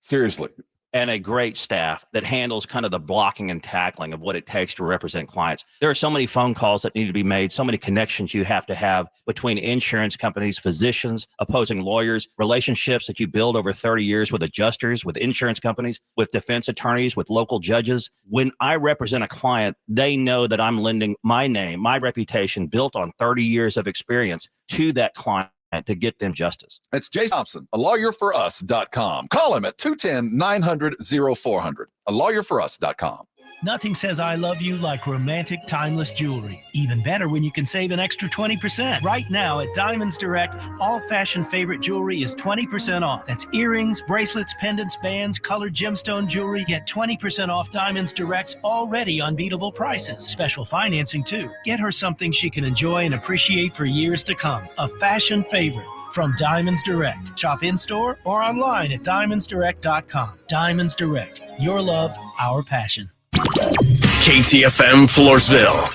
Seriously. And a great staff that handles kind of the blocking and tackling of what it takes to represent clients. There are so many phone calls that need to be made, so many connections you have to have between insurance companies, physicians, opposing lawyers, relationships that you build over 30 years with adjusters, with insurance companies, with defense attorneys, with local judges. When I represent a client, they know that I'm lending my name, my reputation built on 30 years of experience to that client to get them justice. It's Jay Thompson, alawyer4us.com. Call him at 210-900-0400, alawyer4us.com. Nothing says I love you like romantic, timeless jewelry. Even better when you can save an extra 20%. Right now at Diamonds Direct, all fashion favorite jewelry is 20% off. That's earrings, bracelets, pendants, bands, colored gemstone jewelry. Get 20% off Diamonds Direct's already unbeatable prices. Special financing too. Get her something she can enjoy and appreciate for years to come. A fashion favorite from Diamonds Direct. Shop in-store or online at diamondsdirect.com. Diamonds Direct. Your love, our passion. KTFM Floresville.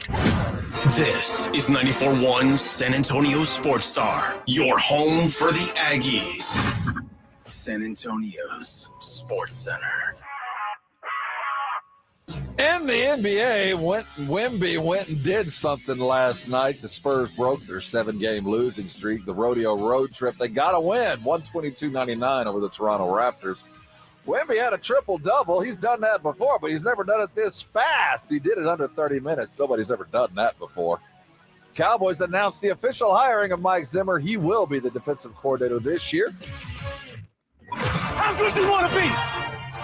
This is 94.1 San Antonio Sports Star, your home for the Aggies. San Antonio's Sports Center. In the NBA, Wemby went and did something last night. The Spurs broke their 7-game losing streak, the rodeo road trip. They got a win, 122-99 over the Toronto Raptors. Wemby had a triple-double. He's done that before, but he's never done it this fast. He did it under 30 minutes. Nobody's ever done that before. Cowboys announced the official hiring of Mike Zimmer. He will be the defensive coordinator this year. How good do you want to be?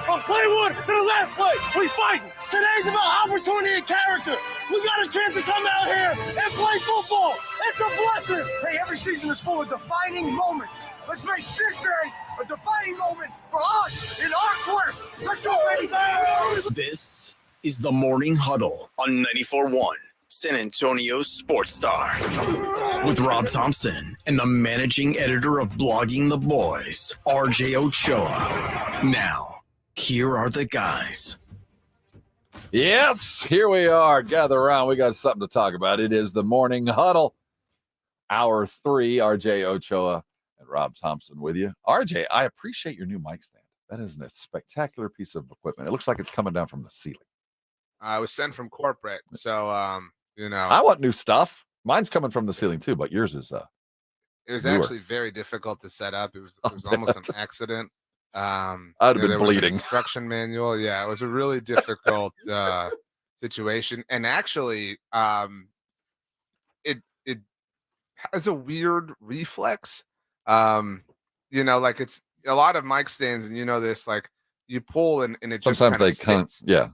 From play one to the last play, we fighting. Today's about opportunity and character. We got a chance to come out here and play football. It's a blessing. Hey, every season is full of defining moments. Let's make this day a defining moment for us in our quest. Let's go, baby. This is the Morning Huddle on 94.1 San Antonio Sports Star with Rob Thompson and the managing editor of Blogging the Boys, RJ Ochoa. Now, here are the guys. Yes, here we are. Gather around. We got something to talk about. It is the Morning Huddle. Hour 3, RJ Ochoa and Rob Thompson with you. RJ, I appreciate your new mic stand. That is a spectacular piece of equipment. It looks like it's coming down from the ceiling. I was sent from corporate, so I want new stuff. Mine's coming from the ceiling too, but yours is it was newer. actually very difficult to set up. It was almost an accident. I'd have been bleeding. Instruction manual. Yeah, it was a really difficult situation, and actually, it has a weird reflex. Like it's a lot of mic stands, and this, like you pull and it just sometimes they kind can't. Yeah.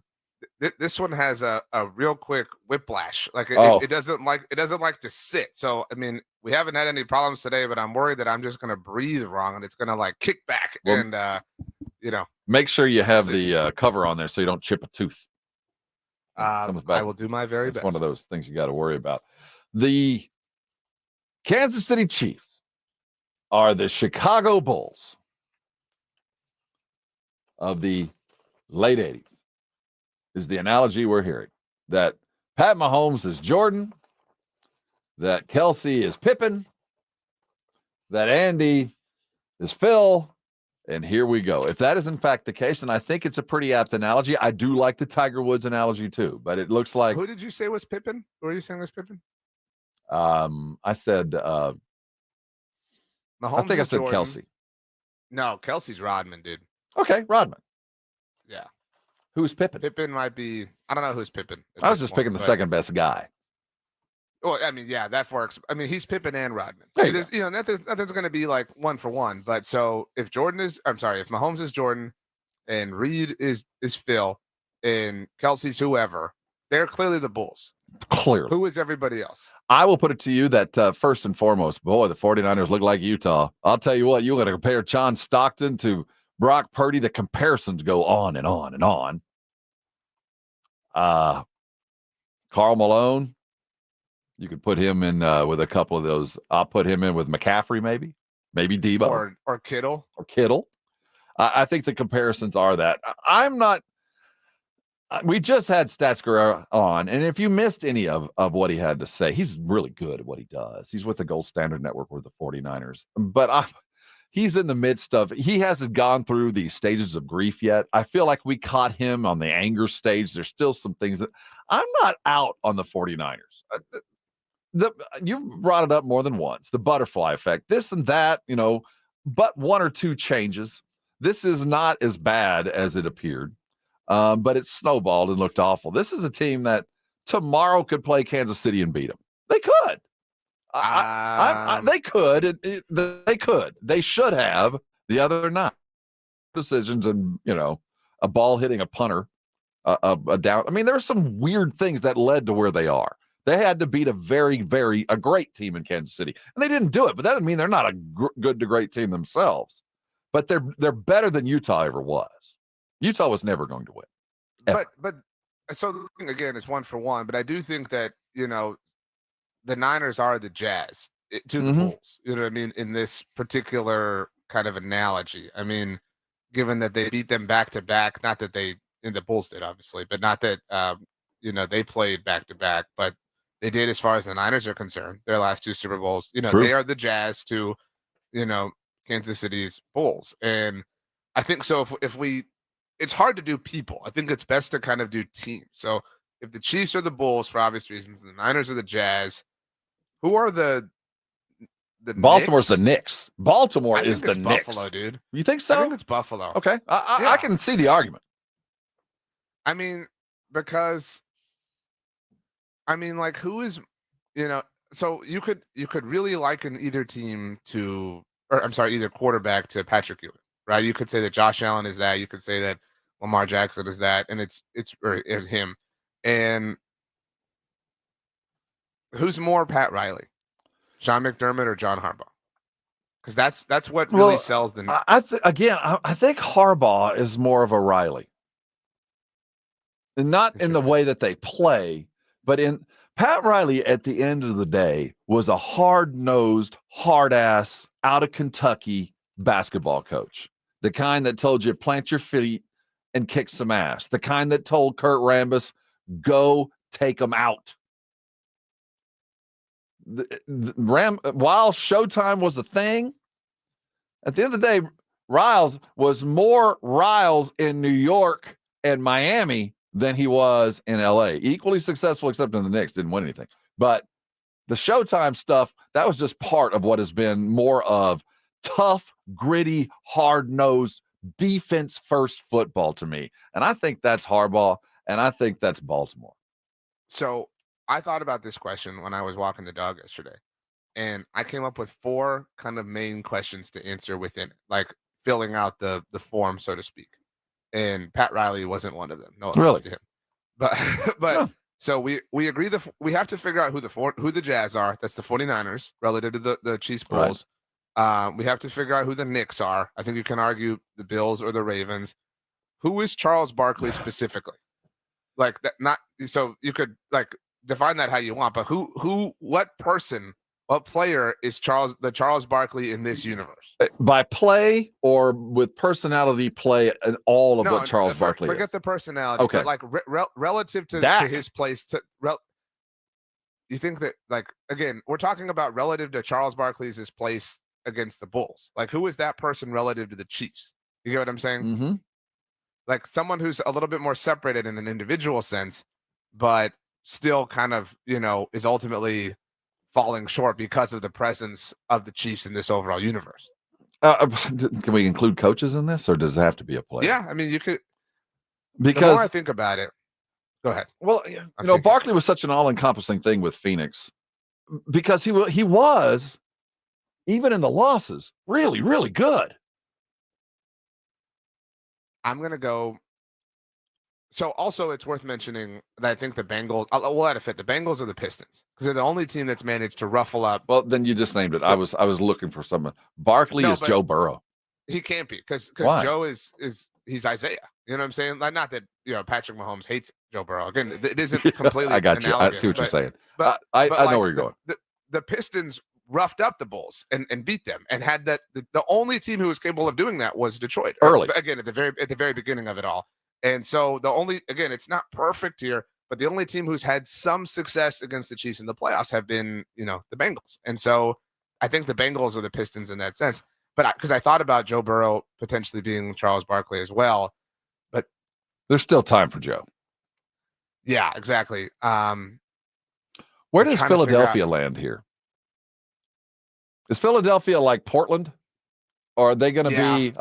This one has a real quick whiplash. Like it doesn't like to sit. So I mean, we haven't had any problems today, but I'm worried that I'm just gonna breathe wrong and it's gonna like kick back. Well, and make sure you have the cover on there so you don't chip a tooth. I will do my very best. One of those things you got to worry about. The Kansas City Chiefs are the Chicago Bulls of the late 80s. Is the analogy we're hearing. That Pat Mahomes is Jordan, that Kelsey is Pippen, that Andy is Phil, and here we go. If that is in fact the case, then I think it's a pretty apt analogy. I do like the Tiger Woods analogy too, but it looks like... Who did you say was Pippen? Who are you saying was Pippen? I said... Mahomes I think I said Jordan. Kelsey. No, Kelsey's Rodman, dude. Okay, Rodman. Yeah. Who's Pippen? Pippen might be... I don't know who's Pippen. I was just picking the second best guy. Well, I mean, yeah, that works. I mean, he's Pippen and Rodman. There you go. Nothing's going to be like 1 for 1. But so if Mahomes is Jordan and Reed is Phil and Kelsey's whoever, they're clearly the Bulls. Clearly. Who is everybody else? I will put it to you that first and foremost, boy, the 49ers look like Utah. I'll tell you what, you're going to compare John Stockton to Brock Purdy. The comparisons go on and on and on. Karl Malone, you could put him in with a couple of those. I'll put him in with McCaffrey, maybe Debo or Kittle. I think the comparisons are that. I'm not. We just had Stats Guerrera on, and if you missed any of what he had to say, he's really good at what he does. He's with the Gold Standard Network with the 49ers. But he's in the midst of, he hasn't gone through the stages of grief yet. I feel like we caught him on the anger stage. There's still some things that I'm not out on the 49ers. You brought it up more than once, the butterfly effect, this and that, but one or two changes. This is not as bad as it appeared. But it snowballed and looked awful. This is a team that tomorrow could play Kansas City and beat them. They could. They could. They could. They should have the other night. Decisions and, a ball hitting a punter, a down. I mean, there are some weird things that led to where they are. They had to beat a great team in Kansas City, and they didn't do it. But that doesn't mean they're not a good to great team themselves. But they're better than Utah ever was. Utah was never going to win. Ever. But so again, it's 1-for-1. But I do think that the Niners are the Jazz to the Bulls. You know what I mean? In this particular kind of analogy, I mean, given that they beat them back to back, not that the Bulls did obviously, but not that they played back to back, but they did as far as the Niners are concerned. Their last two Super Bowls, True. They are the Jazz to Kansas City's Bulls, and I think so. If we it's hard to do people. I think it's best to kind of do teams. So if the Chiefs are the Bulls for obvious reasons, the Niners are the Jazz, who are the Baltimore's Knicks? the Knicks. Baltimore is the Knicks. Buffalo, dude. You think so? I think it's Buffalo. Okay. I can see the argument. I mean, because like who is so you could really liken either team to either quarterback to Patrick Ewing, right? You could say that Josh Allen is that, you could say that Lamar Jackson is that, and it's him. And who's more Pat Riley? Sean McDermott or John Harbaugh? Because that's what really sells the I think Harbaugh is more of a Riley. And not in the way that they play, but in Pat Riley at the end of the day was a hard-nosed, hard-ass, out of Kentucky basketball coach. The kind that told you plant your feet and kick some ass. The kind that told Kurt Rambis, go take them out. While Showtime was a thing, at the end of the day, Riles was more Riles in New York and Miami than he was in LA. Equally successful, except in the Knicks, didn't win anything. But the Showtime stuff, that was just part of what has been more of tough, gritty, hard-nosed, defense-first football to me. And I think that's Harbaugh, and I think that's Baltimore. So I thought about this question when I was walking the dog yesterday, and I came up with 4 kind of main questions to answer within it, like filling out the form, so to speak. And Pat Riley wasn't one of them. No offense to him, but so we agree that we have to figure out who the Jazz are. That's the 49ers relative to the Chiefs Bulls. Right. We have to figure out who the Knicks are. I think you can argue the Bills or the Ravens. Who is Charles Barkley specifically? Like that, not so you could like define that how you want, but what player is Charles Barkley in this universe? By play or with personality play and all of what Charles Barkley forget is? The personality. Okay. But like relative to his place you think that, like, again, we're talking about relative to Charles Barkley's place against the Bulls. Like, who is that person relative to the Chiefs? You get what I'm saying? Mm-hmm. Like someone who's a little bit more separated in an individual sense, but still kind of, is ultimately falling short because of the presence of the Chiefs in this overall universe. Can we include coaches in this, or does it have to be a player? Yeah, I mean, you could. Because the more I think about it, go ahead. Well, Barkley was such an all-encompassing thing with Phoenix because he was, even in the losses, really, really good. I'm gonna go. So also, it's worth mentioning that I think the Bengals. We'll add a fit. The Bengals are the Pistons because they're the only team that's managed to ruffle up. Well, then you just named it. I was looking for someone. Barkley is Joe Burrow. He can't be because Why? Joe is he's Isaiah. You know what I'm saying? Like, not that Patrick Mahomes hates Joe Burrow. Again, it isn't completely. I got you. I analogous, see what you're saying. But I like, know where you're going. The Pistons roughed up the Bulls and beat them, and had that. The only team who was capable of doing that was Detroit. Early, again, at the very beginning of it all. And so it's not perfect here, but the only team who's had some success against the Chiefs in the playoffs have been, the Bengals. And so I think the Bengals are the Pistons in that sense. But because I thought about Joe Burrow potentially being Charles Barkley as well, but there's still time for Joe. Yeah, exactly. Where does Philadelphia land here? Is Philadelphia like Portland, or are they going to be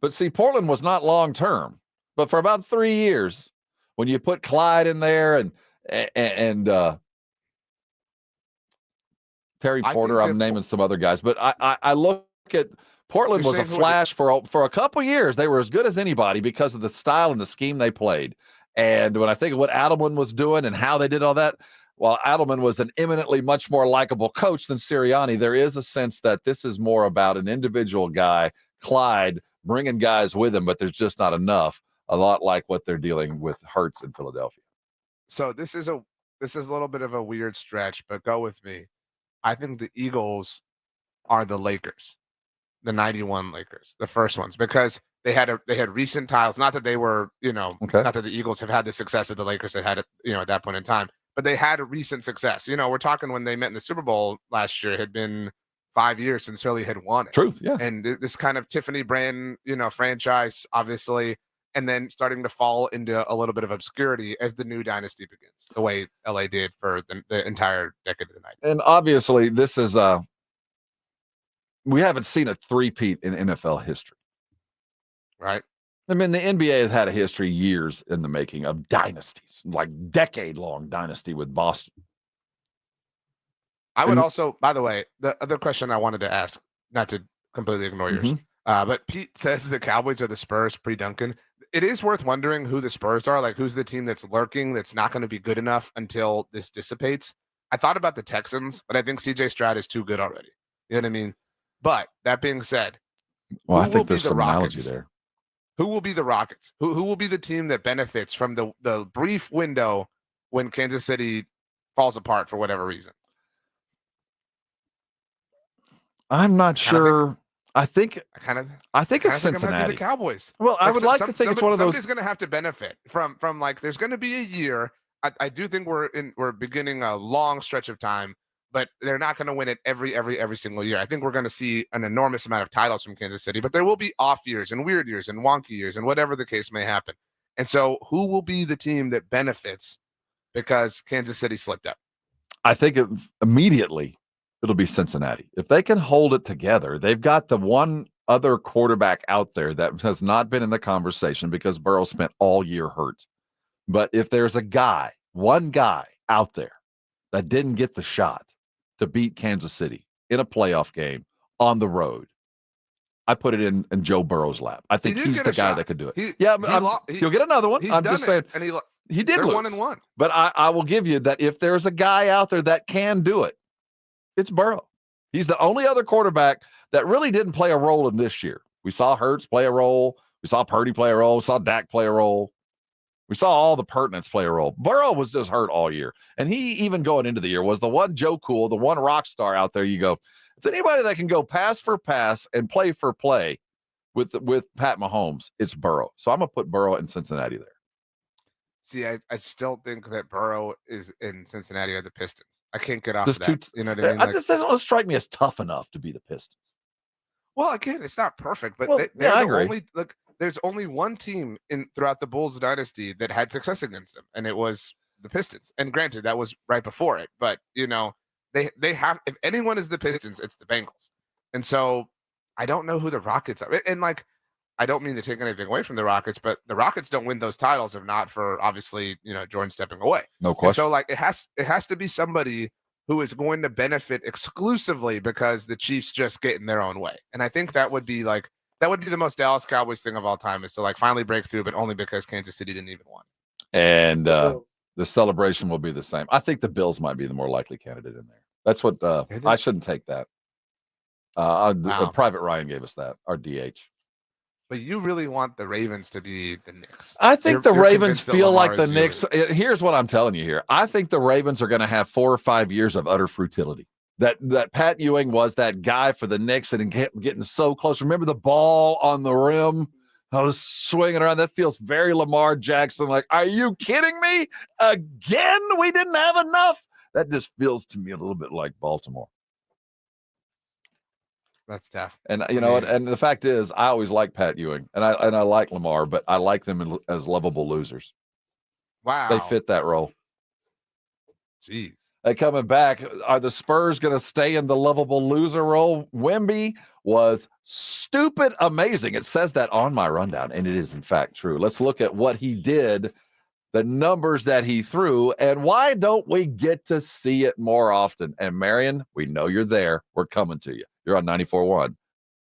but see, Portland was not long term, but for about 3 years, when you put Clyde in there and Terry Porter, I'm naming some other guys, but I look at Portland was a flash for a couple years. They were as good as anybody because of the style and the scheme they played. And when I think of what Adelman was doing and how they did all that, while Adelman was an eminently much more likable coach than Sirianni, there is a sense that this is more about an individual guy, Clyde, bringing guys with him, but there's just not enough. A lot like what they're dealing with Hurts in Philadelphia. So this is a little bit of a weird stretch, but go with me. I think the Eagles are the Lakers, the 91 Lakers, the first ones, because they had recent titles. Not that they were, not that the Eagles have had the success that the Lakers had at that point in time, but they had a recent success. We're talking when they met in the Super Bowl last year, it had been 5 years since Philly had won it. Truth, yeah. And this kind of Tiffany brand, franchise, obviously, and then starting to fall into a little bit of obscurity as the new dynasty begins, the way LA did for the entire decade of the 90s. And obviously, this is we haven't seen a three-peat in NFL history. Right. I mean, the NBA has had a history years in the making of dynasties, like decade-long dynasty with Boston. I would also, by the way, the other question I wanted to ask, not to completely ignore yours, but Pete says the Cowboys are the Spurs pre-Duncan. It is worth wondering who the Spurs are, like who's the team that's lurking, that's not going to be good enough until this dissipates. I thought about the Texans, but I think CJ Stroud is too good already. You know what I mean? But that being said, well, I think there's some analogy there. Who will be the Rockets? Who will be the team that benefits from the brief window when Kansas City falls apart for whatever reason? I'm not sure. I think it's Cincinnati. It might be the Cowboys. Well, I would like to think it's one of those. Somebody's going to have to benefit from like. There's going to be a year. I do think we're beginning a long stretch of time, but they're not going to win it every single year. I think we're going to see an enormous amount of titles from Kansas City, but there will be off years and weird years and wonky years and whatever the case may happen. And so, who will be the team that benefits because Kansas City slipped up? I think immediately it'll be Cincinnati. If they can hold it together, they've got the one other quarterback out there that has not been in the conversation because Burrow spent all year hurt. But if there's one guy out there that didn't get the shot to beat Kansas City in a playoff game on the road, I put it in Joe Burrow's lap. I think he's the guy that could do it. You'll get another one. I'm just saying. And he did lose. 1-1. But I will give you that if there's a guy out there that can do it, it's Burrow. He's the only other quarterback that really didn't play a role in this year. We saw Hurts play a role. We saw Purdy play a role. We saw Dak play a role. We saw all the pertinents play a role. Burrow was just hurt all year. And he, even going into the year, was the one Joe Cool, the one rock star out there. You go, if anybody that can go pass for pass and play for play with Pat Mahomes, it's Burrow. So I'm going to put Burrow in Cincinnati there. See, I still think that Burrow is in Cincinnati or the Pistons. I can't get off of that. You know what I mean? Just doesn't strike me as tough enough to be the Pistons. Well, again, it's not perfect, but I agree. There's only one team throughout the Bulls dynasty that had success against them, and it was the Pistons. And granted, that was right before it, but they have. If anyone is the Pistons, it's the Bengals. And so I don't know who the Rockets are. And I don't mean to take anything away from the Rockets, but the Rockets don't win those titles if not for obviously Jordan stepping away. No question. And so it has to be somebody who is going to benefit exclusively because the Chiefs just get in their own way. And I think that would be the most Dallas Cowboys thing of all time, is to finally break through, but only because Kansas City didn't even win. And the celebration will be the same. I think the Bills might be the more likely candidate in there. That's what I shouldn't take that. Private Ryan gave us that, our DH. But you really want the Ravens to be the Knicks. I think the You're Ravens convinced that feel like Lamar the is Knicks. Here's what I'm telling you here. I think the Ravens are going to have 4 or 5 years of utter futility. That Pat Ewing was that guy for the Knicks and getting so close. Remember the ball on the rim? I was swinging around. That feels very Lamar Jackson. Like, are you kidding me? Again? We didn't have enough? That just feels to me a little bit like Baltimore. That's tough. And you know, and the fact is, I always like Pat Ewing, and I like Lamar, but I like them as lovable losers. Wow, they fit that role. Jeez. Hey, coming back, are the Spurs going to stay in the lovable loser role? Wemby was stupid amazing. It says that on my rundown, and it is in fact true. Let's look at what he did, the numbers that he threw, and why don't we get to see it more often? And Marion, we know you're there. We're coming to you. You're on 94.1,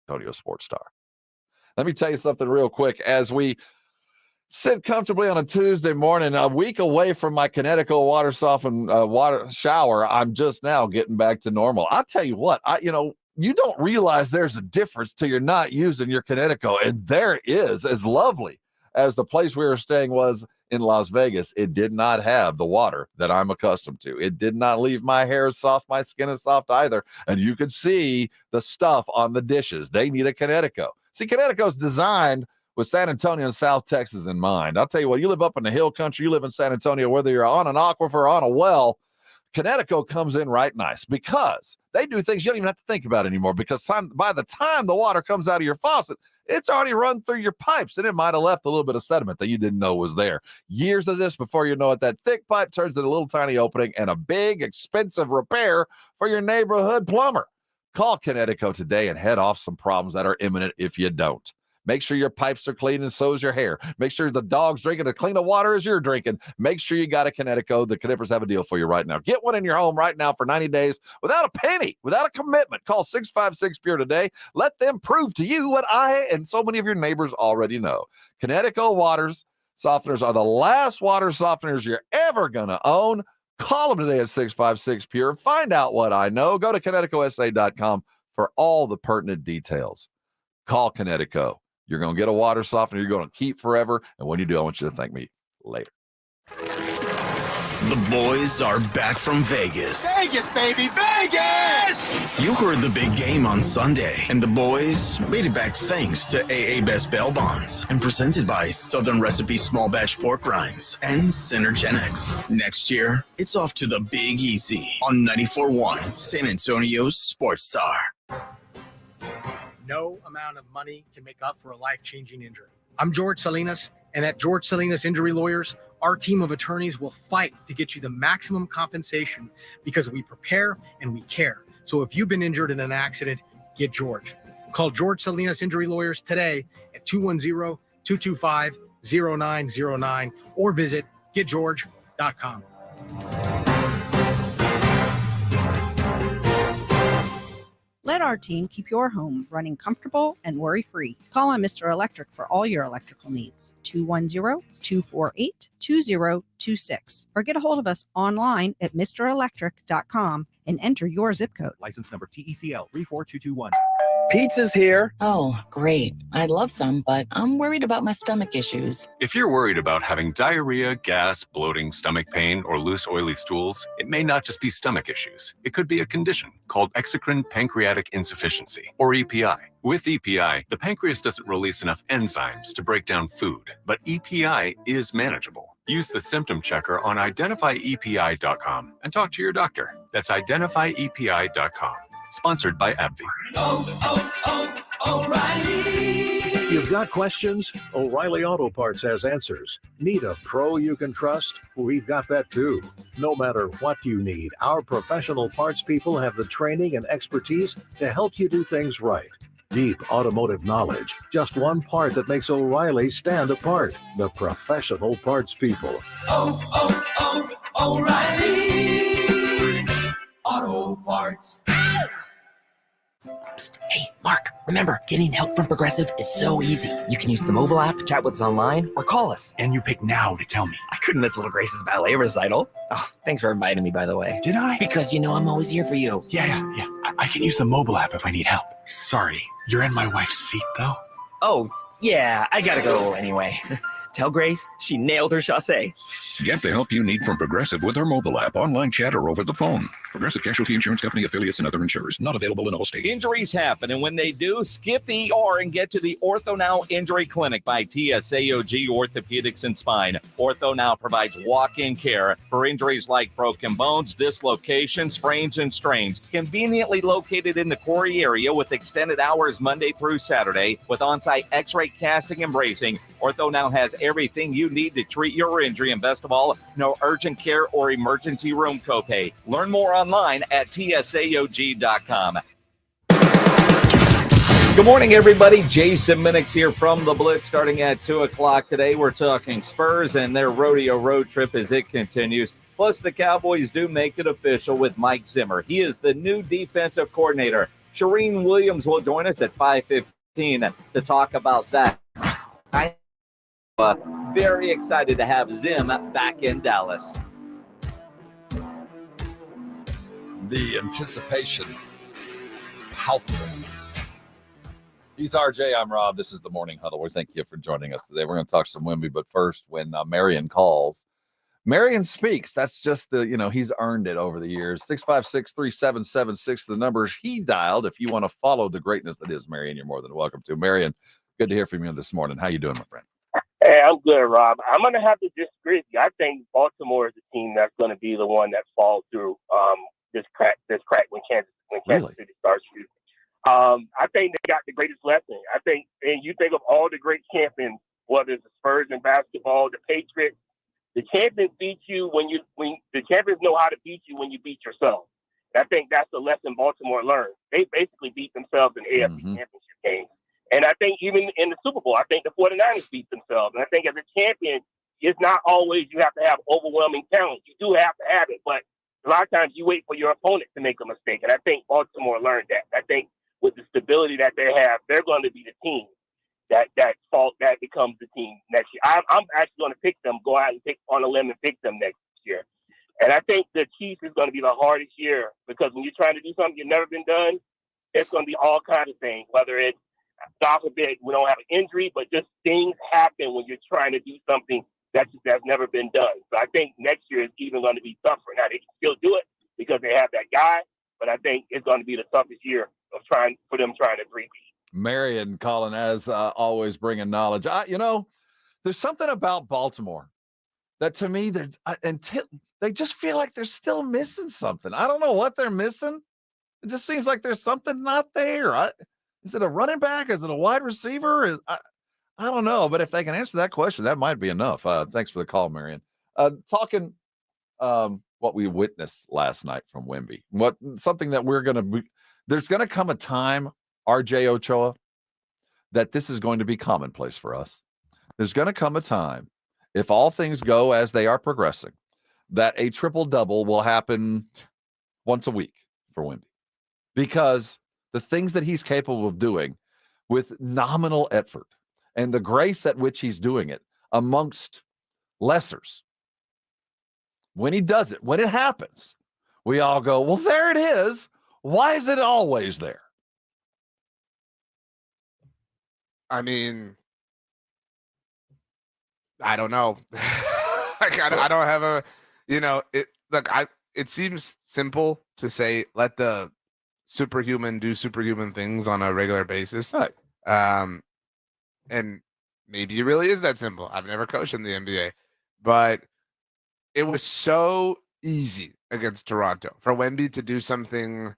Antonio Sports Star. Let me tell you something real quick. As we sit comfortably on a Tuesday morning, a week away from my Connecticut water softened water shower, I'm just now getting back to normal. I'll tell you what, you don't realize there's a difference till you're not using your Connecticut, and there is. As lovely as the place we were staying was in Las Vegas, it did not have the water that I'm accustomed to. It did not leave my hair soft. My skin is soft either. And you could see the stuff on the dishes. They need a Connecticut. See, Connecticut's designed with San Antonio and South Texas in mind. I'll tell you what, you live up in the hill country, you live in San Antonio, whether you're on an aquifer or on a well, Connecticut comes in right nice because they do things you don't even have to think about anymore, because by the time the water comes out of your faucet, it's already run through your pipes, and it might have left a little bit of sediment that you didn't know was there. Years of this before you know it, that thick pipe turns into a little tiny opening and a big, expensive repair for your neighborhood plumber. Call Connecticut today and head off some problems that are imminent if you don't. Make sure your pipes are clean and so is your hair. Make sure the dog's drinking as clean of water as you're drinking. Make sure you got a Connecticut. The Knippers have a deal for you right now. Get one in your home right now for 90 days without a penny, without a commitment. Call 656-PURE today. Let them prove to you what I and so many of your neighbors already know. Connecticut waters softeners are the last water softeners you're ever going to own. Call them today at 656-PURE. Find out what I know. Go to ConnecticutSA.com for all the pertinent details. Call Connecticut. You're going to get a water softener you're going to keep forever. And when you do, I want you to thank me later. The boys are back from Vegas. Vegas, baby, Vegas! You heard the big game on Sunday, and the boys made it back thanks to AA Best Bail Bonds and presented by Southern Recipe Small Batch Pork Rinds and Synergenics. Next year, it's off to the Big Easy on 94.1 San Antonio's Sports Star. No amount of money can make up for a life-changing injury. I'm George Salinas, and at George Salinas Injury Lawyers, our team of attorneys will fight to get you the maximum compensation because we prepare and we care. So if you've been injured in an accident, get George. Call George Salinas Injury Lawyers today at 210-225-0909 or visit getgeorge.com. Let our team keep your home running comfortable and worry-free. Call on Mr. Electric for all your electrical needs. 210-248-2026. Or get a hold of us online at mrelectric.com and enter your zip code. License number TECL 34221. Pizza's here. Oh, great. I'd love some, but I'm worried about my stomach issues. If you're worried about having diarrhea, gas, bloating, stomach pain, or loose, oily stools, it may not just be stomach issues. It could be a condition called exocrine pancreatic insufficiency, or EPI. With EPI, the pancreas doesn't release enough enzymes to break down food, but EPI is manageable. Use the symptom checker on identifyepi.com and talk to your doctor. That's identifyepi.com. Sponsored by AbbVie. O'Reilly. You've got questions? O'Reilly Auto Parts has answers. Need a pro you can trust? We've got that too. No matter what you need, our professional parts people have the training and expertise to help you do things right. Deep automotive knowledge. Just one part that makes O'Reilly stand apart. The professional parts people. O'Reilly Auto Parts. Psst. Hey, Mark, remember, getting help from Progressive is so easy. You can use the mobile app, chat with us online, or call us. And you pick now to tell me. I couldn't miss Little Grace's ballet recital. Oh, thanks for inviting me, by the way. Did I? Because you know I'm always here for you. Yeah. I can use the mobile app if I need help. Sorry, you're in my wife's seat, though. Oh, Yeah, I gotta go anyway. Tell Grace she nailed her chassé. Get the help you need from Progressive with our mobile app, online chat, or over the phone. Progressive Casualty Insurance Company, affiliates, and other insurers. Not available in all states. Injuries happen, and when they do, skip the ER and get to the Ortho Now Injury Clinic by TSAOG Orthopedics and Spine. Ortho Now provides walk-in care for injuries like broken bones, dislocations, sprains, and strains. Conveniently located in the Corey area with extended hours Monday through Saturday with on-site x-ray casting and bracing, Ortho Now has everything you need to treat your injury, and best of all, no urgent care or emergency room copay. Learn more online at tsaog.com. Good morning, everybody. Jason Minix here from The Blitz, starting at 2 o'clock today. We're talking Spurs and their rodeo road trip as it continues. Plus, the Cowboys do make it official with Mike Zimmer. He is the new defensive coordinator. Shireen Williams will join us at 5:15 to talk about that. I'm very excited to have Zim back in Dallas. The anticipation is palpable. He's RJ. I'm Rob. This is the Morning Huddle. We thank you for joining us today. We're going to talk some Wemby, but first, when Marion calls, Marion speaks. That's just he's earned it over the years. 656-3776, the numbers he dialed. If you want to follow the greatness that is Marion, you're more than welcome to. Marion, good to hear from you this morning. How you doing, my friend? Hey, I'm good, Rob. I'm going to have to disagree with you. I think Baltimore is the team that's going to be the one that falls through this crack when Kansas City starts shooting. I think they got the greatest lesson. I think, and you think of all the great champions, whether it's the Spurs in basketball, the Patriots, the champions beat you when the champions know how to beat you when you beat yourself. And I think that's the lesson Baltimore learned. They basically beat themselves in AFC championship games. And I think even in the Super Bowl, I think the 49ers beat themselves. And I think as a champion, it's not always you have to have overwhelming talent. You do have to have it, but a lot of times you wait for your opponent to make a mistake. And I think Baltimore learned that. I think with the stability that they have, they're going to be the team that becomes the team next year. I'm actually going to pick them, go out and pick on a limb and pick them next year. And I think the Chiefs is going to be the hardest year because when you're trying to do something you've never been done, it's going to be all kinds of things, whether it's, God forbid, we don't have an injury, but just things happen when you're trying to do something that's never been done. So I think next year is even going to be tougher. Now, they can still do it because they have that guy, but I think it's going to be the toughest year of trying to three-peat. Marion calling, as always, bringing knowledge. There's something about Baltimore that to me, they just feel like they're still missing something. I don't know what they're missing. It just seems like there's something not there. Is it a running back? Is it a wide receiver? I don't know, but if they can answer that question, that might be enough. Thanks for the call, Marion. Talking what we witnessed last night from Wemby. Something that we're going to be. There's going to come a time, RJ Ochoa, that this is going to be commonplace for us. There's going to come a time, if all things go as they are progressing, that a triple-double will happen once a week for Wemby. Because the things that he's capable of doing with nominal effort and the grace at which he's doing it amongst lessers, when he does it, when it happens, we all go, well, there it is. Why is it always there? I mean, I don't know. I don't have a, it seems simple to say, let the superhuman do superhuman things on a regular basis. Right. And maybe it really is that simple. I've never coached in the NBA, but it was so easy against Toronto for Wemby to do something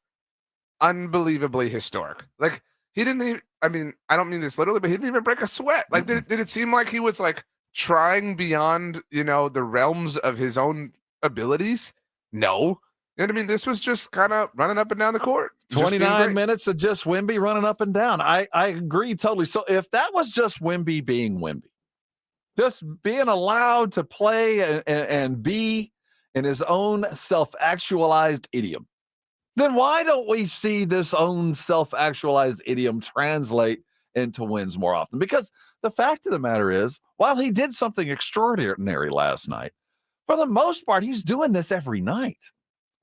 unbelievably historic. Like, he didn't even, I don't mean this literally, but he didn't even break a sweat. Like, did it seem like he was like trying beyond, the realms of his own abilities? No. You know what I mean? This was just kind of running up and down the court. 29 minutes of just Wemby running up and down. I agree totally. So if that was just Wemby being Wemby, just being allowed to play and be in his own self-actualized idiom, then why don't we see this own self-actualized idiom translate into wins more often? Because the fact of the matter is, while he did something extraordinary last night, for the most part, he's doing this every night.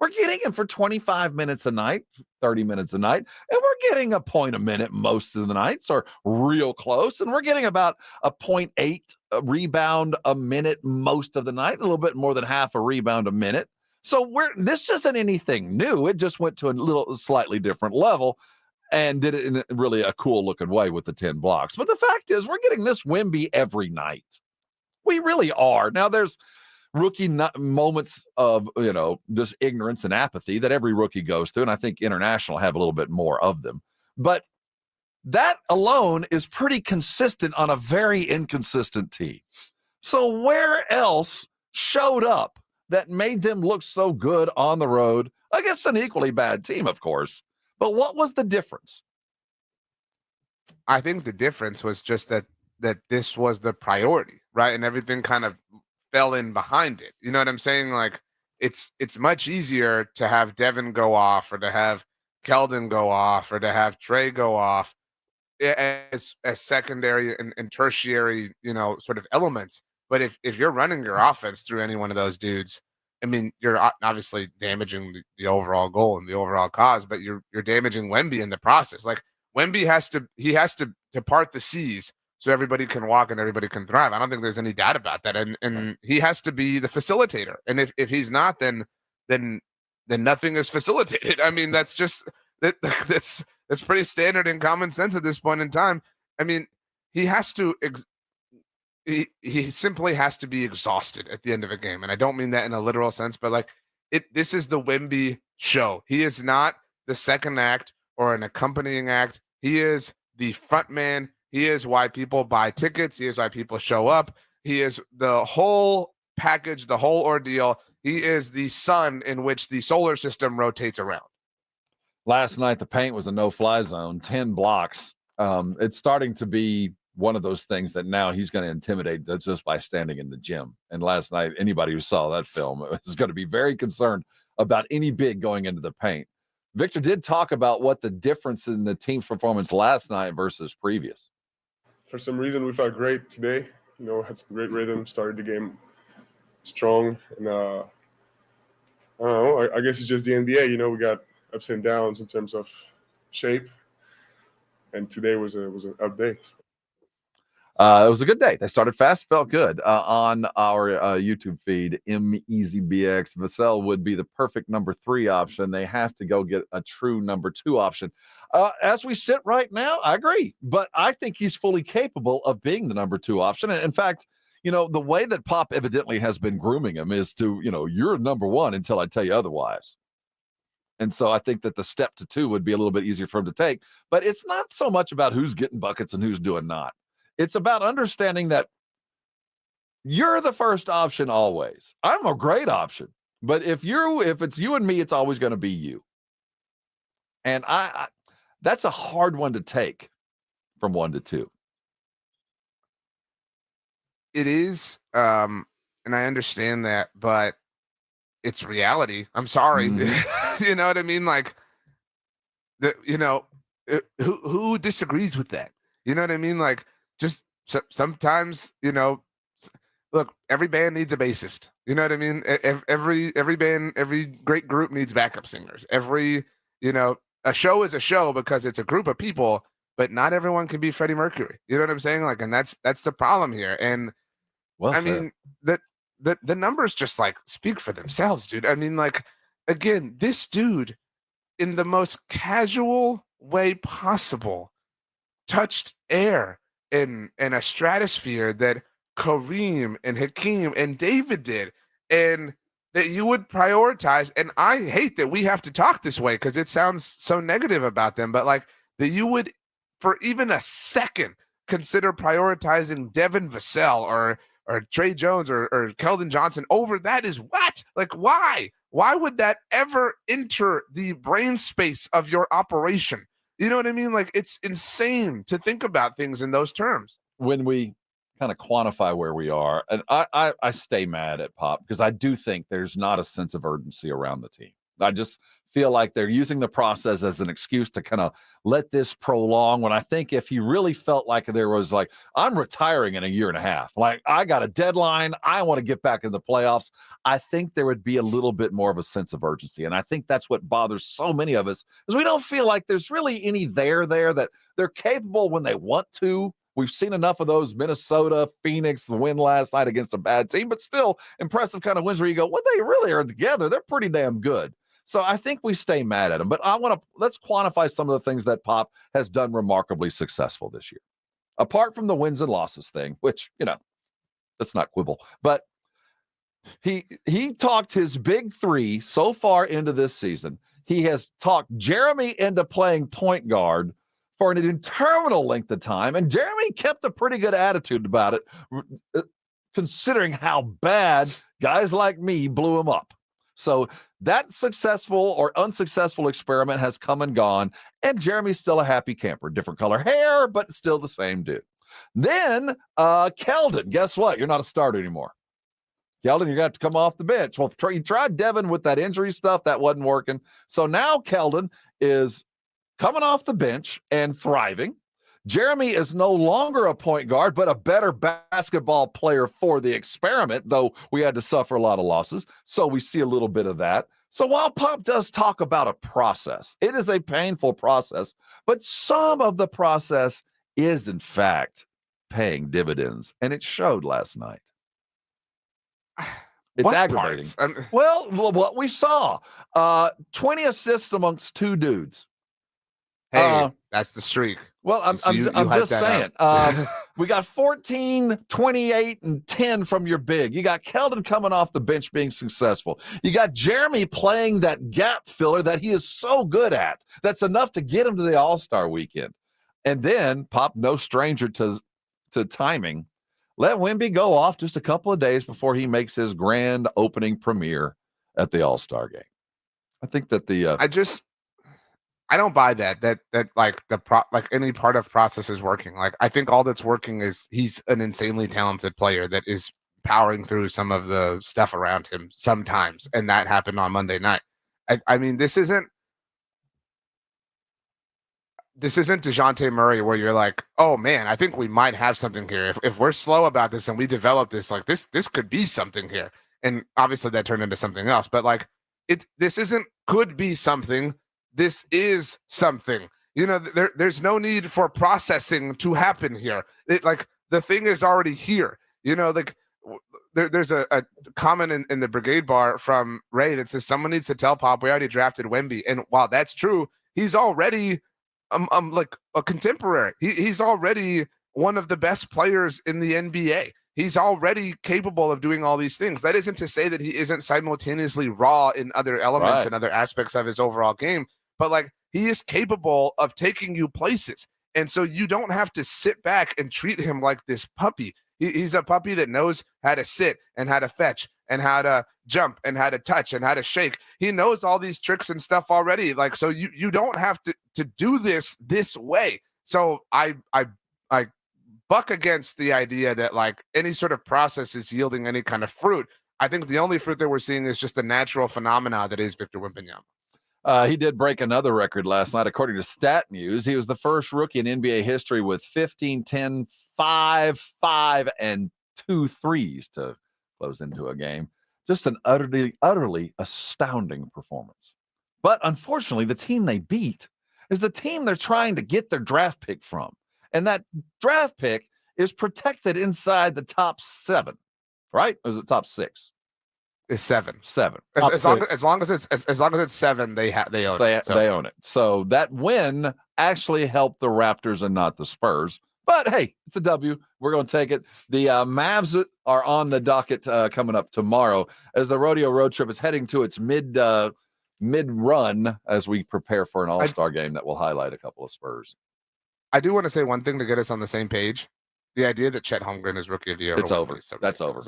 We're getting him for 25 minutes a night, 30 minutes a night, and we're getting a point a minute most of the nights, or real close, and we're getting about a 0.8 rebound a minute most of the night, a little bit more than half a rebound a minute. So this isn't anything new. It just went to a little slightly different level and did it in really a cool looking way with the 10 blocks. But the fact is, we're getting this Wemby every night. We really are. Now, there's rookie moments of, just ignorance and apathy that every rookie goes through. And I think international have a little bit more of them. But that alone is pretty consistent on a very inconsistent team. So where else showed up that made them look so good on the road against an equally bad team, of course? But what was the difference? I think the difference was just that this was the priority, right? And everything kind of fell in behind it. You know what I'm saying? Like, it's much easier to have Devin go off, or to have Keldon go off, or to have Trey go off as secondary and tertiary, sort of elements. But if you're running your offense through any one of those dudes, I mean, you're obviously damaging the overall goal and the overall cause, but you're damaging Wemby in the process. Like, Wemby has to part the seas so everybody can walk and everybody can thrive. I don't think there's any doubt about that. And he has to be the facilitator. And if he's not, then nothing is facilitated. I mean, that's pretty standard and common sense at this point in time. I mean, he has to he simply has to be exhausted at the end of a game. And I don't mean that in a literal sense, but like, this is the Wemby show. He is not the second act or an accompanying act. He is the front man. He is why people buy tickets. He is why people show up. He is the whole package, the whole ordeal. He is the sun in which the solar system rotates around. Last night, the paint was a no-fly zone, 10 blocks. It's starting to be one of those things that now he's going to intimidate just by standing in the gym. And last night, anybody who saw that film is going to be very concerned about any big going into the paint. Victor did talk about what the difference in the team's performance last night versus previous. For some reason, we felt great today. Had some great rhythm, started the game strong. And I don't know, I guess it's just the NBA. We got ups and downs in terms of shape. And today was an up day. It was a good day. They started fast, felt good. On our YouTube feed, MEZBX, Vassell would be the perfect number 3 option. They have to go get a true number 2 option. As we sit right now, I agree. But I think he's fully capable of being the number 2 option. And in fact, the way that Pop evidently has been grooming him is to, you're number 1 until I tell you otherwise. And so I think that the step to 2 would be a little bit easier for him to take. But it's not so much about who's getting buckets and who's doing not. It's about understanding that you're the first option always. I'm a great option. But if it's you and me, it's always going to be you. And I that's a hard one to take from 1 to 2. It is, and I understand that, but it's reality. I'm sorry. Mm-hmm. You know what I mean? Like, who disagrees with that? You know what I mean? Like, just sometimes, look, every band needs a bassist. You know what I mean? Every band, every great group needs backup singers. A show is a show because it's a group of people, but not everyone can be Freddie Mercury. You know what I'm saying? Like, and that's the problem here. And I mean, the numbers just like speak for themselves, dude. I mean, like, again, this dude in the most casual way possible touched air in a stratosphere that Kareem and Hakeem and David did, and that you would prioritize. And I hate that we have to talk this way because it sounds so negative about them, but like, that you would, for even a second, consider prioritizing Devin Vassell or Trey Jones or Keldon Johnson over that is what? Like, why? Why would that ever enter the brain space of your operation? You know what I mean? Like, it's insane to think about things in those terms. When we kind of quantify where we are, and I stay mad at Pop because I do think there's not a sense of urgency around the team. I just feel like they're using the process as an excuse to kind of let this prolong, when I think if he really felt like there was like, I'm retiring in a year and a half, like I got a deadline, I want to get back in the playoffs, I think there would be a little bit more of a sense of urgency. And I think that's what bothers so many of us, is we don't feel like there's really any there that they're capable when they want to. We've seen enough of those. Minnesota, Phoenix, the win last night against a bad team, but still impressive kind of wins where you go, when they really are together, they're pretty damn good. So I think we stay mad at them. But let's quantify some of the things that Pop has done remarkably successful this year. Apart from the wins and losses thing, which, let's not quibble. But he talked his big three so far into this season. He has talked Jeremy into playing point guard for an interminable length of time. And Jeremy kept a pretty good attitude about it, considering how bad guys like me blew him up. So that successful or unsuccessful experiment has come and gone, and Jeremy's still a happy camper. Different color hair, but still the same dude. Then Keldon, guess what? You're not a starter anymore. Keldon, you got to come off the bench. Well, you tried Devin with that injury stuff. That wasn't working. So now Keldon is coming off the bench and thriving. Jeremy is no longer a point guard, but a better basketball player for the experiment, though we had to suffer a lot of losses. So we see a little bit of that. So while Pop does talk about a process, it is a painful process, but some of the process is, in fact, paying dividends. And it showed last night. It's What aggravating. parts? Well, what we saw, 20 assists amongst two dudes. Hey, that's the streak. Well, I'm just saying. We got 14, 28, and 10 from your big. You got Keldon coming off the bench being successful. You got Jeremy playing that gap filler that he is so good at. That's enough to get him to the All-Star weekend. And then Pop, no stranger to timing, let Wemby go off just a couple of days before he makes his grand opening premiere at the All-Star game. I think that I don't buy that like like any part of process is working. Like, I think all that's working is he's an insanely talented player that is powering through some of the stuff around him sometimes. And that happened on Monday night. I mean, this isn't DeJounte Murray where you're like, oh man, I think we might have something here. If we're slow about this and we develop this, like this could be something here. And obviously that turned into something else, but like this isn't could be something. This is something. There's no need for processing to happen here. Like the thing is already here. Like there's a comment in the Brigade Bar from Ray that says someone needs to tell Pop we already drafted Wemby. And while that's true, he's already like a contemporary. He's already one of the best players in the NBA. He's already capable of doing all these things. That isn't to say that he isn't simultaneously raw in other elements and other aspects of his overall game. But like he is capable of taking you places. And so you don't have to sit back and treat him like this puppy. He's a puppy that knows how to sit and how to fetch and how to jump and how to touch and how to shake. He knows all these tricks and stuff already. Like, so you don't have to do this way. So I buck against the idea that like any sort of process is yielding any kind of fruit. I think the only fruit that we're seeing is just the natural phenomena that is Victor Wembanyama. He did break another record last night. According to Stat News, he was the first rookie in NBA history with 15, 10, 5, 5, and 2 threes to close into a game. Just an utterly astounding performance. But unfortunately, the team they beat is the team they're trying to get their draft pick from. And that draft pick is protected inside the top 7, right? Or is it top 6? It's 7. 7. As long as it's 7, they own it. They own it. So that win actually helped the Raptors and not the Spurs. But hey, it's a W. We're going to take it. The Mavs are on the docket coming up tomorrow as the Rodeo Road Trip is heading to its mid run as we prepare for an All-Star game that will highlight a couple of Spurs. I do want to say one thing to get us on the same page. The idea that Chet Holmgren is Rookie of the Year. It's over. That's over.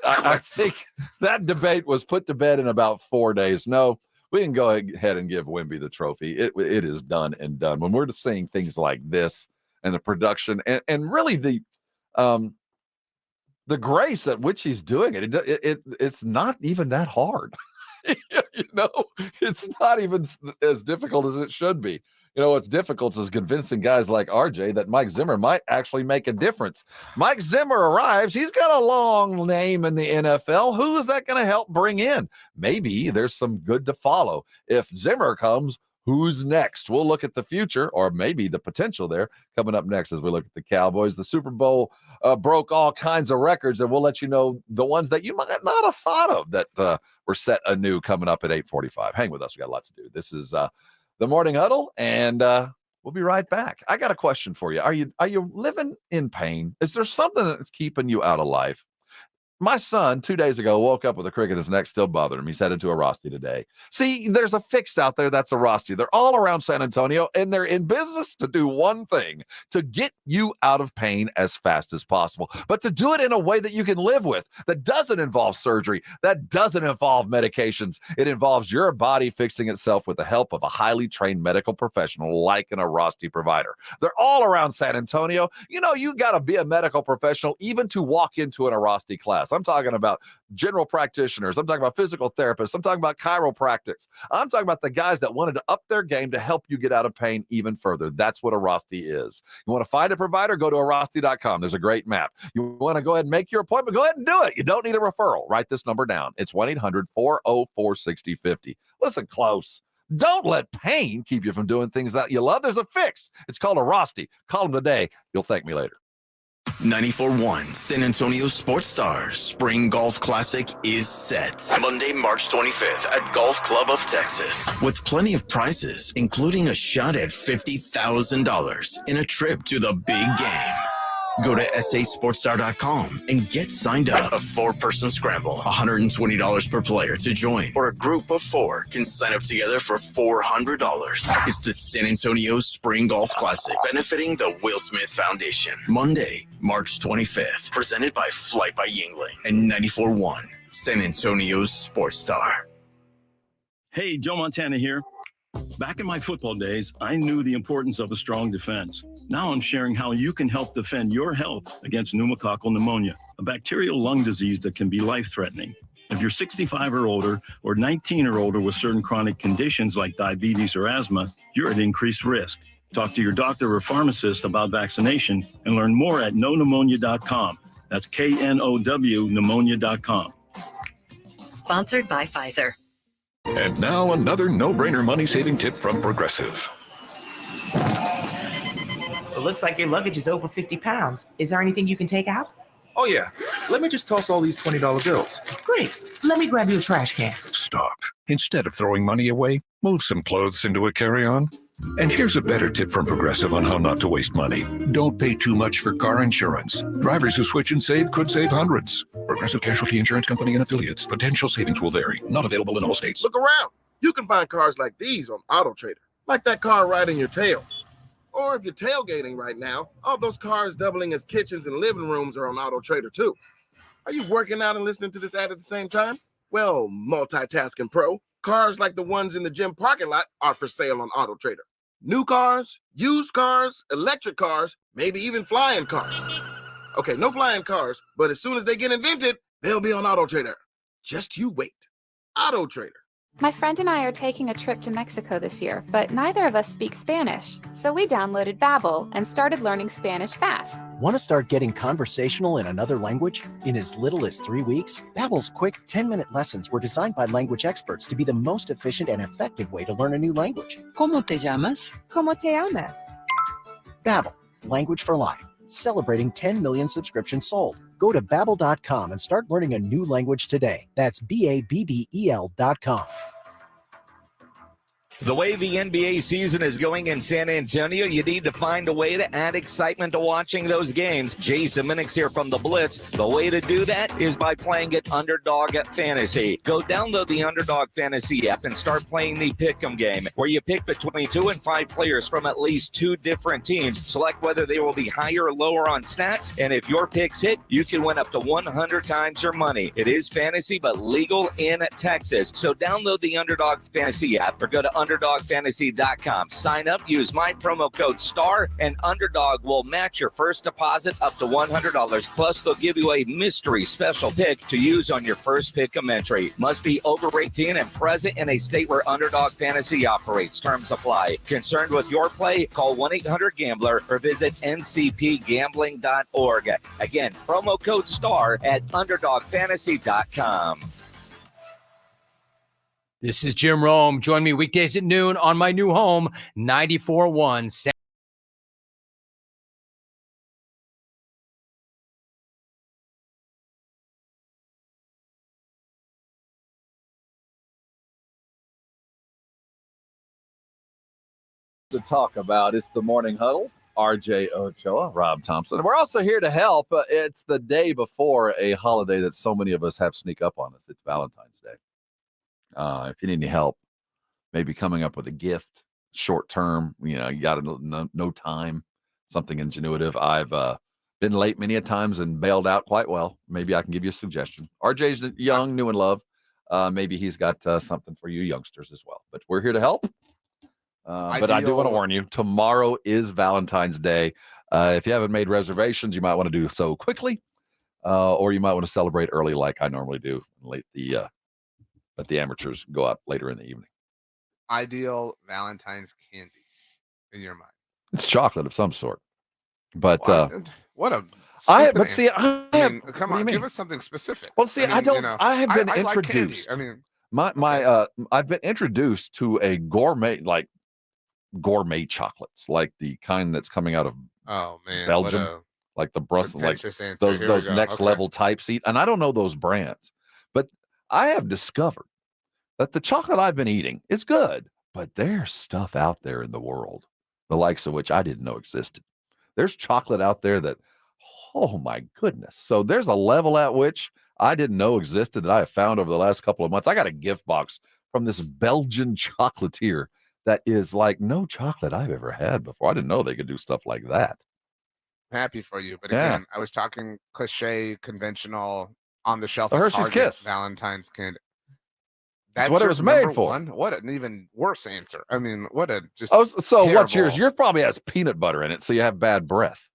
I think that debate was put to bed in about 4 days. No, we can go ahead and give Wemby the trophy. It is done and done. When we're seeing things like this and the production and really the grace at which he's doing it, it's not even that hard. You know, it's not even as difficult as it should be. You know, what's difficult is convincing guys like RJ that Mike Zimmer might actually make a difference. Mike Zimmer arrives. He's got a long name in the NFL. Who is that going to help bring in? Maybe there's some good to follow. If Zimmer comes, who's next? We'll look at the future, or maybe the potential there, coming up next as we look at the Cowboys. The Super Bowl broke all kinds of records, and we'll let you know the ones that you might not have thought of that were set anew coming up at 8:45. Hang with us. We got lots to do. This is the Morning Huddle, and we'll be right back. I got a question for you. Are you living in pain? Is there something that's keeping you out of life? My son, 2 days ago, woke up with a crick in his neck still bothering him. He's headed to a Rosti today. See, there's a fix out there that's a Rosti. They're all around San Antonio, and they're in business to do one thing, to get you out of pain as fast as possible, but to do it in a way that you can live with, that doesn't involve surgery, that doesn't involve medications. It involves your body fixing itself with the help of a highly trained medical professional like an Rosti provider. They're all around San Antonio. You know, you got to be a medical professional even to walk into an Rosti class. I'm talking about general practitioners. I'm talking about physical therapists. I'm talking about chiropractics. I'm talking about the guys that wanted to up their game to help you get out of pain even further. That's what a Rosti is. You want to find a provider? Go to Rosti.com. There's a great map. You want to go ahead and make your appointment? Go ahead and do it. You don't need a referral. Write this number down. It's 1-800-404-6050. Listen close. Don't let pain keep you from doing things that you love. There's a fix. It's called a Rosti. Call them today. You'll thank me later. 94.1 San Antonio Sports Stars Spring Golf Classic is set Monday, March 25th at Golf Club of Texas with plenty of prizes, including a shot at $50,000 in a trip to the big game. Go to sasportstar.com and get signed up. A 4-person scramble, $120 per player to join, or a group of 4 can sign up together for $400. It's the San Antonio Spring Golf Classic, benefiting the Will Smith Foundation. Monday, March 25th, presented by Flight by Yingling and 94.1 San Antonio's Sports Star. Hey, Joe Montana here. Back in my football days, I knew the importance of a strong defense. Now I'm sharing how you can help defend your health against pneumococcal pneumonia, a bacterial lung disease that can be life-threatening. If you're 65 or older, or 19 or older with certain chronic conditions like diabetes or asthma, you're at increased risk. Talk to your doctor or pharmacist about vaccination and learn more at knowpneumonia.com. That's KNOW pneumonia.com. Sponsored by Pfizer. And now another no-brainer money-saving tip from Progressive. It looks like your luggage is over 50 pounds. Is there anything you can take out? Oh, yeah. Let me just toss all these $20 bills. Great. Let me grab you a trash can. Stop. Instead of throwing money away, move some clothes into a carry-on. And here's a better tip from Progressive on how not to waste money. Don't pay too much for car insurance. Drivers who switch and save could save hundreds. Progressive Casualty Insurance Company and affiliates. Potential savings will vary. Not available in all states. Look around. You can find cars like these on AutoTrader. Like that car riding your tail. Or if you're tailgating right now, all those cars doubling as kitchens and living rooms are on AutoTrader too. Are you working out and listening to this ad at the same time? Well, multitasking pro, cars like the ones in the gym parking lot are for sale on AutoTrader. New cars, used cars, electric cars, maybe even flying cars. Okay, no flying cars, but as soon as they get invented, they'll be on AutoTrader. Just you wait. AutoTrader. My friend and I are taking a trip to Mexico this year, but neither of us speak Spanish. So we downloaded Babbel and started learning Spanish fast. Want to start getting conversational in another language in as little as 3 weeks? Babbel's quick 10-minute lessons were designed by language experts to be the most efficient and effective way to learn a new language. ¿Cómo te llamas? ¿Cómo te llamas? Babbel, language for life. Celebrating 10 million subscriptions sold. Go to Babbel.com and start learning a new language today. That's Babbel.com. The way the NBA season is going in San Antonio, you need to find a way to add excitement to watching those games. Jason Minix here from The Blitz. The way to do that is by playing at Underdog at Fantasy. Go download the Underdog Fantasy app and start playing the Pick'em game, where you pick between 2 and 5 players from at least 2 different teams. Select whether they will be higher or lower on stats, and if your picks hit, you can win up to 100 times your money. It is fantasy, but legal in Texas. So download the Underdog Fantasy app or go to Underdog UnderdogFantasy.com. Sign up, use my promo code STAR, and Underdog will match your first deposit up to $100. Plus, they'll give you a mystery special pick to use on your first pick of entry. Must be over 18 and present in a state where Underdog Fantasy operates. Terms apply. Concerned with your play? Call 1-800-GAMBLER or visit ncpgambling.org. Again, promo code STAR at UnderdogFantasy.com. This is Jim Rome. Join me weekdays at noon on my new home, 94.1. To talk about. It's the Morning Huddle. RJ Ochoa, Rob Thompson. And we're also here to help. It's the day before a holiday that so many of us have sneak up on us. It's Valentine's Day. If you need any help, maybe coming up with a gift, short term, you got no time, something ingenuitive. I've been late many a times and bailed out quite well. Maybe I can give you a suggestion. RJ's young, new in love. Maybe he's got something for you youngsters as well. But we're here to help. But I do want to warn you, tomorrow is Valentine's Day. If you haven't made reservations, you might want to do so quickly, or you might want to celebrate early like I normally do. Let the amateurs go out later in the evening. Ideal Valentine's candy in your mind? It's chocolate of some sort. But what a come on, give us something specific. Well, see, I have been introduced. Like candy. I've been introduced to a gourmet chocolates, like the kind that's coming out of Belgium, like the Brussels, like those next level types eat. And I don't know those brands, but I have discovered that the chocolate I've been eating is good, but there's stuff out there in the world, the likes of which I didn't know existed. There's chocolate out there that, oh my goodness. So there's a level at which I didn't know existed that I have found over the last couple of months. I got a gift box from this Belgian chocolatier that is like no chocolate I've ever had before. I didn't know they could do stuff like that. Happy for you. But again, I was talking cliche, conventional, on the shelf. The Hershey's Kiss. Valentine's candy. That's what it was made for. What an even worse answer. I mean, what a just. Oh, so terrible. What's yours? Yours probably has peanut butter in it, so you have bad breath.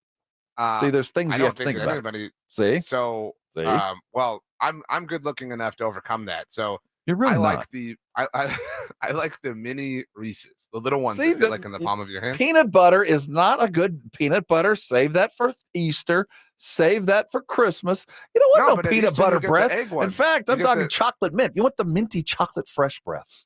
See, there's things you have to think about. See? So, See? Well, I'm good looking enough to overcome that. So you're really I like the mini Reese's, the little ones that fit like in the palm of your hand. Peanut butter is not a good peanut butter. Save that for Easter. Save that for Christmas. You don't want no peanut butter breath. In fact, I'm talking chocolate mint. You want the minty chocolate fresh breath.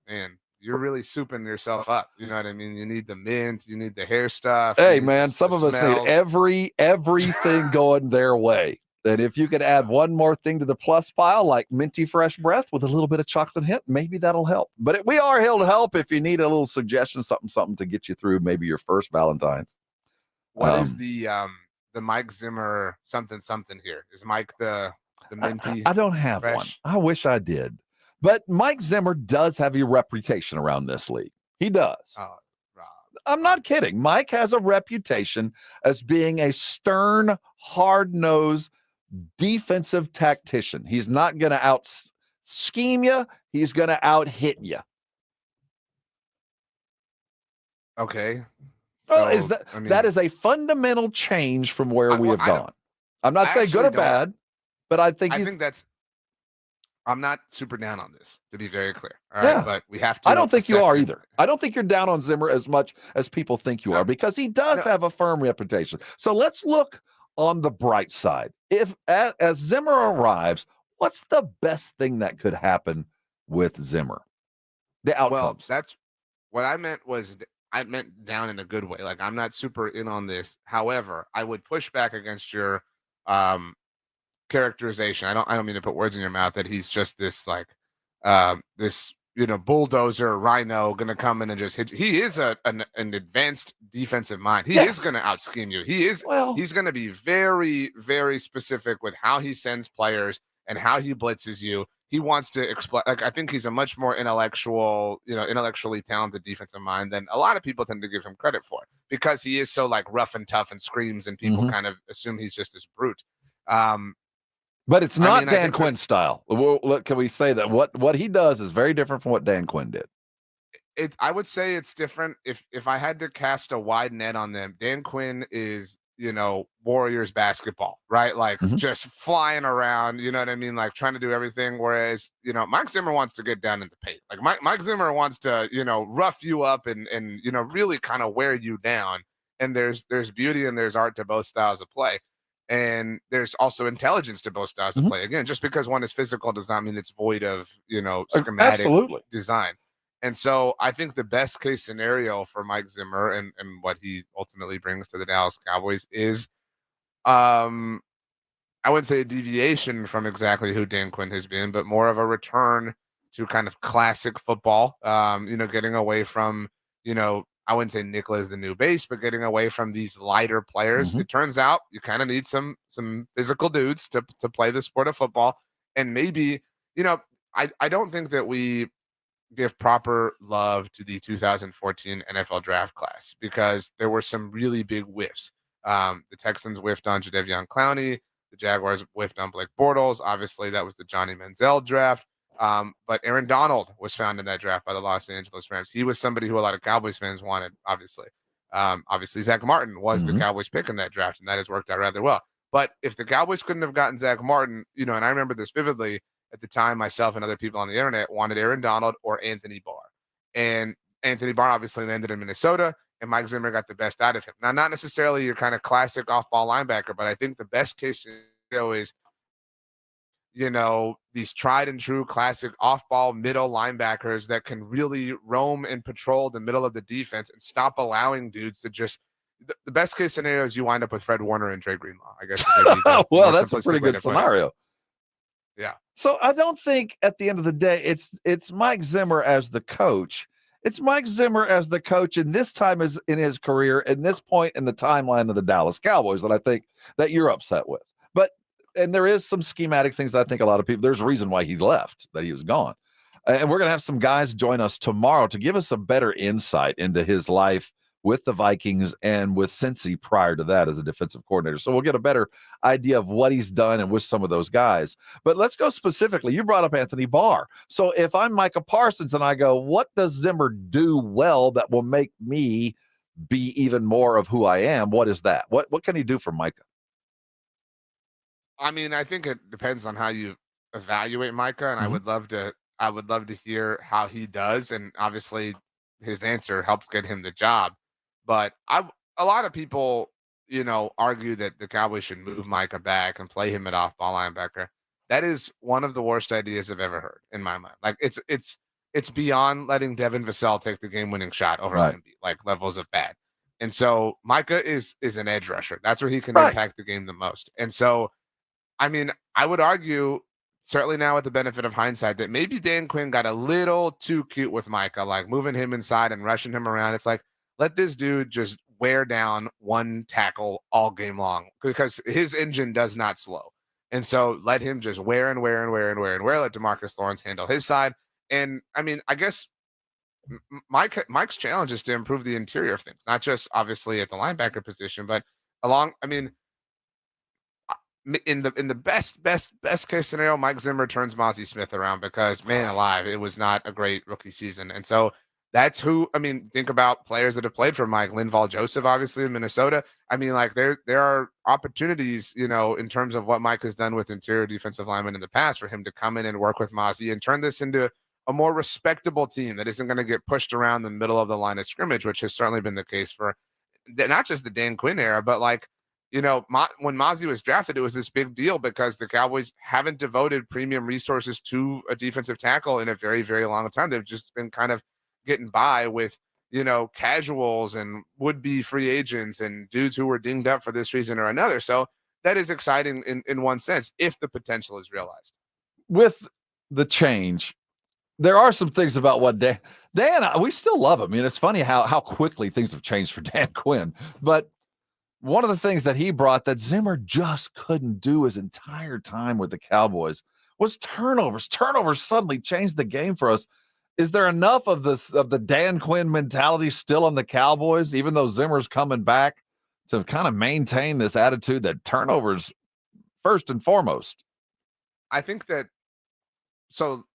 Man, you're really souping yourself up. You know what I mean? You need the mint. You need the hair stuff. Hey, man, some of us need everything going their way. And if you could add one more thing to the plus pile, like minty fresh breath with a little bit of chocolate hint, maybe that'll help. But we are here to help if you need a little suggestion, something to get you through maybe your first Valentine's. What is the Mike Zimmer something here? Is Mike the minty? I don't have one. I wish I did. But Mike Zimmer does have a reputation around this league. He does. Oh, Rob. I'm not kidding. Mike has a reputation as being a stern, hard-nosed, defensive tactician. He's not going to out scheme you. He's going to out hit you. Okay. So, that is a fundamental change from where we have gone. I'm not saying good or bad, but I think I'm not super down on this, to be very clear. All right, but we have to. I don't think you are either. I don't think you're down on Zimmer as much as people think you are, because he does have a firm reputation. So let's look on the bright side. If as Zimmer arrives, what's the best thing that could happen with Zimmer? The outcomes. Well, that's what I meant. I meant down in a good way. Like, I'm not super in on this. However, I would push back against your characterization. I don't mean to put words in your mouth that he's just this this bulldozer rhino gonna come in and just hit you. He is an advanced defensive mind. He is gonna out scheme you. He's gonna be very, very specific with how he sends players and how he blitzes you. He wants to explode. Like, I think he's a much more intellectually talented defensive mind than a lot of people tend to give him credit for, because he is so rough and tough and screams, and people kind of assume he's just this brute. But it's not Dan Quinn style. Can we say that what he does is very different from what Dan Quinn did? I would say it's different. If I had to cast a wide net on them, Dan Quinn is, Warriors basketball, right? Like just flying around, you know what I mean? Like trying to do everything. Whereas, Mike Zimmer wants to get down in the paint. Like Mike Zimmer wants to, rough you up and really kind of wear you down. And there's beauty and there's art to both styles of play. And there's also intelligence to both styles of play. Again, just because one is physical does not mean it's void of, schematic design. And so I think the best case scenario for Mike Zimmer and what he ultimately brings to the Dallas Cowboys is, I wouldn't say a deviation from exactly who Dan Quinn has been, but more of a return to kind of classic football, getting away from, I wouldn't say Nicola is the new base, but getting away from these lighter players. It turns out you kind of need some physical dudes to play the sport of football. And maybe, I don't think that we give proper love to the 2014 NFL draft class because there were some really big whiffs. The Texans whiffed on Jadeveon Clowney. The Jaguars whiffed on Blake Bortles. Obviously, that was the Johnny Manziel draft. But Aaron Donald was found in that draft by the Los Angeles Rams. He was somebody who a lot of Cowboys fans wanted, obviously. Obviously, Zach Martin was the Cowboys pick in that draft, and that has worked out rather well. But if the Cowboys couldn't have gotten Zach Martin, and I remember this vividly, at the time, myself and other people on the internet wanted Aaron Donald or Anthony Barr. And Anthony Barr obviously landed in Minnesota, and Mike Zimmer got the best out of him. Now, not necessarily your kind of classic off-ball linebacker, but I think the best case scenario is, these tried and true classic off-ball middle linebackers that can really roam and patrol the middle of the defense and stop allowing dudes to just – the best case scenario is you wind up with Fred Warner and Dre Greenlaw, I guess. Well, that's a pretty good scenario. Yeah. So I don't think at the end of the day, it's Mike Zimmer as the coach. It's Mike Zimmer as the coach in this time is in his career, in this point in the timeline of the Dallas Cowboys that I think that you're upset with. And there is some schematic things that I think a lot of people, there's a reason why he left, that he was gone. And we're going to have some guys join us tomorrow to give us a better insight into his life with the Vikings and with Cincy prior to that as a defensive coordinator. So we'll get a better idea of what he's done and with some of those guys. But let's go specifically. You brought up Anthony Barr. So if I'm Micah Parsons and I go, what does Zimmer do well that will make me be even more of who I am? What is that? What can he do for Micah? I mean, I think it depends on how you evaluate Micah, and I would love to hear how he does. And obviously his answer helps get him the job. But a lot of people, argue that the Cowboys should move Micah back and play him at off-ball linebacker. That is one of the worst ideas I've ever heard in my mind. Like it's beyond letting Devin Vassell take the game-winning shot over Wemby, like levels of bad. And so Micah is an edge rusher. That's where he can impact the game the most. And so, I mean, I would argue, certainly now with the benefit of hindsight, that maybe Dan Quinn got a little too cute with Micah, like moving him inside and rushing him around. It's like, let this dude just wear down one tackle all game long because his engine does not slow. And so let him just wear and wear and wear and wear and wear. Let DeMarcus Lawrence handle his side. And I mean, I guess Mike's challenge is to improve the interior of things, not just obviously at the linebacker position, but in the best case scenario, Mike Zimmer turns Mozzie Smith around because, man alive, it was not a great rookie season. And so that's who, I mean, think about players that have played for Mike. Linval Joseph, obviously, in Minnesota. I mean, like, there are opportunities, in terms of what Mike has done with interior defensive linemen in the past for him to come in and work with Mozzie and turn this into a more respectable team that isn't going to get pushed around the middle of the line of scrimmage, which has certainly been the case for not just the Dan Quinn era, but like, when Mozzie was drafted, it was this big deal because the Cowboys haven't devoted premium resources to a defensive tackle in a very, very long time. They've just been kind of getting by with, casuals and would-be free agents and dudes who were dinged up for this reason or another. So that is exciting in one sense, if the potential is realized. With the change, there are some things about what Dan, we still love him. I mean, it's funny how quickly things have changed for Dan Quinn, but one of the things that he brought that Zimmer just couldn't do his entire time with the Cowboys was turnovers. Turnovers suddenly changed the game for us. Is there enough of the Dan Quinn mentality still on the Cowboys, even though Zimmer's coming back, to kind of maintain this attitude that turnovers first and foremost? I think that, so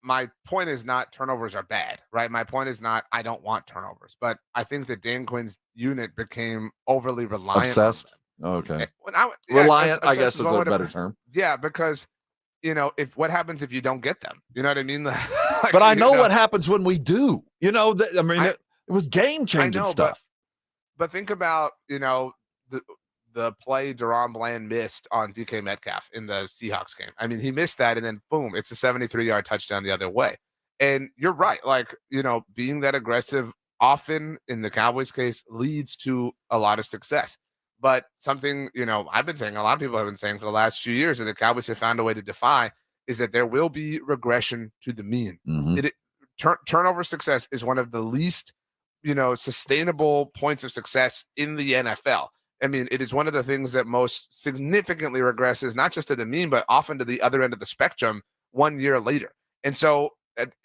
my point is not turnovers are bad, right? My point is not I don't want turnovers, but I think that Dan Quinn's unit became overly reliant Obsessed. on them. Okay. Reliant, I guess, is a better term. Yeah, because if what happens if you don't get them? You know what I mean? Like, But I know what happens when we do. It was game-changing know, stuff. But think about, the play Deron Bland missed on DK Metcalf in the Seahawks game. I mean, he missed that, and then boom, it's a 73-yard touchdown the other way. And you're right. Like, being that aggressive often in the Cowboys case leads to a lot of success. But something, I've been saying, a lot of people have been saying for the last few years that the Cowboys have found a way to defy is that there will be regression to the mean. Turnover success is one of the least, sustainable points of success in the NFL. I mean, it is one of the things that most significantly regresses, not just to the mean, but often to the other end of the spectrum 1 year later. And so,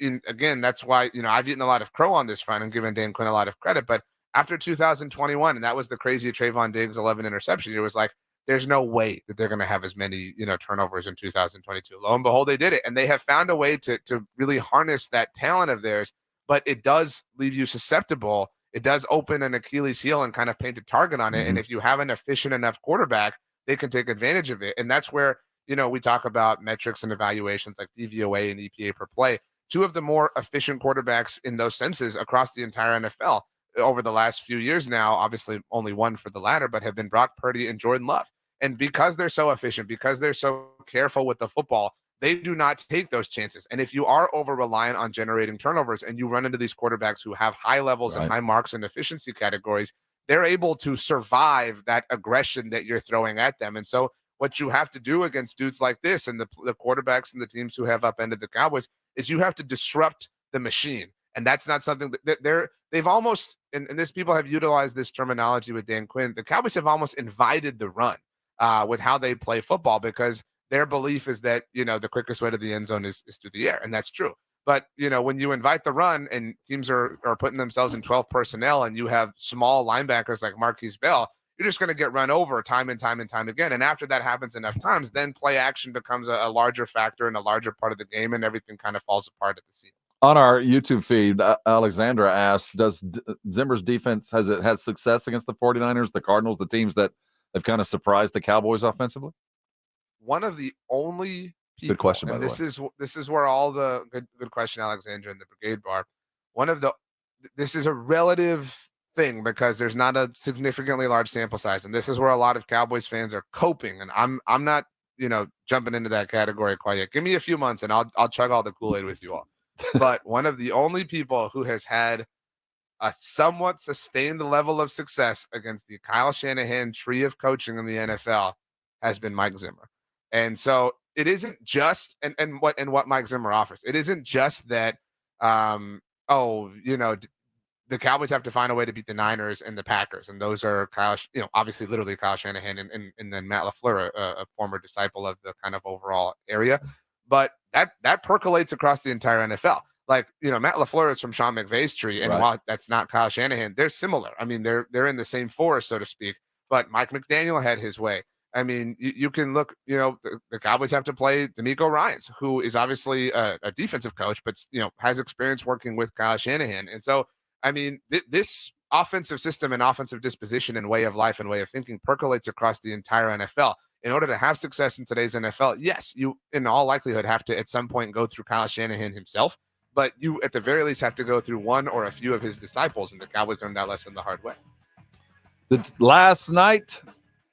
again, that's why, I've eaten a lot of crow on this front and given Dan Quinn a lot of credit. But after 2021, and that was the crazy Trayvon Diggs 11 interceptions, it was like, there's no way that they're going to have as many, turnovers in 2022. Lo and behold, they did it. And they have found a way to really harness that talent of theirs, but it does leave you susceptible. It does open an Achilles heel and kind of paint a target on it. And if you have an efficient enough quarterback, they can take advantage of it. And that's where, we talk about metrics and evaluations like DVOA and EPA per play. Two of the more efficient quarterbacks in those senses across the entire NFL over the last few years now, obviously only one for the latter, but have been Brock Purdy and Jordan Love. And because they're so efficient, because they're so careful with the football, they do not take those chances. And if you are over reliant on generating turnovers and you run into these quarterbacks who have high levels and high marks and efficiency categories, they're able to survive that aggression that you're throwing at them. And so what you have to do against dudes like this and the quarterbacks and the teams who have upended the Cowboys is you have to disrupt the machine. And that's not something that they've almost, and this people have utilized this terminology with Dan Quinn, the Cowboys have almost invited the run with how they play football, because their belief is that, the quickest way to the end zone is through the air. And that's true. But, when you invite the run and teams are putting themselves in 12 personnel and you have small linebackers like Marquise Bell, you're just going to get run over time and time and time again. And after that happens enough times, then play action becomes a larger factor and a larger part of the game, and everything kind of falls apart at the seam. On our YouTube feed, Alexandra asked, does Zimmer's defense, has it had success against the 49ers, the Cardinals, the teams that have kind of surprised the Cowboys offensively? One of the only people, good question, by the way. This is where all the good question, Alexandra, in the Brigade Bar. This is a relative thing because there's not a significantly large sample size, and this is where a lot of Cowboys fans are coping. And I'm not, jumping into that category quite yet. Give me a few months and I'll chug all the Kool-Aid with you all. But one of the only people who has had a somewhat sustained level of success against the Kyle Shanahan tree of coaching in the NFL has been Mike Zimmer. And so it isn't just and what Mike Zimmer offers. It isn't just that the Cowboys have to find a way to beat the Niners and the Packers, and those are obviously literally Kyle Shanahan and then Matt LaFleur, a former disciple of the kind of overall area. But that percolates across the entire NFL. Like, Matt LaFleur is from Sean McVay's tree, and while that's not Kyle Shanahan, they're similar. I mean, they're in the same forest, so to speak. But Mike McDaniel had his way. I mean, you can look, the Cowboys have to play D'Amico Ryans, who is obviously a defensive coach, but, has experience working with Kyle Shanahan. And so, I mean, this offensive system and offensive disposition and way of life and way of thinking percolates across the entire NFL. In order to have success in today's NFL, yes, you in all likelihood have to at some point go through Kyle Shanahan himself, but you at the very least have to go through one or a few of his disciples, and the Cowboys learned that lesson the hard way. Did last night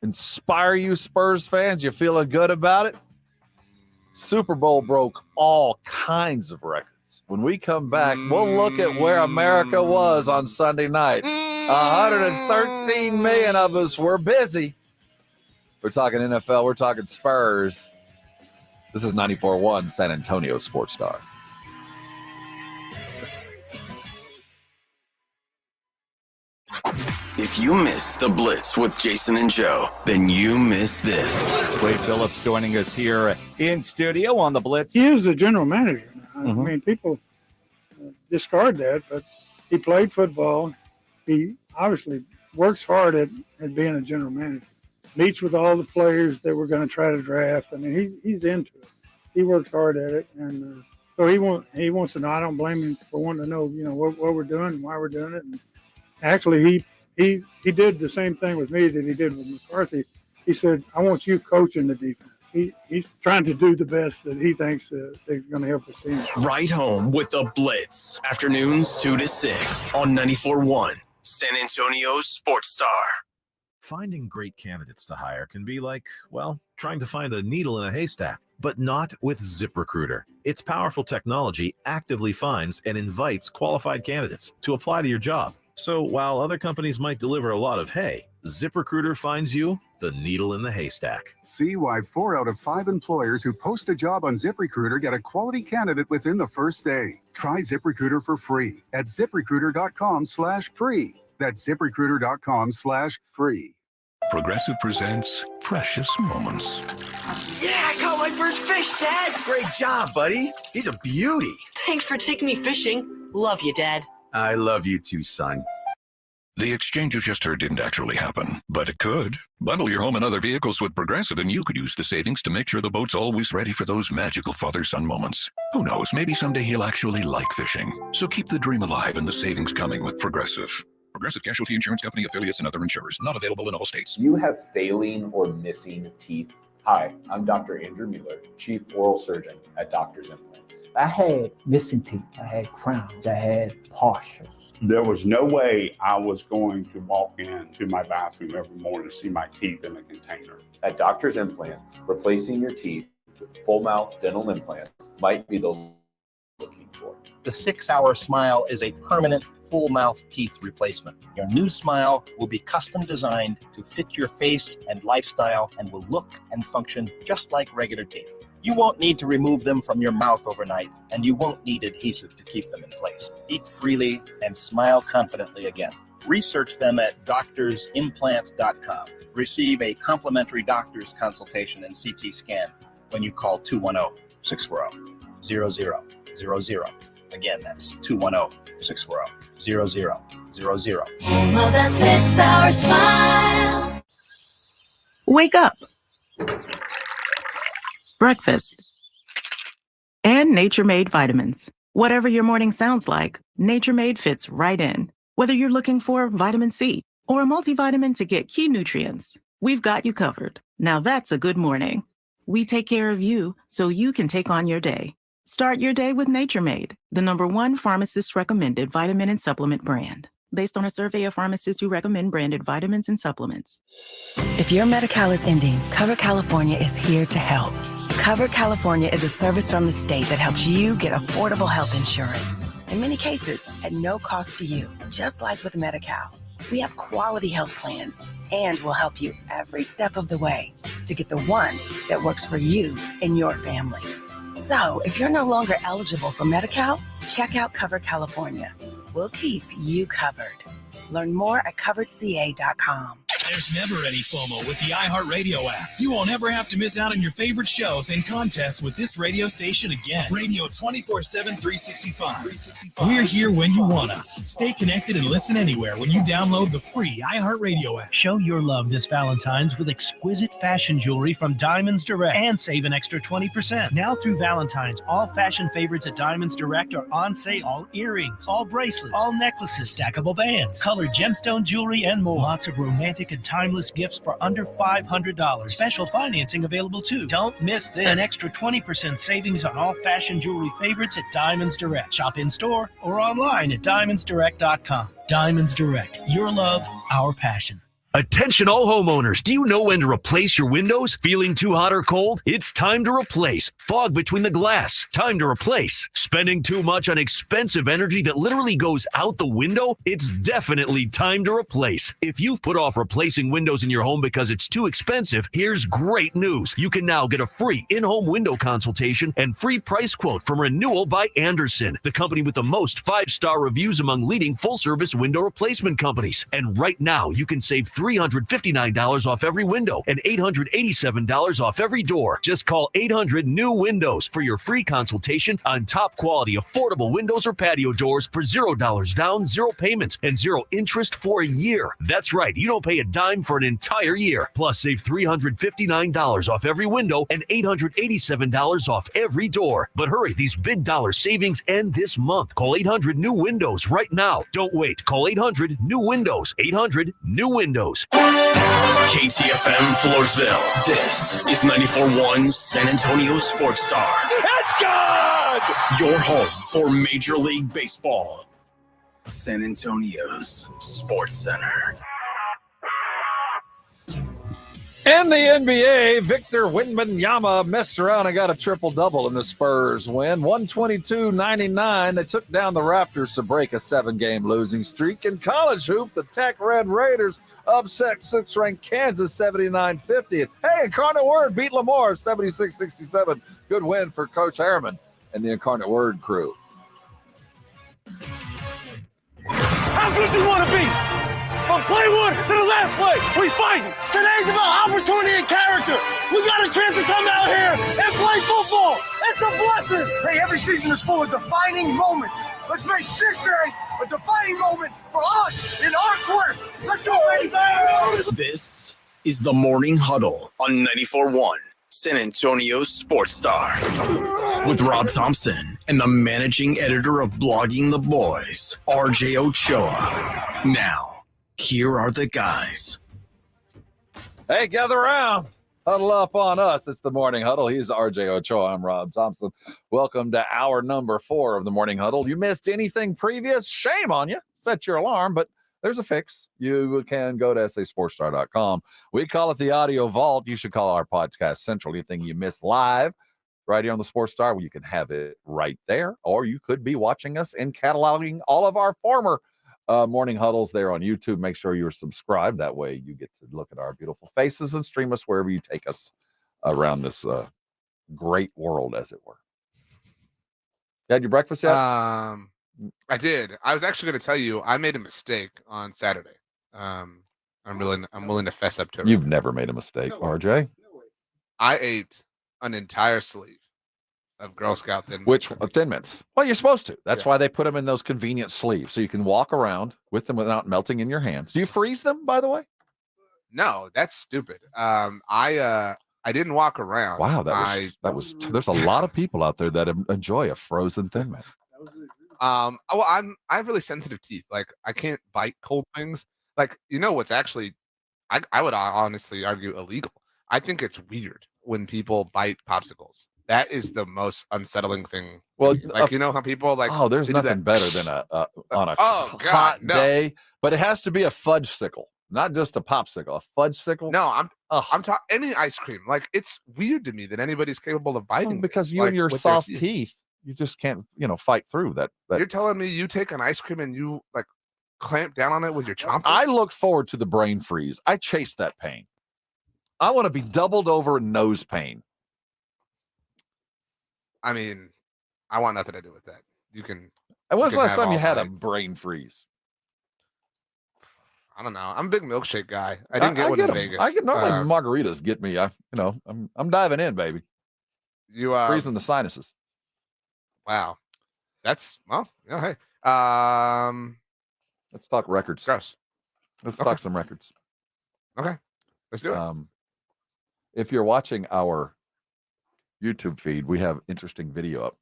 inspire you, Spurs fans? You feeling good about it? Super Bowl broke all kinds of records. When we come back, we'll look at where America was on Sunday night. 113 million of us were busy. We're talking NFL. We're talking Spurs. This is 94.1 San Antonio Sports Star. If you miss the Blitz with Jason and Joe, then you miss this. Wade Phillips joining us here in studio on the Blitz. He is the general manager. I mean, people discard that, but he played football. He obviously works hard at being a general manager. Meets with all the players that we're going to try to draft. I mean, he's into it. He works hard at it, and So he wants to know. I don't blame him for wanting to know, what we're doing and why we're doing it. And actually, he did the same thing with me that he did with McCarthy. He said, "I want you coaching the defense." He's trying to do the best that he thinks they're going to help his team. Right home with the Blitz. Afternoons 2 to 6 on 94.1 San Antonio's Sports Star. Finding great candidates to hire can be like, well, trying to find a needle in a haystack, but not with ZipRecruiter. Its powerful technology actively finds and invites qualified candidates to apply to your job. So while other companies might deliver a lot of hay, ZipRecruiter finds you the needle in the haystack. See why 4 out of 5 employers who post a job on ZipRecruiter get a quality candidate within the first day. Try ZipRecruiter for free at ZipRecruiter.com/free. That's ZipRecruiter.com/free. Progressive presents Precious Moments. Yeah, I caught my first fish, Dad. Great job, buddy. He's a beauty. Thanks for taking me fishing. Love you, Dad. I love you too, son. The exchange you just heard didn't actually happen, but it could. Bundle your home and other vehicles with Progressive, and you could use the savings to make sure the boat's always ready for those magical father-son moments. Who knows, maybe someday he'll actually like fishing. So keep the dream alive and the savings coming with Progressive. Progressive Casualty Insurance Company, affiliates, and other insurers. Not available in all states. You have failing or missing teeth. Hi, I'm Dr. Andrew Mueller, Chief Oral Surgeon at Doctors Implants. I had missing teeth. I had crowns. I had partials. There was no way I was going to walk into my bathroom every morning to see my teeth in a container. At Doctor's Implants, replacing your teeth with full mouth dental implants might be the looking for. The 6-Hour Smile is a permanent full mouth teeth replacement. Your new smile will be custom designed to fit your face and lifestyle and will look and function just like regular teeth. You won't need to remove them from your mouth overnight, and you won't need adhesive to keep them in place. Eat freely and smile confidently again. Research them at doctorsimplants.com. Receive a complimentary doctor's consultation and CT scan when you call 210-640-0000. Again, that's 210-640-0000. Home of the 6-Hour Smile. Wake up. Breakfast. And Nature Made vitamins. Whatever your morning sounds like, Nature Made fits right in. Whether you're looking for vitamin C or a multivitamin to get key nutrients, we've got you covered. Now that's a good morning. We take care of you so you can take on your day. Start your day with Nature Made, the #1 pharmacist-recommended vitamin and supplement brand, based on a survey of pharmacists who recommend branded vitamins and supplements. If your Medi-Cal is ending, Cover California is here to help. Cover California is a service from the state that helps you get affordable health insurance. In many cases, at no cost to you, just like with Medi-Cal. We have quality health plans and will help you every step of the way to get the one that works for you and your family. So, if you're no longer eligible for Medi-Cal, check out Cover California. We'll keep you covered. Learn more at coveredca.com. There's never any FOMO with the iHeartRadio app. You won't ever have to miss out on your favorite shows and contests with this radio station again. Radio 24/7, 365. We're here when you want us. Stay connected and listen anywhere when you download the free iHeartRadio app. Show your love this Valentine's with exquisite fashion jewelry from Diamonds Direct and save an extra 20%. Now through Valentine's, all fashion favorites at Diamonds Direct are on sale. All earrings, all bracelets, all necklaces, stackable bands, colored gemstone jewelry, and more. Lots of romantic and timeless gifts for under $500. Special financing available too. Don't miss this. An extra 20% savings on all fashion jewelry favorites at Diamonds Direct. Shop in store or online at diamondsdirect.com. Diamonds Direct. Your love, our passion. Attention all homeowners, do you know when to replace your windows? Feeling too hot or cold? It's time to replace. Fog between the glass. Time to replace. Spending too much on expensive energy that literally goes out the window? It's definitely time to replace. If you've put off replacing windows in your home because it's too expensive, here's great news. You can now get a free in-home window consultation and free price quote from Renewal by Andersen, the company with the most 5-star reviews among leading full-service window replacement companies. And right now, you can save $359 off every window and $887 off every door. Just call 800 New Windows for your free consultation on top quality, affordable windows or patio doors for $0 down, 0 payments, and 0 interest for a year. That's right. You don't pay a dime for an entire year. Plus, save $359 off every window and $887 off every door. But hurry, these big dollar savings end this month. Call 800 New Windows right now. Don't wait. Call 800 New Windows. 800 New Windows. KTFM Floresville. This is 94.1 San Antonio Sports Star. It's good! Your home for Major League Baseball. San Antonio's Sports Center. In the NBA, Victor Wembanyama messed around and got a triple-double in the Spurs win. 122-99. They took down the Raptors to break a 7-game losing streak. In college hoop, the Tech Red Raiders upset 6th-ranked Kansas 79-50. And hey, Incarnate Word beat Lamar 76-67. Good win for Coach Harriman and the Incarnate Word crew. How good you want to be? From play one to the last play, we fighting. Today's about opportunity and character. We got a chance to come out here and play football. It's a blessing. Hey, every season is full of defining moments. Let's make this day a defining moment for us in our course. Let's go, baby. This is the Morning Huddle on 94.1 San Antonio Sports Star with Rob Thompson and the managing editor of Blogging the Boys, RJ Ochoa. Now, here are the guys. Hey, gather around. Huddle up on us. It's the Morning Huddle. He's RJ Ochoa. I'm Rob Thompson. Welcome to hour number 4 of the Morning Huddle. You missed anything previous? Shame on you. Set your alarm, but there's a fix. You can go to sasportstar.com. We call it the Audio Vault. You should call our podcast Central. Anything you miss live right here on the Sports Star, well, you can have it right there, or you could be watching us and cataloging all of our former morning huddles there on YouTube. Make sure you're subscribed. That way you get to look at our beautiful faces and stream us wherever you take us around this great world, as it were. You had your breakfast yet? I did. I was actually going to tell you I made a mistake on Saturday. I'm willing to fess up to it. You've never made a mistake, RJ. I ate an entire sleeve of Girl Scout Thin Mints. Which Thin Mints? Well, you're supposed to. That's why they put them in those convenient sleeves, so you can walk around with them without melting in your hands. Do you freeze them, by the way? No, that's stupid. I didn't walk around. Wow, that was. There's a lot of people out there that enjoy a frozen Thin Mint. Well, I have really sensitive teeth. Like I can't bite cold things. Like what's actually, I would honestly argue illegal. I think it's weird when people bite popsicles. That is the most unsettling thing. Well, like how people like. Oh, there's nothing better than on a hot day, but it has to be a fudge sickle, not just a popsicle. A fudge sickle. No, I'm talking any ice cream. Like it's weird to me that anybody's capable of biting because you and your soft teeth, you just can't fight through that. You're telling me you take an ice cream and you like clamp down on it with your chompers? I look forward to the brain freeze. I chase that pain. I want to be doubled over in nose pain. I mean, I want nothing to do with that. You can. And when's the last time you had a brain freeze? I don't know. I'm a big milkshake guy. I didn't get one in Vegas. I get normally margaritas get me. I'm diving in, baby. You freezing the sinuses. Wow, that's hey. Let's talk records. Gross. Let's talk some records. Okay, let's do it. If you're watching our YouTube feed, we have interesting video up.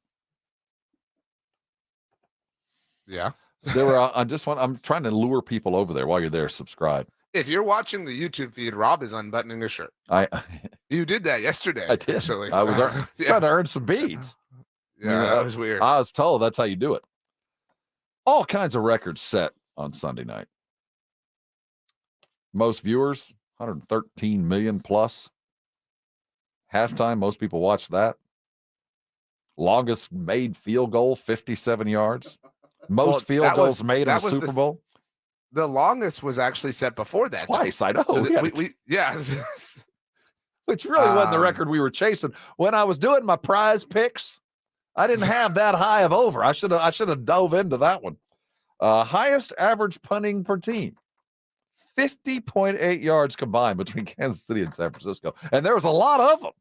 Yeah. I'm trying to lure people over there. While you're there, subscribe. If you're watching the YouTube feed, Rob is unbuttoning his shirt. You did that yesterday. I did. Actually. I was trying to earn some beads. Yeah, that was weird. I was told that's how you do it. All kinds of records set on Sunday night. Most viewers, 113 million plus. Halftime, most people watched that. Longest made field goal, 57 yards. Most field goals made in a Super Bowl. The longest was actually set before that. Twice, I know. So yeah. Which really wasn't the record we were chasing. When I was doing my prize picks, I didn't have that high of over. I should have dove into that one. Highest average punting per team, 50.8 yards combined between Kansas City and San Francisco. And there was a lot of them.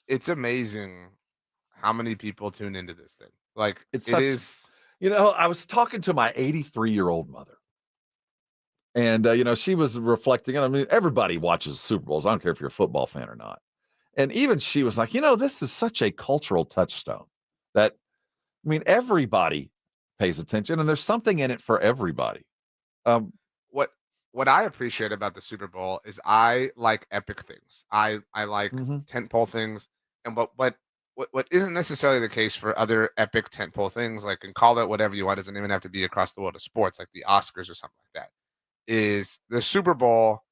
It's amazing how many people tune into this thing. Like it is. You know, I was talking to my 83-year-old mother. And, she was reflecting. And I mean, everybody watches Super Bowls. I don't care if you're a football fan or not. And even she was like, this is such a cultural touchstone that, I mean, everybody pays attention and there's something in it for everybody. What I appreciate about the Super Bowl is I like epic things. I like tentpole things. And what isn't necessarily the case for other epic tentpole things, like, and call it whatever you want, doesn't even have to be across the world of sports, like the Oscars or something like that, is the Super Bowl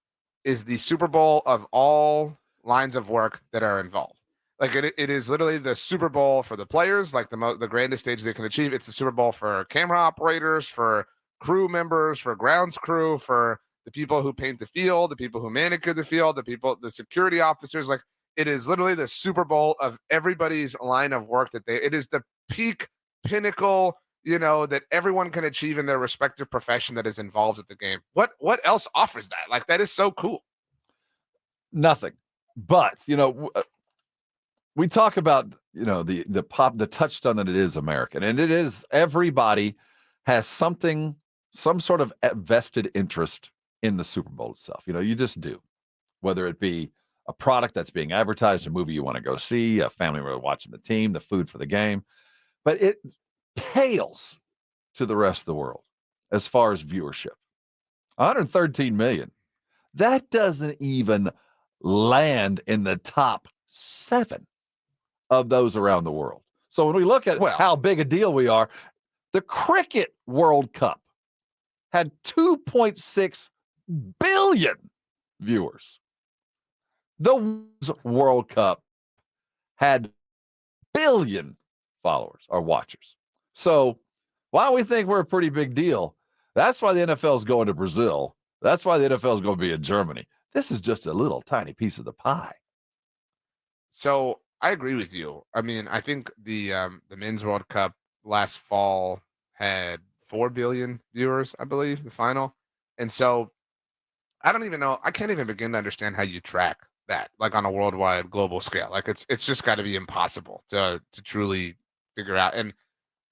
is the Super Bowl of all lines of work that are involved. Like it is literally the Super Bowl for the players, like the grandest stage they can achieve. It's the Super Bowl for camera operators, for crew members, for grounds crew, for the people who paint the field, the people who manicure the field, the security officers. Like it is literally the Super Bowl of everybody's line of work it is the peak pinnacle, that everyone can achieve in their respective profession that is involved with the game. What else offers that? Like that is so cool. Nothing. But, we talk about, the touchstone that it is American, and it is everybody has some sort of vested interest in the Super Bowl itself. You just do, whether it be a product that's being advertised, a movie you want to go see, a family member watching the team, the food for the game, but it pales to the rest of the world as far as viewership. 113 million. That doesn't even land in the top 7 of those around the world. So when we look at how big a deal we are, the Cricket World Cup had 2.6 billion viewers. The World Cup had billion followers or watchers. So while we think we're a pretty big deal, that's why the NFL is going to Brazil. That's why the NFL is going to be in Germany. This is just a little tiny piece of the pie. So I agree with you. I mean, I think the Men's World Cup last fall had 4 billion viewers, I believe, the final. And so I don't even know. I can't even begin to understand how you track that, like on a worldwide global scale. Like it's just got to be impossible to truly figure out. And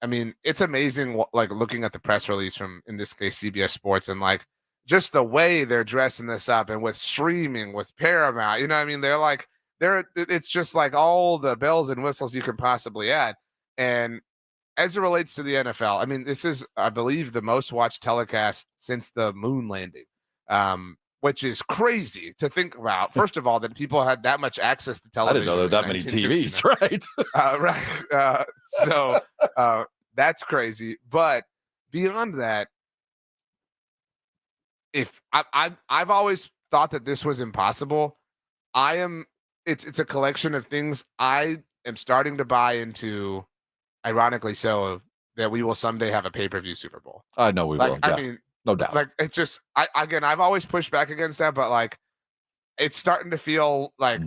I mean, it's amazing, like looking at the press release from, in this case, CBS Sports, and like just the way they're dressing this up, and with streaming, with Paramount, what I mean? It's just like all the bells and whistles you can possibly add. And as it relates to the NFL, I mean, this is, I believe, the most watched telecast since the moon landing, which is crazy to think about. First of all, that people had that much access to television. I didn't know there were that many TVs, right? Right. So that's crazy. But beyond that, if I've always thought that this was impossible, it's a collection of things I am starting to buy into, ironically so, that we will someday have a pay-per-view Super Bowl. I know we will. Yeah. I mean, no doubt. Like, it's just, I've always pushed back against that, but like, it's starting to feel like,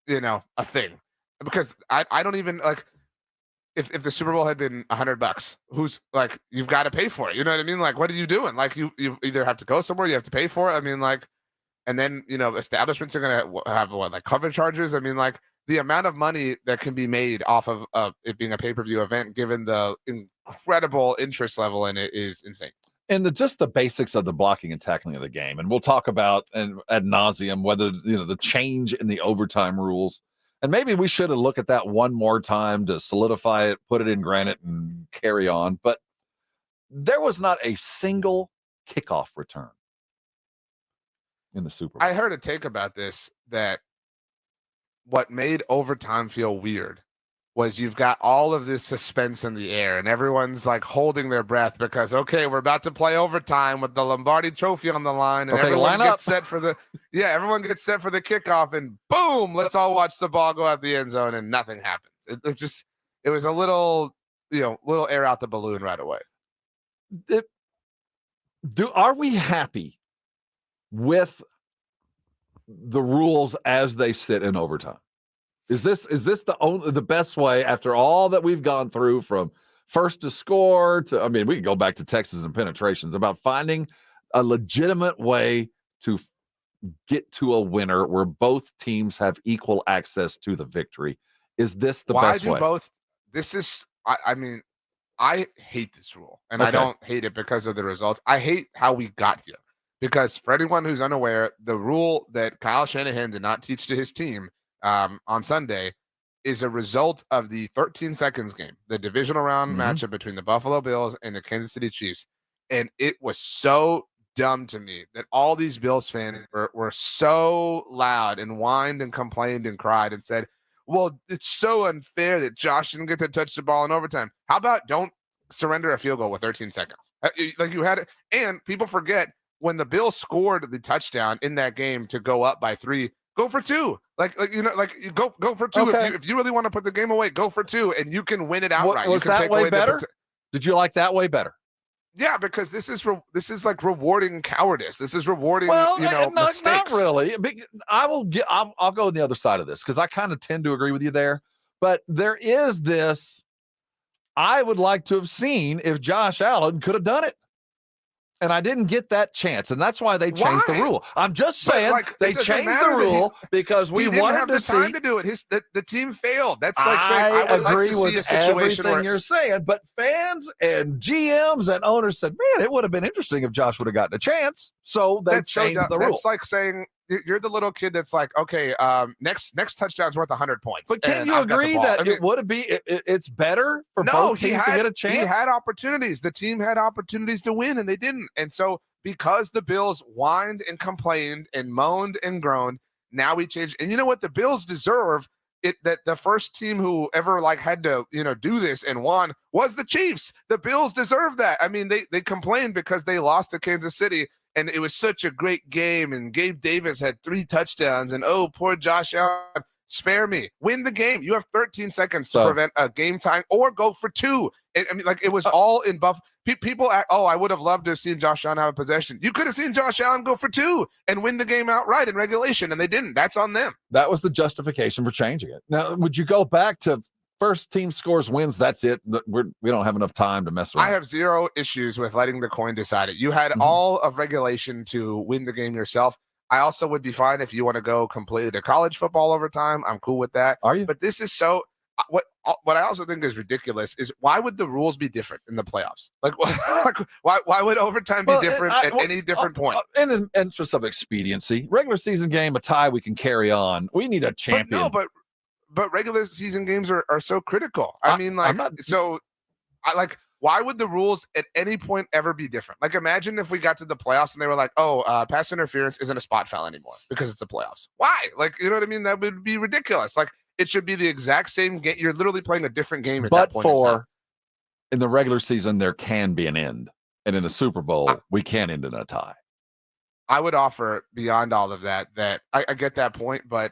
a thing. Because I don't even, like, if the Super Bowl had been $100, who's like, you've got to pay for it. You know what I mean? Like, what are you doing? Like, you either have to go somewhere, you have to pay for it. I mean, like, and then, establishments are going to have like cover charges. I mean, like, the amount of money that can be made off of it being a pay-per-view event, given the incredible interest level in it, is insane. And just the basics of the blocking and tackling of the game. And we'll talk about and ad nauseum whether, the change in the overtime rules. And maybe we should have looked at that one more time to solidify it, put it in granite, and carry on. But there was not a single kickoff return in the Super Bowl. I heard a take about this that what made overtime feel weird was you've got all of this suspense in the air, and everyone's like holding their breath because, okay, we're about to play overtime with the Lombardi Trophy on the line, and everyone gets set for the kickoff, and boom, let's all watch the ball go out the end zone, and nothing happens. It was a little air out the balloon right away. Are we happy with the rules as they sit in overtime? Is this the best way, after all that we've gone through, from first to score to, I mean, we can go back to Texas and penetrations, about finding a legitimate way to get to a winner where both teams have equal access to the victory. Is this the best way? This is, I mean, I hate this rule, and I Okay. don't hate it because of the results. I hate how we got here, because for anyone who's unaware, the rule that Kyle Shanahan did not teach to his team on Sunday is a result of the 13 seconds game, the divisional round matchup between the Buffalo Bills and the Kansas City Chiefs. And it was so dumb to me that all these Bills fans were so loud and whined and complained and cried and said, well, it's so unfair that Josh didn't get to touch the ball in overtime. How about don't surrender a field goal with 13 seconds? Like you had it. And people forget, when the Bills scored the touchdown in that game to go up by 3, go for 2. You go for 2. Okay. If you really want to put the game away, go for 2, and you can win it outright. Was that way better? Did you like that way better? Yeah, because this is like rewarding cowardice. This is rewarding, Not mistakes. really. I'll go on the other side of this, because I kind of tend to agree with you there. But there is this, I would like to have seen if Josh Allen could have done it. And I didn't get that chance, and that's why they changed the rule. I'm just saying they changed the rule because we wanted to see. He didn't have the time to do it. The team failed. That's like saying I would agree like to with see a situation everything where you're saying, but fans and GMs and owners said, "Man, it would have been interesting if Josh would have gotten a chance." So they changed the rule. That's like saying you're the little kid that's like, okay, next touchdown's worth 100 points. But can you agree that it would be? It's better for both teams to get a chance. He had opportunities. The team had opportunities to win, and they didn't. And so, because the Bills whined and complained and moaned and groaned, now we change. And you know what? The Bills deserve it. That the first team who ever had to do this and won was the Chiefs. The Bills deserve that. I mean, they complained because they lost to Kansas City, and it was such a great game, and Gabe Davis had 3 touchdowns, and oh, poor Josh Allen. Spare me. Win the game. You have 13 seconds to prevent a game time, or go for 2. It was all in buff. People act, I would have loved to have seen Josh Allen have a possession. You could have seen Josh Allen go for 2 and win the game outright in regulation, and they didn't. That's on them. That was the justification for changing it. Now, would you go back to first team scores wins? That's it. We don't have enough time to mess around. I have zero issues with letting the coin decide it. You had all of regulation to win the game yourself. I also would be fine if you want to go completely to college football overtime. I'm cool with that. Are you? But this is so. What I also think is ridiculous is, why would the rules be different in the playoffs? Why would overtime be different at any different point? And in interest of expediency, regular season game, a tie we can carry on. We need a champion. But regular season games are so critical. Why would the rules at any point ever be different? Like, imagine if we got to the playoffs and they were like, pass interference isn't a spot foul anymore because it's the playoffs. Why? You know what I mean? That would be ridiculous. It should be the exact same game. You're literally playing a different game at that point in time. In the regular season, there can be an end. And in the Super Bowl, we can end in a tie. I would offer beyond all of that I get that point, but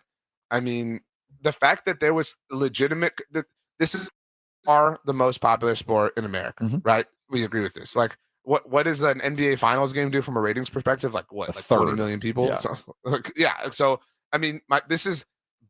I mean, the fact that there was legitimate – this is the most popular sport in America, right? We agree with this. What does an NBA Finals game do from a ratings perspective? 40 million people? Yeah. So, I mean, this is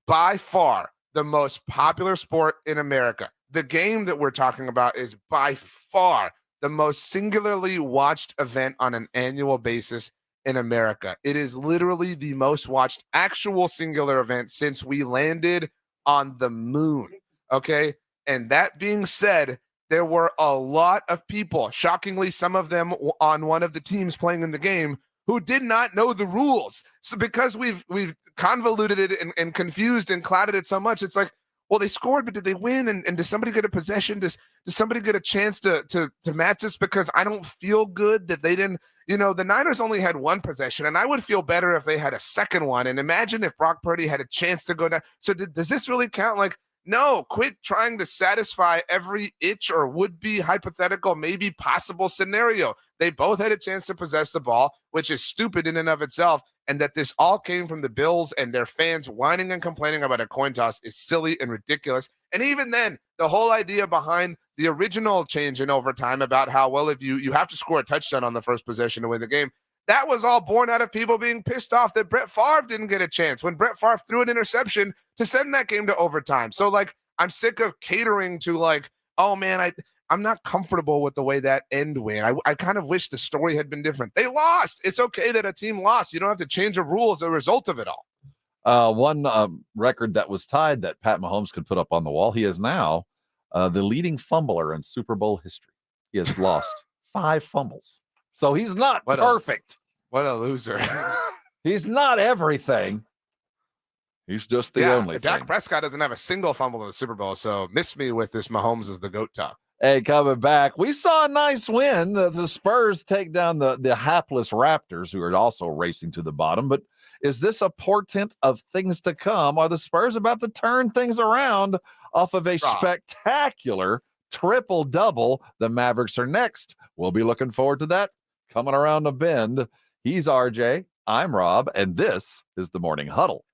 by far the most popular sport in America. The game that we're talking about is by far the most singularly watched event on an annual basis in America. It is literally the most watched actual singular event since we landed on the moon. Okay. And that being said, there were a lot of people, shockingly, some of them on one of the teams playing in the game, who did not know the rules. So because we've convoluted it and confused and clouded it so much, it's like, well, they scored, but did they win? And does somebody get a possession? Does somebody get a chance to match this? Because I don't feel good that they didn't. The Niners only had 1 possession, and I would feel better if they had a second one. And imagine if Brock Purdy had a chance to go down. So does this really count? No, quit trying to satisfy every itch or would-be hypothetical, maybe possible scenario. They both had a chance to possess the ball, which is stupid in and of itself. And that this all came from the Bills and their fans whining and complaining about a coin toss is silly and ridiculous. And even then, the whole idea behind the original change in overtime about how, well, if you have to score a touchdown on the first possession to win the game, that was all born out of people being pissed off that Brett Favre didn't get a chance when Brett Favre threw an interception to send that game to overtime. So, I'm sick of catering to oh man, I'm not comfortable with the way that end went. I kind of wish the story had been different. They lost. It's okay that a team lost. You don't have to change a rule as a result of it all. One record that was tied that Pat Mahomes could put up on the wall. He is now the leading fumbler in Super Bowl history. He has lost 5 fumbles. So he's not perfect. What a loser. He's not everything. He's just the only Dak thing. Prescott doesn't have a single fumble in the Super Bowl, so miss me with this Mahomes is the GOAT talk. Hey, coming back, we saw a nice win. The Spurs take down the hapless Raptors, who are also racing to the bottom. But is this a portent of things to come? Are the Spurs about to turn things around off of a spectacular triple-double? The Mavericks are next. We'll be looking forward to that coming around the bend. He's RJ, I'm Rob, and this is the Morning Huddle.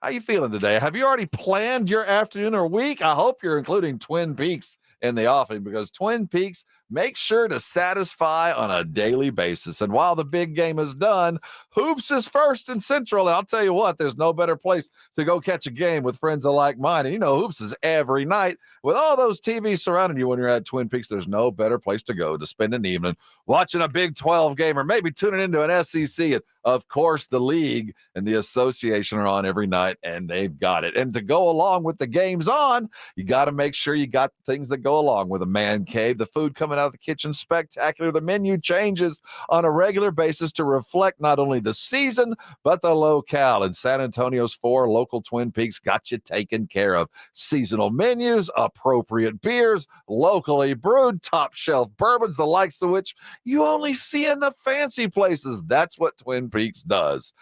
How you feeling today? Have you already planned your afternoon or week? I hope you're including Twin Peaks in the offing, because Twin Peaks makes sure to satisfy on a daily basis. And while the big game is done, hoops is first and central. And I'll tell you what, there's no better place to go catch a game with friends alike mine. And you know, hoops is every night. With all those TVs surrounding you when you're at Twin Peaks, there's no better place to go to spend an evening watching a Big 12 game, or maybe tuning into an SEC. And of course, the league and the association are on every night, and they've got it. And to go along with the games on, you got to make sure you got things that go along with a man cave. The food coming out of the kitchen, spectacular. The menu changes on a regular basis to reflect not only the season, but the locale. And San Antonio's 4 local Twin Peaks got you taken care of. Seasonal menus, appropriate beers, locally brewed, top shelf bourbons, the likes of which you only see in the fancy places. That's what Twin Peaks does.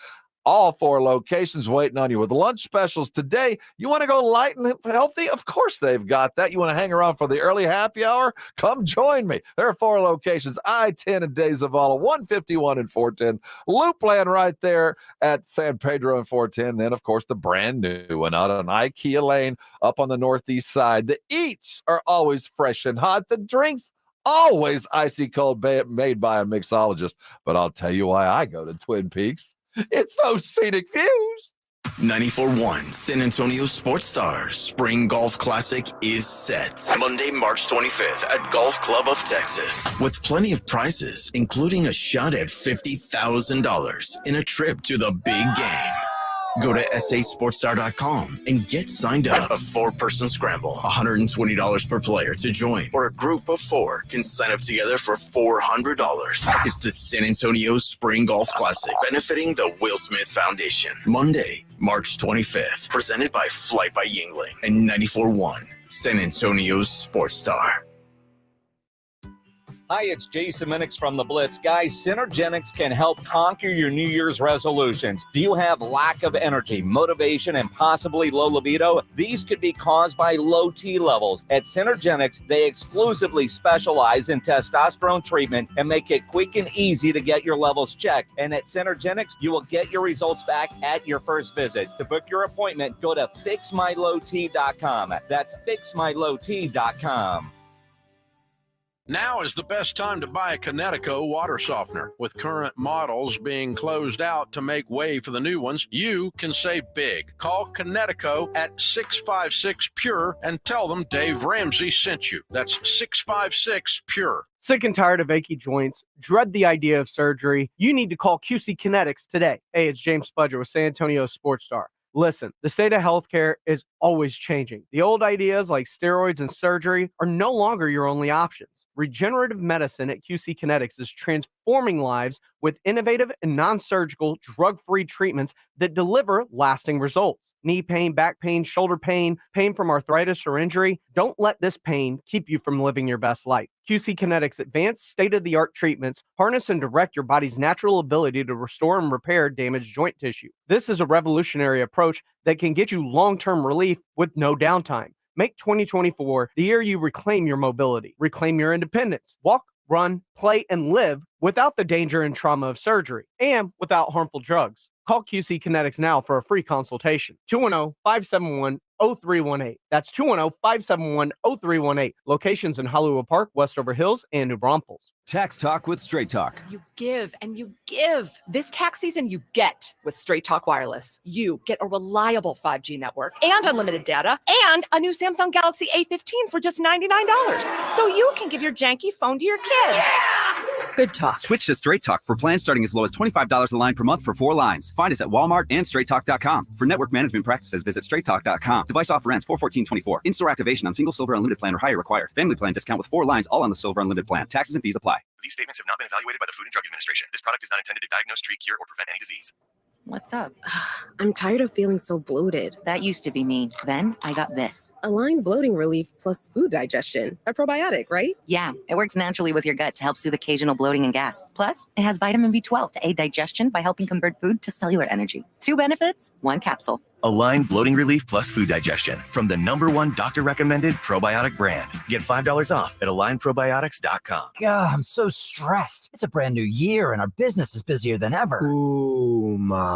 All 4 locations waiting on you with lunch specials today. You want to go light and healthy? Of course they've got that. You want to hang around for the early happy hour? Come join me. There are 4 locations, I-10 and De Zavala, 151 and 410. Loopland right there at San Pedro and 410. Then, of course, the brand new one out on IKEA Lane up on the northeast side. The eats are always fresh and hot. The drinks always icy cold, made by a mixologist. But I'll tell you why I go to Twin Peaks. It's those scenic views. 94.1 San Antonio Sports Stars Spring Golf Classic is set. Monday, March 25th at Golf Club of Texas. With plenty of prizes, including a shot at $50,000 in a trip to the big game. Go to sasportstar.com and get signed up. A 4-person scramble, $120 per player to join, or a group of 4 can sign up together for $400. It's the San Antonio Spring Golf Classic, benefiting the Will Smith Foundation. Monday, March 25th, presented by Flight by Yingling and 94.1 San Antonio's Sports Star. Hi, it's Jason Minix from The Blitz. Guys, Synergenics can help conquer your New Year's resolutions. Do you have lack of energy, motivation, and possibly low libido? These could be caused by low T levels. At Synergenics, they exclusively specialize in testosterone treatment and make it quick and easy to get your levels checked. And at Synergenics, you will get your results back at your first visit. To book your appointment, go to fixmylowt.com. That's fixmylowt.com. Now is the best time to buy a Kinetico water softener. With current models being closed out to make way for the new ones, you can save big. Call Kinetico at 656-PURE and tell them Dave Ramsey sent you. That's 656-PURE. Sick and tired of achy joints? Dread the idea of surgery? You need to call QC Kinetics today. Hey, it's James Spudger with San Antonio Sports Star. Listen, the state of healthcare is always changing. The old ideas like steroids and surgery are no longer your only options. Regenerative medicine at QC Kinetics is transforming lives with innovative and non-surgical drug-free treatments that deliver lasting results. Knee pain, back pain, shoulder pain, pain from arthritis or injury. Don't let this pain keep you from living your best life. QC Kinetics' advanced state-of-the-art treatments harness and direct your body's natural ability to restore and repair damaged joint tissue. This is a revolutionary approach that can get you long-term relief with no downtime. Make 2024 the year you reclaim your mobility, reclaim your independence, walk, run, play, and live without the danger and trauma of surgery and without harmful drugs. Call QC Kinetics now for a free consultation. 210-571-0318. That's 210-571-0318. Locations in Hollywood Park, Westover Hills, and New Braunfels. Tax Talk with Straight Talk. You give and you give. This tax season, you get with Straight Talk Wireless. You get a reliable 5G network and unlimited data and a new Samsung Galaxy A15 for just $99. So you can give your janky phone to your kid. Yeah! Good talk. Switch to Straight Talk for plans starting as low as $25 a line per month for 4 lines. Find us at Walmart and straighttalk.com. For network management practices, visit straighttalk.com. Device offer ends 4/14/24. In-store activation on single Silver Unlimited plan or higher required. Family plan discount with 4 lines all on the Silver Unlimited plan. Taxes and fees apply. These statements have not been evaluated by the Food and Drug Administration. This product is not intended to diagnose, treat, cure, or prevent any disease. What's up? I'm tired of feeling so bloated. That used to be me. Then I got this. Align Bloating Relief plus food digestion. A probiotic, right? Yeah, it works naturally with your gut to help soothe occasional bloating and gas. Plus, it has vitamin B12 to aid digestion by helping convert food to cellular energy. 2 benefits, 1 capsule. Align Bloating Relief plus food digestion from the #1 doctor-recommended probiotic brand. Get $5 off at alignprobiotics.com. God, I'm so stressed. It's a brand new year and our business is busier than ever. Uma.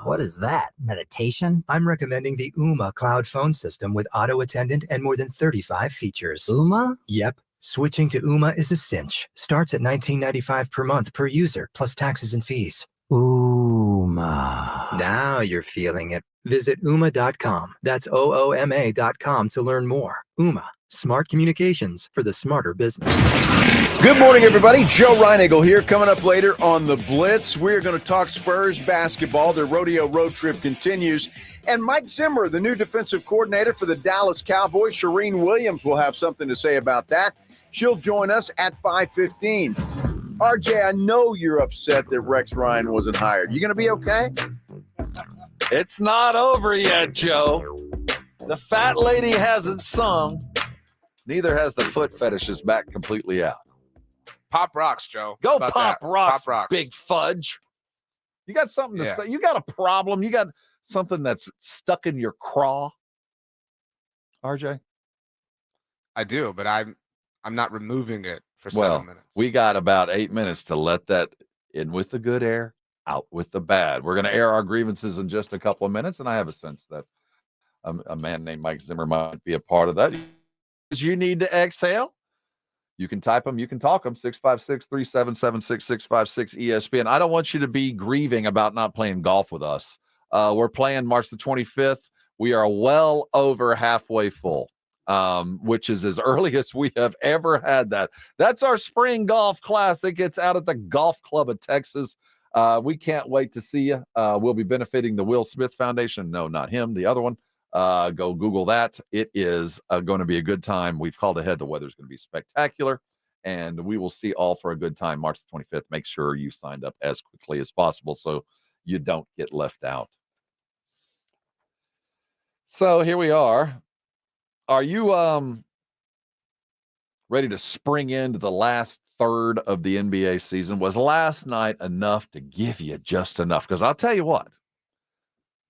What is that? Meditation? I'm recommending the Uma cloud phone system with auto attendant and more than 35 features. Uma? Yep. Switching to Uma is a cinch. Starts at $19.95 per month per user, plus taxes and fees. Uma. Now you're feeling it. Visit Uma.com. That's OOMA.com to learn more. Uma. Smart communications for the smarter business. Good morning, everybody. Joe Reinagle here. Coming up later on The Blitz, we're going to talk Spurs basketball. Their rodeo road trip continues. And Mike Zimmer, the new defensive coordinator for the Dallas Cowboys, Shereen Williams will have something to say about that. She'll join us at 5:15. RJ, I know you're upset that Rex Ryan wasn't hired. You going to be okay? It's not over yet, Joe. The fat lady hasn't sung. Neither has the foot fetishes back completely out. Pop rocks, Joe. Go About pop that. rocks, Pop rocks. big fudge. You got something to say? You got a problem? You got something that's stuck in your craw? RJ? I do, but I'm not removing it for 7 minutes. We got about 8 minutes to let that in with the good air, out with the bad. We're going to air our grievances in just a couple of minutes, and I have a sense that a man named Mike Zimmer might be a part of that. You need to exhale. You can type them. You can talk them. 656-377-6656 ESPN. I don't want you to be grieving about not playing golf with us. We're playing March the 25th. We are well over halfway full, which is as early as we have ever had that. That's our spring golf classic. It's out at the Golf Club of Texas. We can't wait to see you. We'll be benefiting the Will Smith Foundation. No, not him. The other one. Go Google that. It is going to be a good time. We've called ahead. The weather's going to be spectacular, and we will see all for a good time March the 25th. Make sure you signed up as quickly as possible so you don't get left out. So here we are. Are you ready to spring into the last third of the NBA season? Was last night enough to give you just enough? Because I'll tell you what.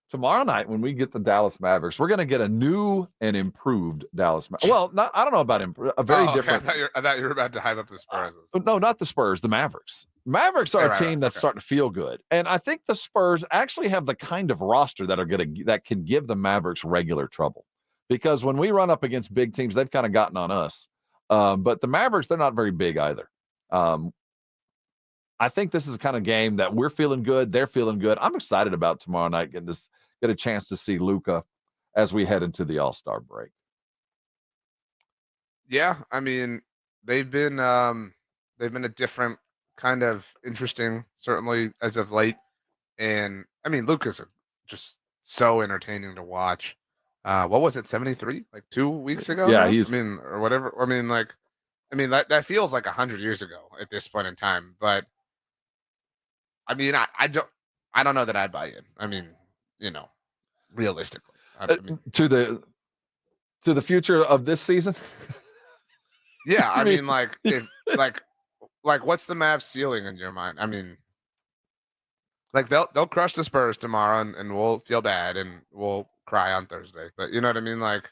Tomorrow night, when we get the Dallas Mavericks, we're going to get a new and improved Dallas Mavericks. Well, I don't know about a very different. Okay. I thought you were about to hype up the Spurs. No, not the Spurs, the Mavericks. Mavericks are a team that's starting to feel good. And I think the Spurs actually have the kind of roster that can give the Mavericks regular trouble. Because when we run up against big teams, they've kind of gotten on us. But the Mavericks, they're not very big either. I think this is the kind of game that we're feeling good. They're feeling good. I'm excited about tomorrow night get a chance to see Luka as we head into the All-Star break. Yeah, I mean, they've been a different kind of interesting, certainly as of late. And I mean, Luka's just so entertaining to watch. What was it, 73? Like 2 weeks ago? Yeah, or whatever. I mean, that feels like 100 years ago at this point in time. But I mean, I don't know that I'd buy in. I mean, realistically, to the future of this season. Yeah, I mean, like what's the Mavs ceiling in your mind? I mean, like they'll crush the Spurs tomorrow, and we'll feel bad and we'll cry on Thursday. But you know what I mean? Like,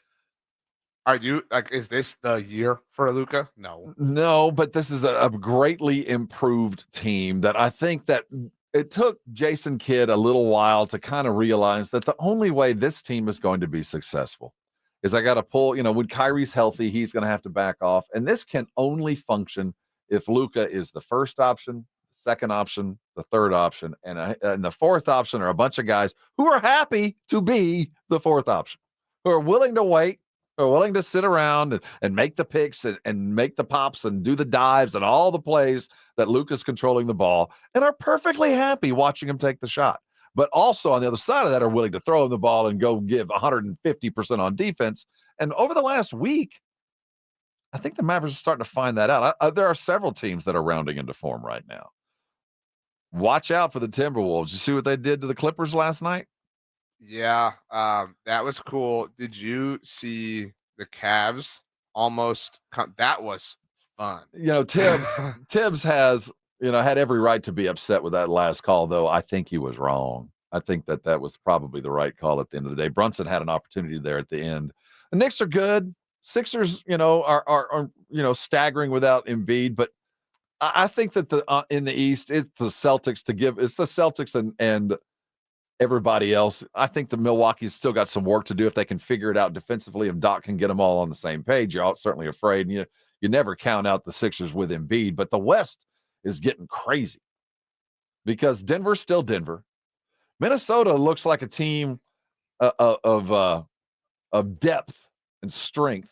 is this the year for Luka? No, but this is a greatly improved team that I think that it took Jason Kidd a little while to kind of realize that the only way this team is going to be successful is I got to pull, when Kyrie's healthy, he's going to have to back off. And this can only function if Luka is the first option, second option, the third option, and the fourth option are a bunch of guys who are happy to be the fourth option, who are willing to wait, who are willing to sit around and make the picks and make the pops and do the dives and all the plays that Luka's controlling the ball and are perfectly happy watching him take the shot. But also on the other side of that are willing to throw him the ball and go give 150% on defense. And over the last week, I think the Mavericks are starting to find that out. There are several teams that are rounding into form right now. Watch out for the Timberwolves. You see what they did to the Clippers last night? Yeah, that was cool. Did you see the Cavs almost that was fun. Tibbs has, had every right to be upset with that last call, though I think he was wrong. I think that was probably the right call at the end of the day. Brunson had an opportunity there at the end. The Knicks are good. Sixers, are staggering without Embiid, but I think that in the East, it's the Celtics it's the Celtics and everybody else. I think the Milwaukee's still got some work to do if they can figure it out defensively. If Doc can get them all on the same page, you're certainly afraid. And you never count out the Sixers with Embiid, but the West is getting crazy because Denver's still Denver. Minnesota looks like a team of depth and strength,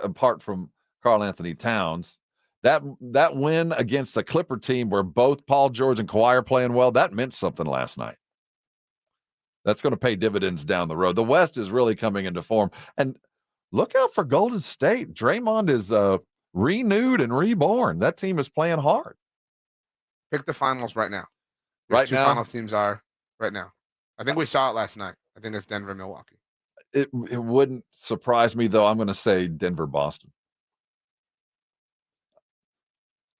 apart from Karl Anthony Towns. That win against a Clipper team where both Paul George and Kawhi are playing well, that meant something last night. That's going to pay dividends down the road. The West is really coming into form. And look out for Golden State. Draymond is renewed and reborn. That team is playing hard. Pick the finals right now. Right two now? Finals teams are right now. I think we saw it last night. I think it's Denver, Milwaukee. It wouldn't surprise me, though. I'm going to say Denver, Boston.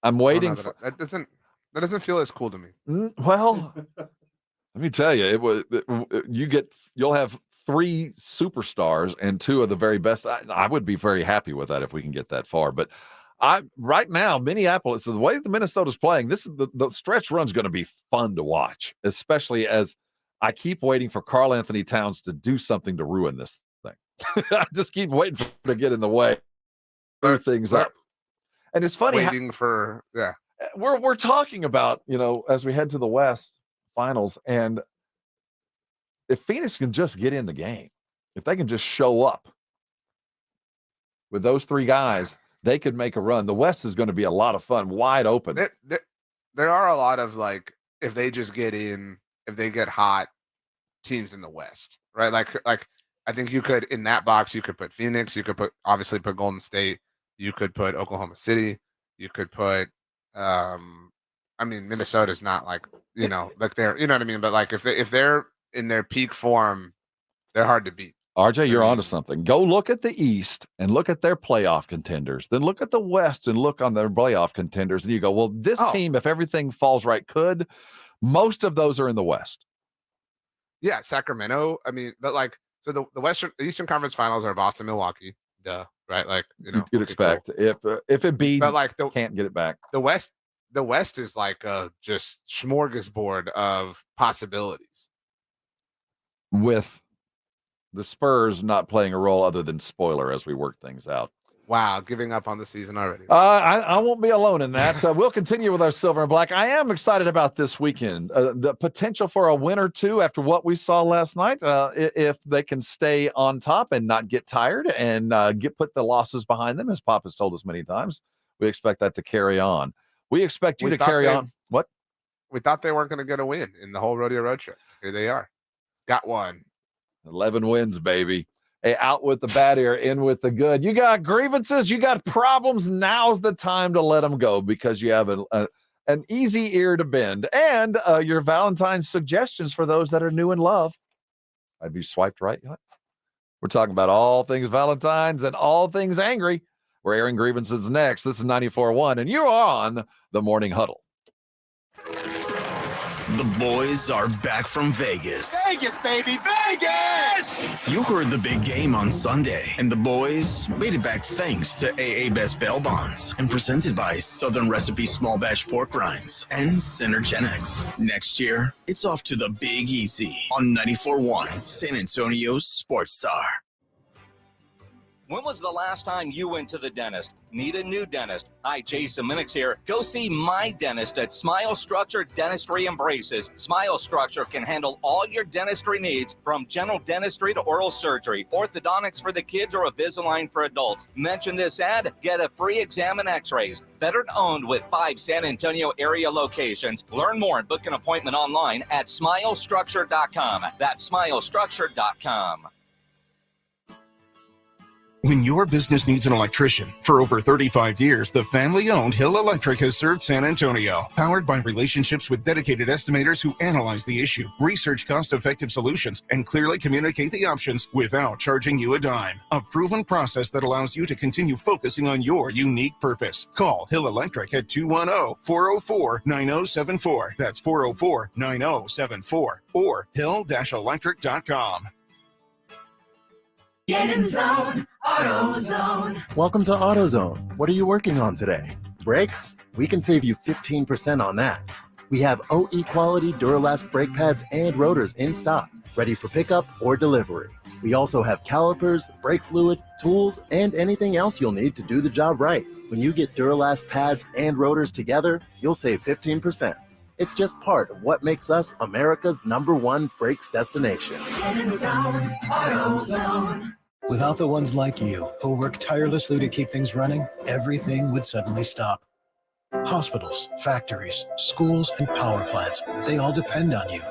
I'm waiting for that doesn't feel as cool to me. Well, let me tell you, you'll have 3 superstars and 2 of the very best. I would be very happy with that if we can get that far. But right now, Minneapolis, the way the Minnesota's playing, this is the stretch run's going to be fun to watch, especially as I keep waiting for Karl Anthony Towns to do something to ruin this thing. I just keep waiting for him to get in the way, screw things up. And it's funny. We're talking about, as we head to the West Finals, and if Phoenix can just get in the game, if they can just show up with those 3 guys, they could make a run. The West is going to be a lot of fun, wide open. There are a lot of if they just get in, if they get hot, teams in the West, right? Like I think you could, in that box, you could put Phoenix, you could obviously put Golden State, you could put Oklahoma City, you could put Minnesota's not they're, you know what I mean? But if they're in their peak form, they're hard to beat. RJ, you're onto something. Go look at the East and look at their playoff contenders. Then look at the West and look on their playoff contenders. And you go, well, this team, if everything falls right, could. Most of those are in the West. Yeah, Sacramento. So the Eastern Conference Finals are Boston, Milwaukee. Duh, right? You'd expect if Embiid can't get it back. The West is like a just smorgasbord of possibilities. With the Spurs not playing a role other than spoiler as we work things out. Wow, giving up on the season already. I won't be alone in that. We'll continue with our silver and black. I am excited about this weekend. The potential for a win or two after what we saw last night, if they can stay on top and not get tired and put the losses behind them, as Pop has told us many times. We expect that to carry on. We expect you to carry on. What? We thought they weren't going to get a win in the whole rodeo road trip. Here they are. Got one. 11 wins, baby. Hey, out with the bad ear, in with the good. You got grievances, you got problems. Now's the time to let them go because you have an easy ear to bend. And your Valentine's suggestions for those that are new in love. I'd be swiped right. We're talking about all things Valentine's and all things angry. We're airing grievances next. This is 94.1, and you're on the Morning Huddle. The boys are back from Vegas. Vegas, baby, Vegas! You heard the big game on Sunday, and the boys made it back thanks to AA Best Bail Bonds and presented by Southern Recipe Small Batch Pork Rinds and Synergenics. Next year, it's off to the Big Easy on 94.1 San Antonio's Sports Star. When was the last time you went to the dentist? Need a new dentist? Hi, Jason Minix here. Go see my dentist at Smile Structure Dentistry and Braces. Smile Structure can handle all your dentistry needs, from general dentistry to oral surgery, orthodontics for the kids, or Invisalign for adults. Mention this ad, get a free exam and x-rays. Veteran owned with 5 San Antonio area locations. Learn more and book an appointment online at smilestructure.com. That's smilestructure.com. When your business needs an electrician, for over 35 years, the family-owned Hill Electric has served San Antonio. Powered by relationships with dedicated estimators who analyze the issue, research cost-effective solutions, and clearly communicate the options without charging you a dime. A proven process that allows you to continue focusing on your unique purpose. Call Hill Electric at 210-404-9074. That's 404-9074. Or hill-electric.com. Get in zone, AutoZone. Welcome to AutoZone. What are you working on today? Brakes? We can save you 15% on that. We have OE quality Duralast brake pads and rotors in stock, ready for pickup or delivery. We also have calipers, brake fluid, tools, and anything else you'll need to do the job right. When you get Duralast pads and rotors together, you'll save 15%. It's just part of what makes us America's #1 brakes destination. Get in zone, AutoZone. Without the ones like you who work tirelessly to keep things running, everything would suddenly stop. Hospitals, factories, schools, and power plants, they all depend on you.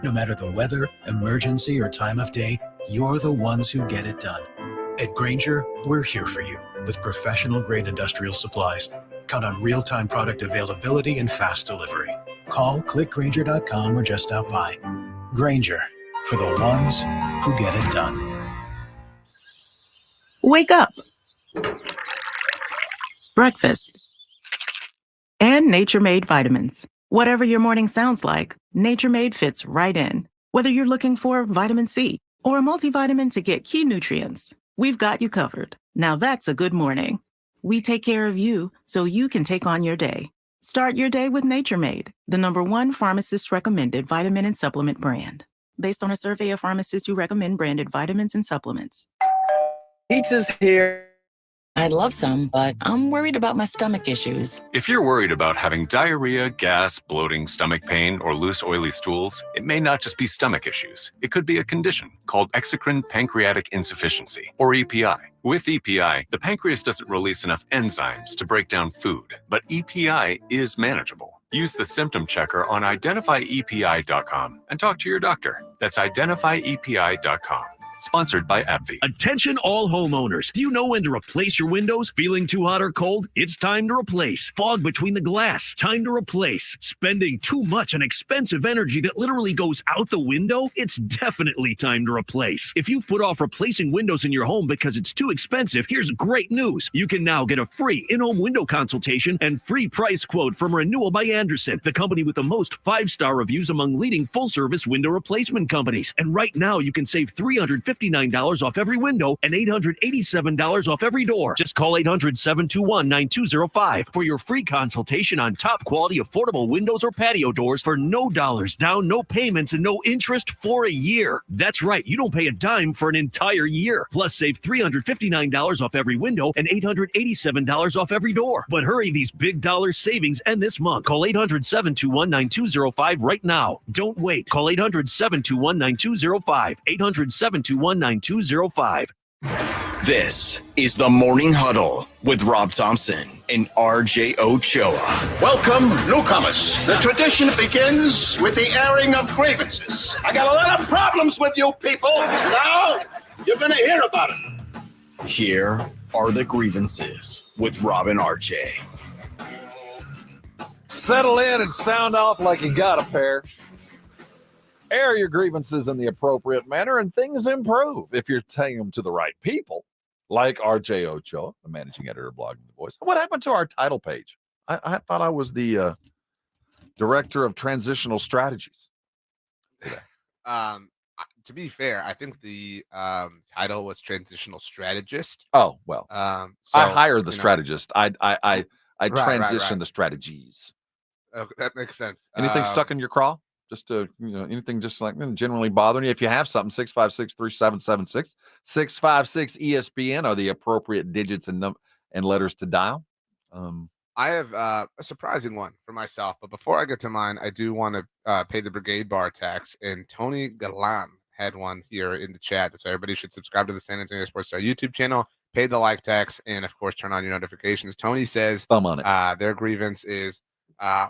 No matter the weather, emergency, or time of day, you're the ones who get it done. At Grainger, we're here for you with professional-grade industrial supplies. Count on real-time product availability and fast delivery. Call, click Grainger.com, or just stop by. Grainger, for the ones who get it done. Wake up. Breakfast. And Nature Made vitamins. Whatever your morning sounds like, Nature Made fits right in. Whether you're looking for vitamin C or a multivitamin to get key nutrients, we've got you covered. Now that's a good morning. We take care of you so you can take on your day. Start your day with Nature Made, the #1 pharmacist-recommended vitamin and supplement brand, based on a survey of pharmacists who recommend branded vitamins and supplements. Pizza's here. I'd love some, but I'm worried about my stomach issues. If you're worried about having diarrhea, gas, bloating, stomach pain, or loose, oily stools, it may not just be stomach issues. It could be a condition called exocrine pancreatic insufficiency, or EPI. With EPI, the pancreas doesn't release enough enzymes to break down food, but EPI is manageable. Use the symptom checker on identifyepi.com and talk to your doctor. That's identifyepi.com. Sponsored by AbbVie. Attention all homeowners. Do you know when to replace your windows? Feeling too hot or cold? It's time to replace. Fog between the glass? Time to replace. Spending too much on expensive energy that literally goes out the window? It's definitely time to replace. If you've put off replacing windows in your home because it's too expensive, here's great news. You can now get a free in-home window consultation and free price quote from Renewal by Andersen, the company with the most 5-star reviews among leading full-service window replacement companies. And right now you can save $359 off every window and $887 off every door. Just call 800-721-9205 for your free consultation on top quality affordable windows or patio doors for no dollars down, no payments, and no interest for a year. That's right, you don't pay a dime for an entire year. Plus save $359 off every window and $887 off every door. But hurry, these big dollar savings end this month. Call 800-721-9205 right now. Don't wait. Call 800-721-9205. 800-721-9205. This is the Morning Huddle with Rob Thompson and RJ Ochoa. Welcome, newcomers. The tradition begins with the airing of grievances. I got a lot of problems with you people. Now, you're going to hear about it. Here are the grievances with Rob and RJ. Settle in and sound off like you got a pair. Air your grievances in the appropriate manner and things improve if you're taking them to the right people, like RJ Ochoa, the managing editor of Blogging the Voice. What happened to our title page? I thought I was the director of transitional strategies. To be fair, I think the title was transitional strategist. Oh well, so, I hired the you know, strategist. I Right, transition right. the strategies. Okay, that makes sense. Anything stuck in your craw? Just to, anything just like generally bothering you? If you have something, 656-3776, 656 ESPN are the appropriate digits and letters to dial. I have a surprising one for myself, but before I get to mine, I do want to pay the Brigade Bar tax. And Tony Galan had one here in the chat. So everybody should subscribe to the San Antonio Sports Star YouTube channel, pay the like tax, and of course turn on your notifications. Tony says thumb on it. Their grievance is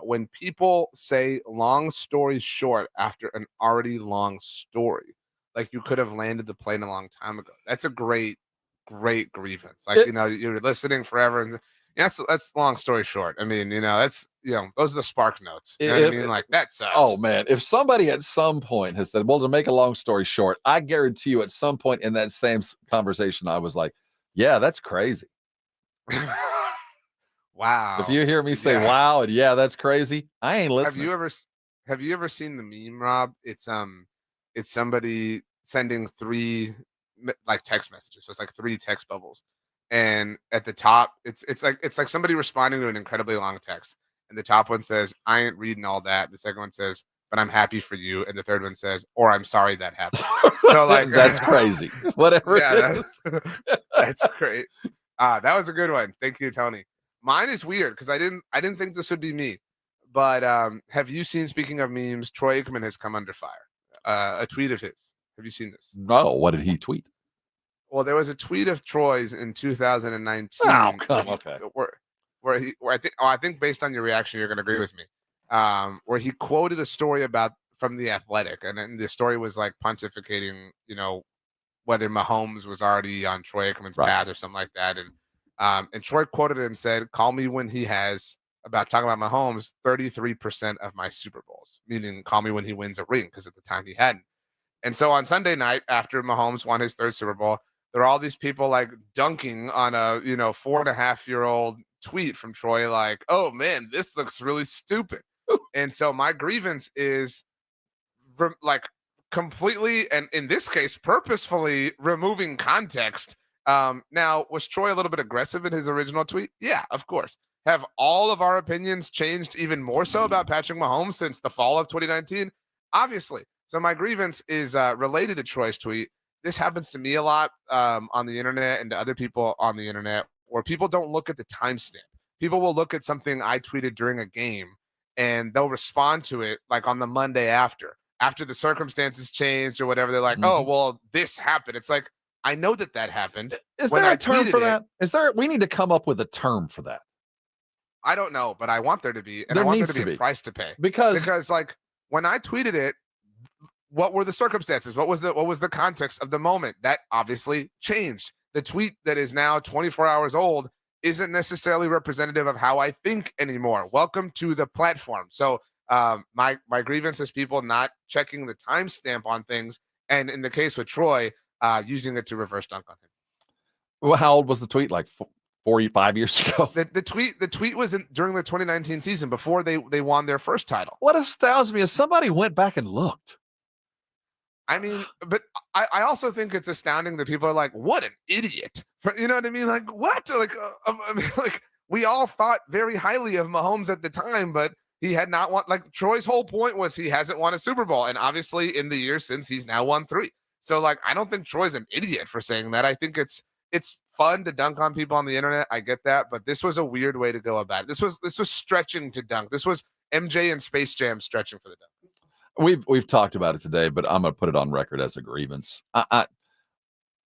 when people say long story short after an already long story, like you could have landed the plane a long time ago. That's a great grievance. Like, you're listening forever and that's long story short. I mean, that's those are the spark notes. You know what I mean? Like that sucks. Oh man, if somebody at some point has said, well, to make a long story short, I guarantee you at some point in that same conversation, I was like, yeah, that's crazy. Wow. If you hear me say wow and yeah, that's crazy, I ain't listening. Have you ever seen the meme, Rob? It's somebody sending 3 like text messages. So it's like 3 text bubbles. And at the top, it's like somebody responding to an incredibly long text. And the top one says, I ain't reading all that. The second one says, but I'm happy for you. And the third one says, or I'm sorry that happened. So like that's crazy. Whatever it is. That's great. That was a good one. Thank you, Tony. Mine is weird because I didn't think this would be me. But have you seen, speaking of memes, Troy Aikman has come under fire. A tweet of his. Have you seen this? No. What did he tweet? Well, there was a tweet of Troy's in 2019. Oh, okay. Where I think based on your reaction, you're going to agree with me. Where he quoted a story from The Athletic, and the story was like pontificating, whether Mahomes was already on Troy Aikman's path or something like that. And Troy quoted it and said, "Call me when he has," about talking about Mahomes, 33% of my Super Bowls, meaning call me when he wins a ring, because at the time he hadn't. And so on Sunday night, after Mahomes won his 3rd Super Bowl, there are all these people like dunking on a 4.5-year-old tweet from Troy, like, "Oh man, this looks really stupid." And so my grievance is like completely, and in this case, purposefully removing context. Now, was Troy a little bit aggressive in his original tweet? Yeah, of course. Have all of our opinions changed even more so about Patrick Mahomes since the fall of 2019? Obviously. So my grievance is related to Troy's tweet. This happens to me a lot on the internet and to other people on the internet, where people don't look at the timestamp. People will look at something I tweeted during a game and they'll respond to it like on the Monday after the circumstances changed or whatever. They're like, oh, well, this happened. It's like, I know that happened. Is there a term for that? We need to come up with a term for that. I don't know, but I want there to be, and There I want needs there to be to a be. price to pay. Because like when I tweeted it, what were the circumstances? What was the context of the moment? That obviously changed. The tweet that is now 24 hours old isn't necessarily representative of how I think anymore. Welcome to the platform. So my grievance is people not checking the timestamp on things, and in the case with Troy, using it to reverse dunk on him. Well, how old was the tweet? Like 45 years ago? The tweet was during the 2019 season, before they won their first title. What astounds me is somebody went back and looked. I mean, but I also think it's astounding that people are like, what an idiot. You know what I mean? Like, what? Like we all thought very highly of Mahomes at the time, but he had not won. Like, Troy's whole point was he hasn't won a Super Bowl. And obviously in the years since, he's now won 3. So like, I don't think Troy's an idiot for saying that. I think it's fun to dunk on people on the internet. I get that, but this was a weird way to go about it. This was stretching to dunk. This was MJ and Space Jam stretching for the dunk. We've talked about it today, but I'm going to put it on record as a grievance.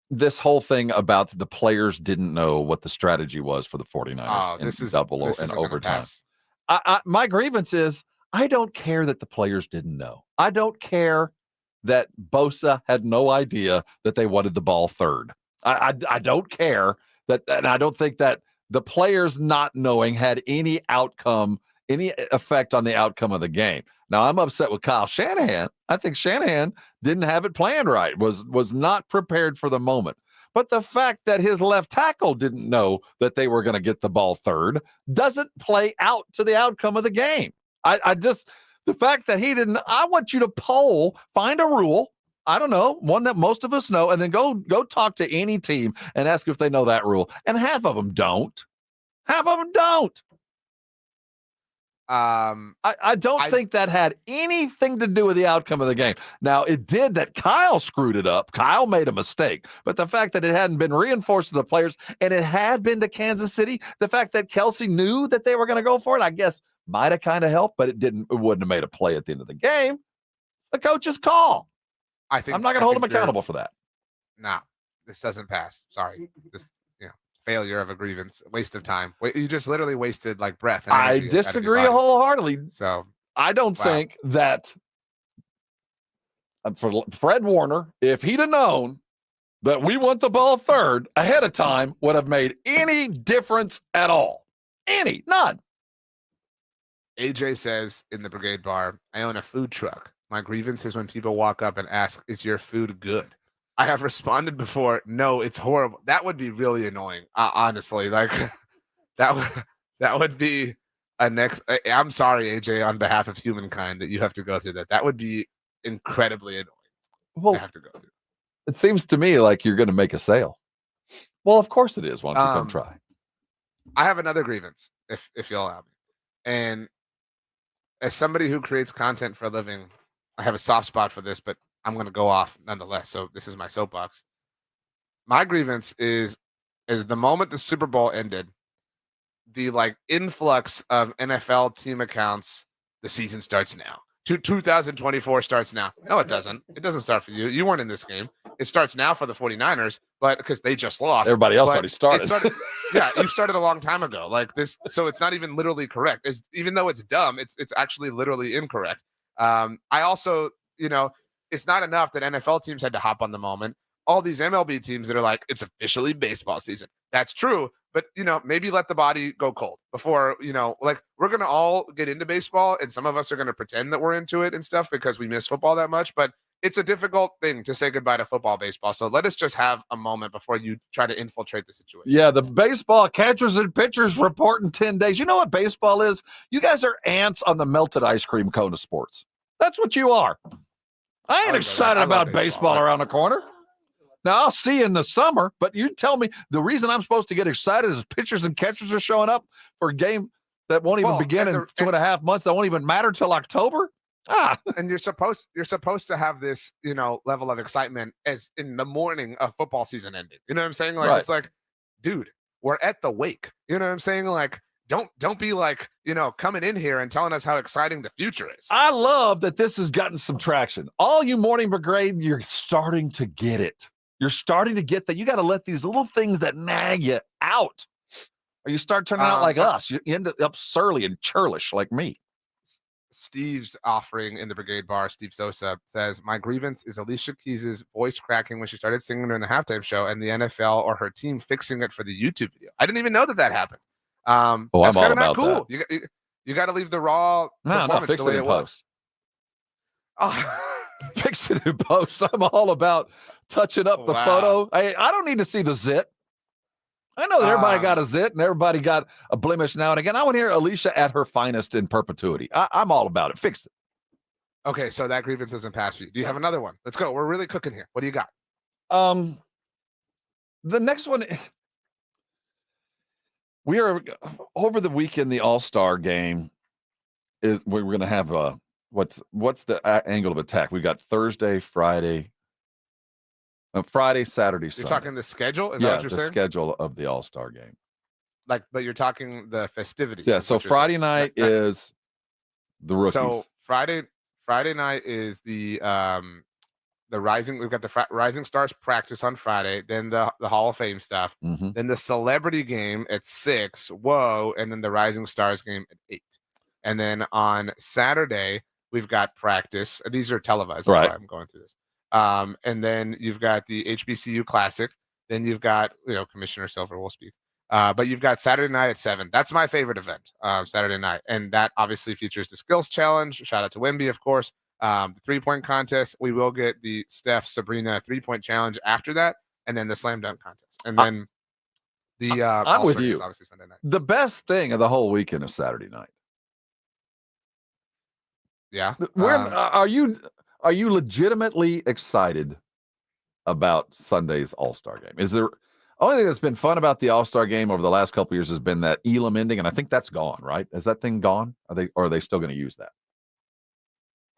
This whole thing about the players didn't know what the strategy was for the 49ers in double and overtime. My grievance is, I don't care that the players didn't know. I don't care that Bosa had no idea that they wanted the ball third. I don't care that, and I don't think that the players not knowing had any effect on the outcome of the game. Now, I'm upset with Kyle Shanahan. I think Shanahan didn't have it planned right, was not prepared for the moment. But the fact that his left tackle didn't know that they were going to get the ball third doesn't play out to the outcome of the game. I just, the fact that he didn't, I want you to find a rule. I don't know, one that most of us know, and then go talk to any team and ask if they know that rule. And half of them don't. Half of them don't. I don't think that had anything to do with the outcome of the game. Now, it did that Kyle screwed it up. Kyle made a mistake. But the fact that it hadn't been reinforced to the players and it had been to Kansas City, the fact that Kelsey knew that they were going to go for it, I guess might have kind of helped, but it wouldn't have made a play at the end of the game. The coach's call. I'm not going to hold him accountable for that. No, this doesn't pass. Sorry. This failure of a grievance, waste of time. You just literally wasted like breath. I disagree wholeheartedly. So I don't think that for Fred Warner, if he'd have known that we want the ball third ahead of time, would have made any difference at all. None. AJ says in the Brigade Bar, I own a food truck. My grievance is when people walk up and ask, is your food good? I have responded before, no, it's horrible. That would be really annoying, honestly. Like, that would be a next. I'm sorry, AJ, on behalf of humankind that you have to go through that. That would be incredibly annoying to have to go through. It seems to me like you're going to make a sale. Well, of course it is. Why don't you come try? I have another grievance, if you'll allow me. And as somebody who creates content for a living, I have a soft spot for this, but I'm going to go off nonetheless. So this is my soapbox. My grievance is the moment the Super Bowl ended, the influx of NFL team accounts, the season starts now. 2024 starts now. No, it doesn't. It doesn't start for you. You weren't in this game. It starts now for the 49ers, but because they just lost. Everybody else already started. Yeah, you started a long time ago. Like this, so it's not even literally correct. Even though it's dumb, it's actually literally incorrect. I also, it's not enough that NFL teams had to hop on the moment. All these MLB teams that are like, it's officially baseball season. That's true. But, maybe let the body go cold before, we're going to all get into baseball and some of us are going to pretend that we're into it and stuff because we miss football that much. But it's a difficult thing to say goodbye to football, baseball. So let us just have a moment before you try to infiltrate the situation. Yeah, the baseball catchers and pitchers report in 10 days. You know what baseball is? You guys are ants on the melted ice cream cone of sports. That's what you are. I ain't excited about baseball around the corner. Now, I'll see you in the summer, but you tell me the reason I'm supposed to get excited is pitchers and catchers are showing up for a game that won't even begin in 2.5 months. That won't even matter till October. And you're supposed to have this, level of excitement as in the morning of football season ending. You know what I'm saying? Like, It's like, dude, we're at the wake. You know what I'm saying? Like, don't be like, coming in here and telling us how exciting the future is. I love that this has gotten some traction. All you morning brigade, you're starting to get it. You're starting to get that. You got to let these little things that nag you out, or you start turning out like us. You end up surly and churlish like me. Steve's offering in the Brigade Bar, Steve Sosa, says, my grievance is Alicia Keys' voice cracking when she started singing during the halftime show and the NFL or her team fixing it for the YouTube video. I didn't even know that happened. I'm that's all not about cool. that. You got to leave the raw performance fix the way it in it was. Fix it in post. I'm all about touching up the photo. I don't need to see the zit. I know that everybody got a zit and everybody got a blemish now and again. I want to hear Alicia at her finest in perpetuity. I'm all about it. Fix it. Okay, so that grievance doesn't pass for you. Do you have another one? Let's go. We're really cooking here. What do you got? The next one, we are over the weekend. The All-Star game is we're going to have what's the angle of attack? We got Thursday, Friday, Saturday, Sunday. You're talking the schedule? Is that what you're saying? The schedule of the All-Star game. But you're talking the festivities. Yeah, so Friday night is the rookies. So Friday night is the Rising. We've got the Rising Stars practice on Friday, then the Hall of Fame stuff, then the celebrity game at 6. Whoa, and then the Rising Stars game at 8. And then on Saturday, we've got practice. These are televised. That's why I'm going through this. And then you've got the HBCU Classic. Then you've got, Commissioner Silver will speak. But you've got Saturday night at 7. That's my favorite event, Saturday night. And that obviously features the skills challenge. Shout out to Wemby, of course. The 3-point contest. We will get the Steph Sabrina 3-point challenge after that. And then the slam dunk contest. And then I'm with you. Obviously Sunday night. The best thing of the whole weekend is Saturday night. Yeah. Are you legitimately excited about Sunday's All-Star game? Is there only thing that's been fun about the All-Star game over the last couple of years has been that Elam ending, and I think that's gone, right? Is that thing gone? Are they still going to use that?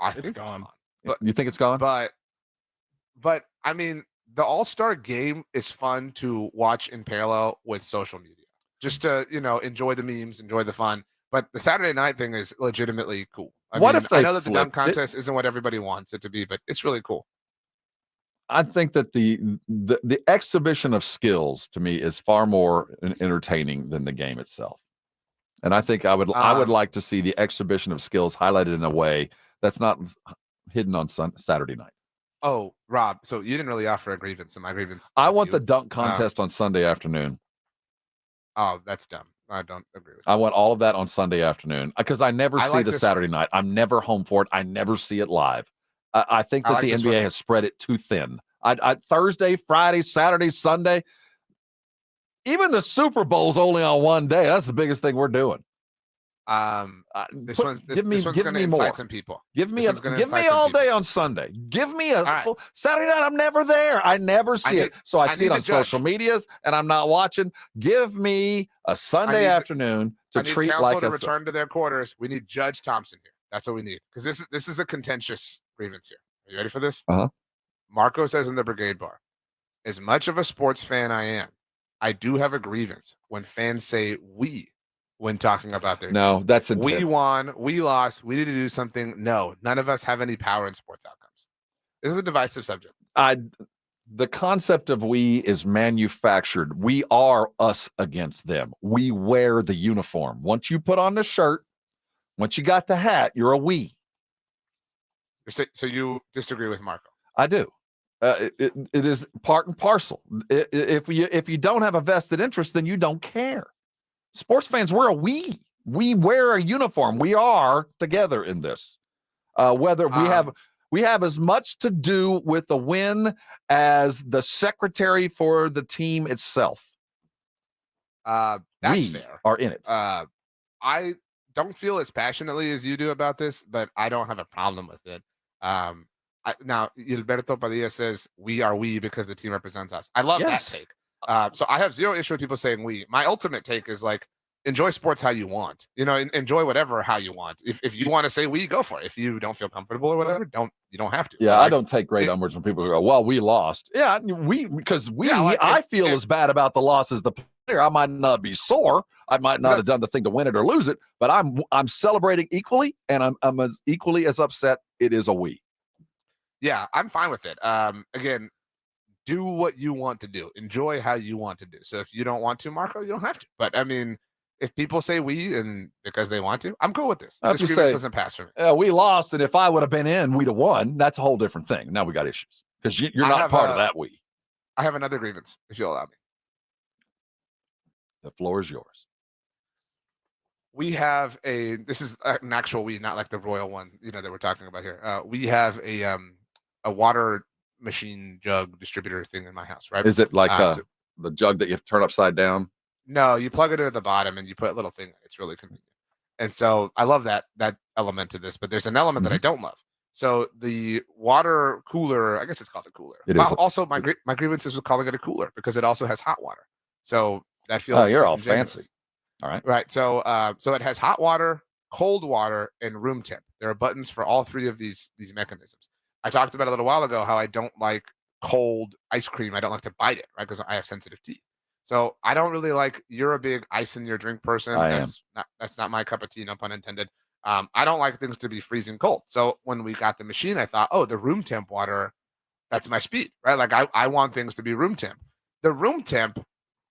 I think it's gone. But You think it's gone? But I mean, the All-Star game is fun to watch in parallel with social media, just to enjoy the memes, enjoy the fun. But the Saturday night thing is legitimately cool. I know that the dunk contest isn't what everybody wants it to be, but it's really cool. I think that the exhibition of skills to me is far more entertaining than the game itself. And I think I would like to see the exhibition of skills highlighted in a way that's not hidden on Saturday night. Oh, Rob, so you didn't really offer a grievance, and my grievance. I want the dunk contest on Sunday afternoon. Oh, that's dumb. I don't agree with I want all of that on Sunday afternoon because I never see the Saturday night. I'm never home for it. I never see it live. I think that the NBA has spread it too thin. Thursday, Friday, Saturday, Sunday. Even the Super Bowl's only on one day. That's the biggest thing we're doing. This one's going to incite some people. Give me all day on Sunday. Give me a full Saturday night. I'm never there. I never see it. So I see it on social medias, and I'm not watching. Give me a Sunday afternoon to treat like to return to their quarters. We need Judge Thompson here. That's what we need because this is a contentious grievance here. Are you ready for this? Marco says in the Brigade Bar, as much of a sports fan I am, I do have a grievance when fans say we when talking about their team. That's we won, we lost, we need to do something. No, none of us have any power in sports outcomes. This is a divisive subject. The concept of we is manufactured. We are us against them. We wear the uniform. Once you put on the shirt, once you got the hat, you're a we. So you disagree with Marco? I do. It is part and parcel. If you don't have a vested interest, then you don't care. Sports fans, we're a we. We wear a uniform. We are together in this. Whether we have as much to do with the win as the secretary for the team itself. That's fair. Are in it. I don't feel as passionately as you do about this, but I don't have a problem with it. Now, Gilberto Padilla says we are we because the team represents us. I love that take. So I have zero issue with people saying we. My ultimate take is like, enjoy sports how you want. Enjoy whatever how you want. If you want to say we, go for it. If you don't feel comfortable or whatever, you don't have to. Yeah, I don't take great umbrage when people go, well, we lost. Yeah, I feel as bad about the loss as the player. I might not be sore. I might not have done the thing to win it or lose it, but I'm celebrating equally, and I'm as equally as upset. It is a we. Yeah, I'm fine with it. Again, do what you want to do. Enjoy how you want to do. So if you don't want to, Marco, you don't have to. But I mean, if people say we and because they want to, I'm cool with this. This grievance doesn't pass for me. We lost, and if I would have been in, we'd have won. That's a whole different thing. Now we got issues because you're not part of that we. I have another grievance, if you'll allow me. The floor is yours. We have this is an actual we, not like the royal one, that we're talking about here. We have a water machine jug distributor thing in my house, right? Is it like the jug that you have to turn upside down? No, you plug it at the bottom and you put a little thing. It's really convenient. And so I love that element to this, but there's an element that I don't love. So the water cooler, I guess it's called a cooler. It is. Also, my grievance is with calling it a cooler because it also has hot water. So that feels. You're all fancy. All right. Right. So so it has hot water, cold water, and room temp. There are buttons for all three of these mechanisms. I talked about a little while ago how I don't like cold ice cream. I don't like to bite it, right? Because I have sensitive teeth. So I don't really like. You're a big ice in your drink person. That's not my cup of tea, no pun intended. I don't like things to be freezing cold. So when we got the machine, I thought, oh, the room temp water, that's my speed, right? Like I want things to be room temp. The room temp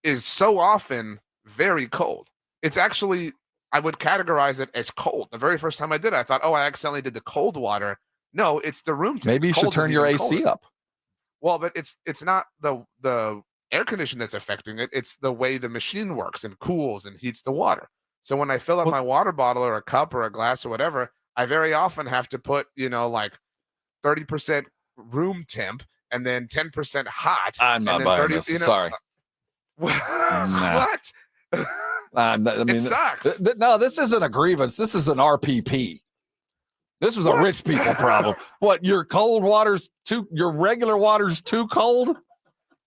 is so often very cold. It's actually, I would categorize it as cold. The very first time I did it, I thought, oh, I accidentally did the cold water. No, it's the room temp. Maybe you should turn your AC up. Well, but it's not the air condition that's affecting it. It's the way the machine works and cools and heats the water. So when I fill up my water bottle or a cup or a glass or whatever, I very often have to put, like 30% room temp and then 10% hot. I'm not buying this. Sorry. What? I mean, it sucks. No, this isn't a grievance. This is an RPP. This was a rich people problem. What, your regular water's too cold?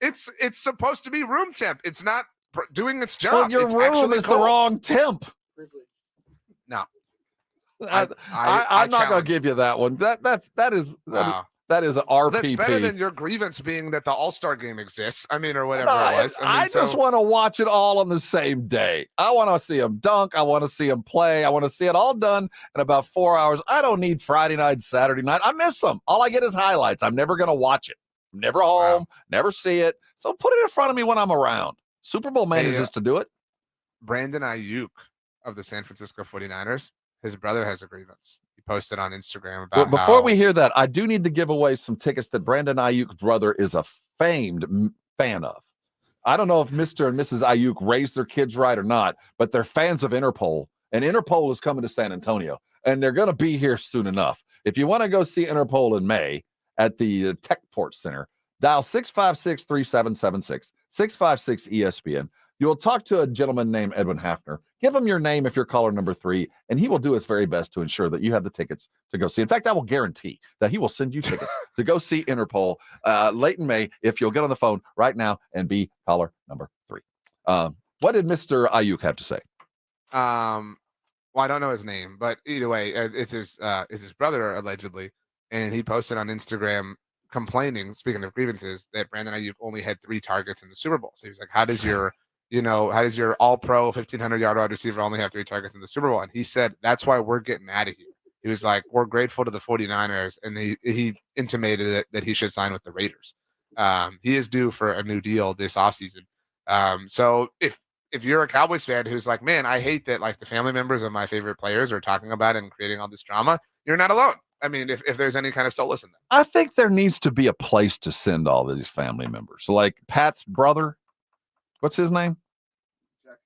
It's supposed to be room temp. It's not doing its job. Well, your it's room is cold. the wrong temp. No. I'm not going to give you that one. That is an RPP. That's better than your grievance being that the All-Star game exists. I mean, or whatever it was. I just want to watch it all on the same day. I want to see them dunk. I want to see them play. I want to see it all done in about 4 hours. I don't need Friday night, Saturday night. I miss them. All I get is highlights. I'm never going to watch it. I'm never home, never see it. So put it in front of me when I'm around. Super Bowl manages to do it. Brandon Ayuk of the San Francisco 49ers, his brother has a grievance. He posted on Instagram about before we hear that, I do need to give away some tickets that Brandon Ayuk's brother is a famed fan of. I don't know if Mr. and Mrs. Ayuk raised their kids right or not, but they're fans of Interpol, and Interpol is coming to San Antonio, and they're going to be here soon enough. If you want to go see Interpol in May at the Techport Center, dial 656-3776, 656-ESPN. You'll talk to a gentleman named Edwin Hafner. Give him your name if you're caller number 3, and he will do his very best to ensure that you have the tickets to go see. In fact, I will guarantee that he will send you tickets to go see Interpol late in May if you'll get on the phone right now and be caller number 3. What did Mr. Ayuk have to say? Well, I don't know his name, but either way, it's his brother allegedly, and he posted on Instagram complaining, speaking of grievances, that Brandon Ayuk only had 3 targets in the Super Bowl. So he was like, how does your all-pro 1,500-yard wide receiver only have 3 targets in the Super Bowl? And he said, that's why we're getting out of here. He was like, we're grateful to the 49ers, and he intimated that he should sign with the Raiders. He is due for a new deal this offseason. So if you're a Cowboys fan who's like, man, I hate that like the family members of my favorite players are talking about it and creating all this drama, you're not alone. I mean, if there's any kind of solace in that. I think there needs to be a place to send all these family members. Like Pat's brother, what's his name?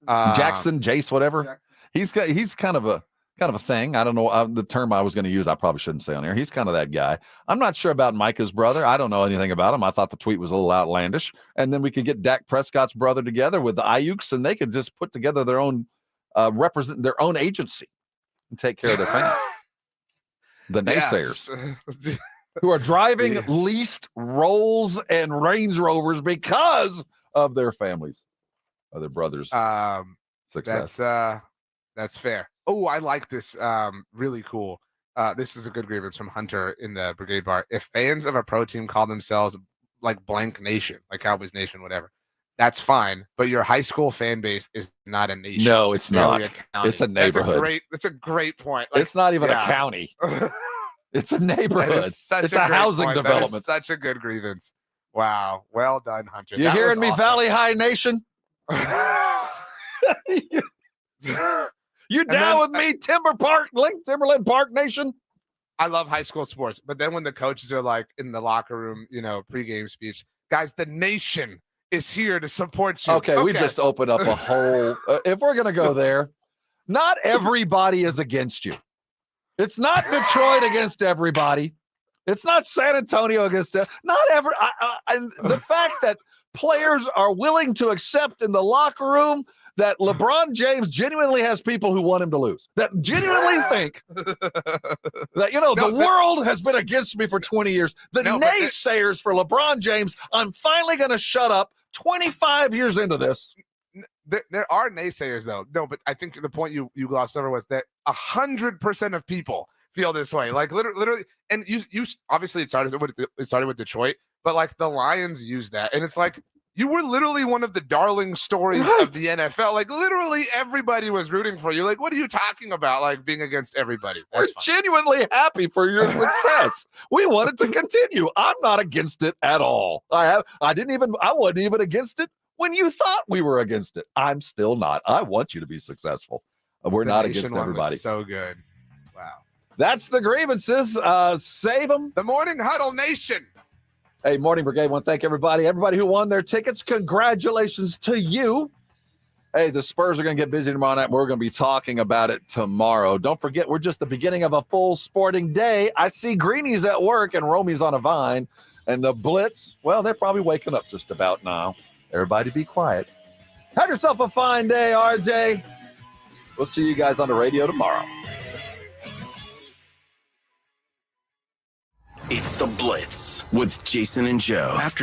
Jackson, Jace, whatever. Jackson. He's kind of a thing. I don't know the term I was going to use. I probably shouldn't say on air. He's kind of that guy. I'm not sure about Micah's brother. I don't know anything about him. I thought the tweet was a little outlandish. And then we could get Dak Prescott's brother together with the Ayuks, and they could just put together their own represent their own agency and take care of their family. The naysayers who are driving leased Rolls and Range Rovers because of their families, of their brothers' success. That's fair. Oh, I like this. Really cool. This is a good grievance from Hunter in the Brigade Bar. If fans of a pro team call themselves like blank nation, like Cowboys Nation, whatever, that's fine. But your high school fan base is not a nation. No, it's not. It's a neighborhood. That's a great point. Like, it's not even a county. It's a neighborhood. It's a housing development. Such a good grievance. Wow. Well done, Hunter. You hearing me, awesome. Valley High Nation? You down with me, Timberland Park Nation? I love high school sports, but then when the coaches are like in the locker room, pregame speech, guys, the nation is here to support you. Okay. We just opened up a whole. If we're gonna go there, not everybody is against you. It's not Detroit against everybody. It's not San Antonio against not every. And the fact that players are willing to accept in the locker room that LeBron James genuinely has people who want him to lose, that genuinely think that, the world has been against me for 20 years. The naysayers for LeBron James, I'm finally going to shut up 25 years into this. There are naysayers, though. No, but I think the point you glossed over was that 100% of people feel this way. Like literally, and you obviously it started with Detroit, but like the Lions use that, and it's like, you were literally one of the darling stories of the NFL. Like, literally everybody was rooting for you. Like, what are you talking about? Like, being against everybody. We're genuinely happy for your success. We want it to continue. I'm not against it at all. I wasn't even against it when you thought we were against it. I'm still not. I want you to be successful. We're not against everybody. So good. Wow. That's the grievances. Save them. The Morning Huddle Nation. Hey, Morning Brigade, I want to thank everybody who won their tickets. Congratulations to you. Hey, the Spurs are going to get busy tomorrow night. We're going to be talking about it tomorrow. Don't forget, we're just the beginning of a full sporting day. I see Greenie's at work and Romy's on a vine. And the Blitz, well, they're probably waking up just about now. Everybody be quiet. Have yourself a fine day, RJ. We'll see you guys on the radio tomorrow. It's The Blitz with Jason and Joe. Afternoon.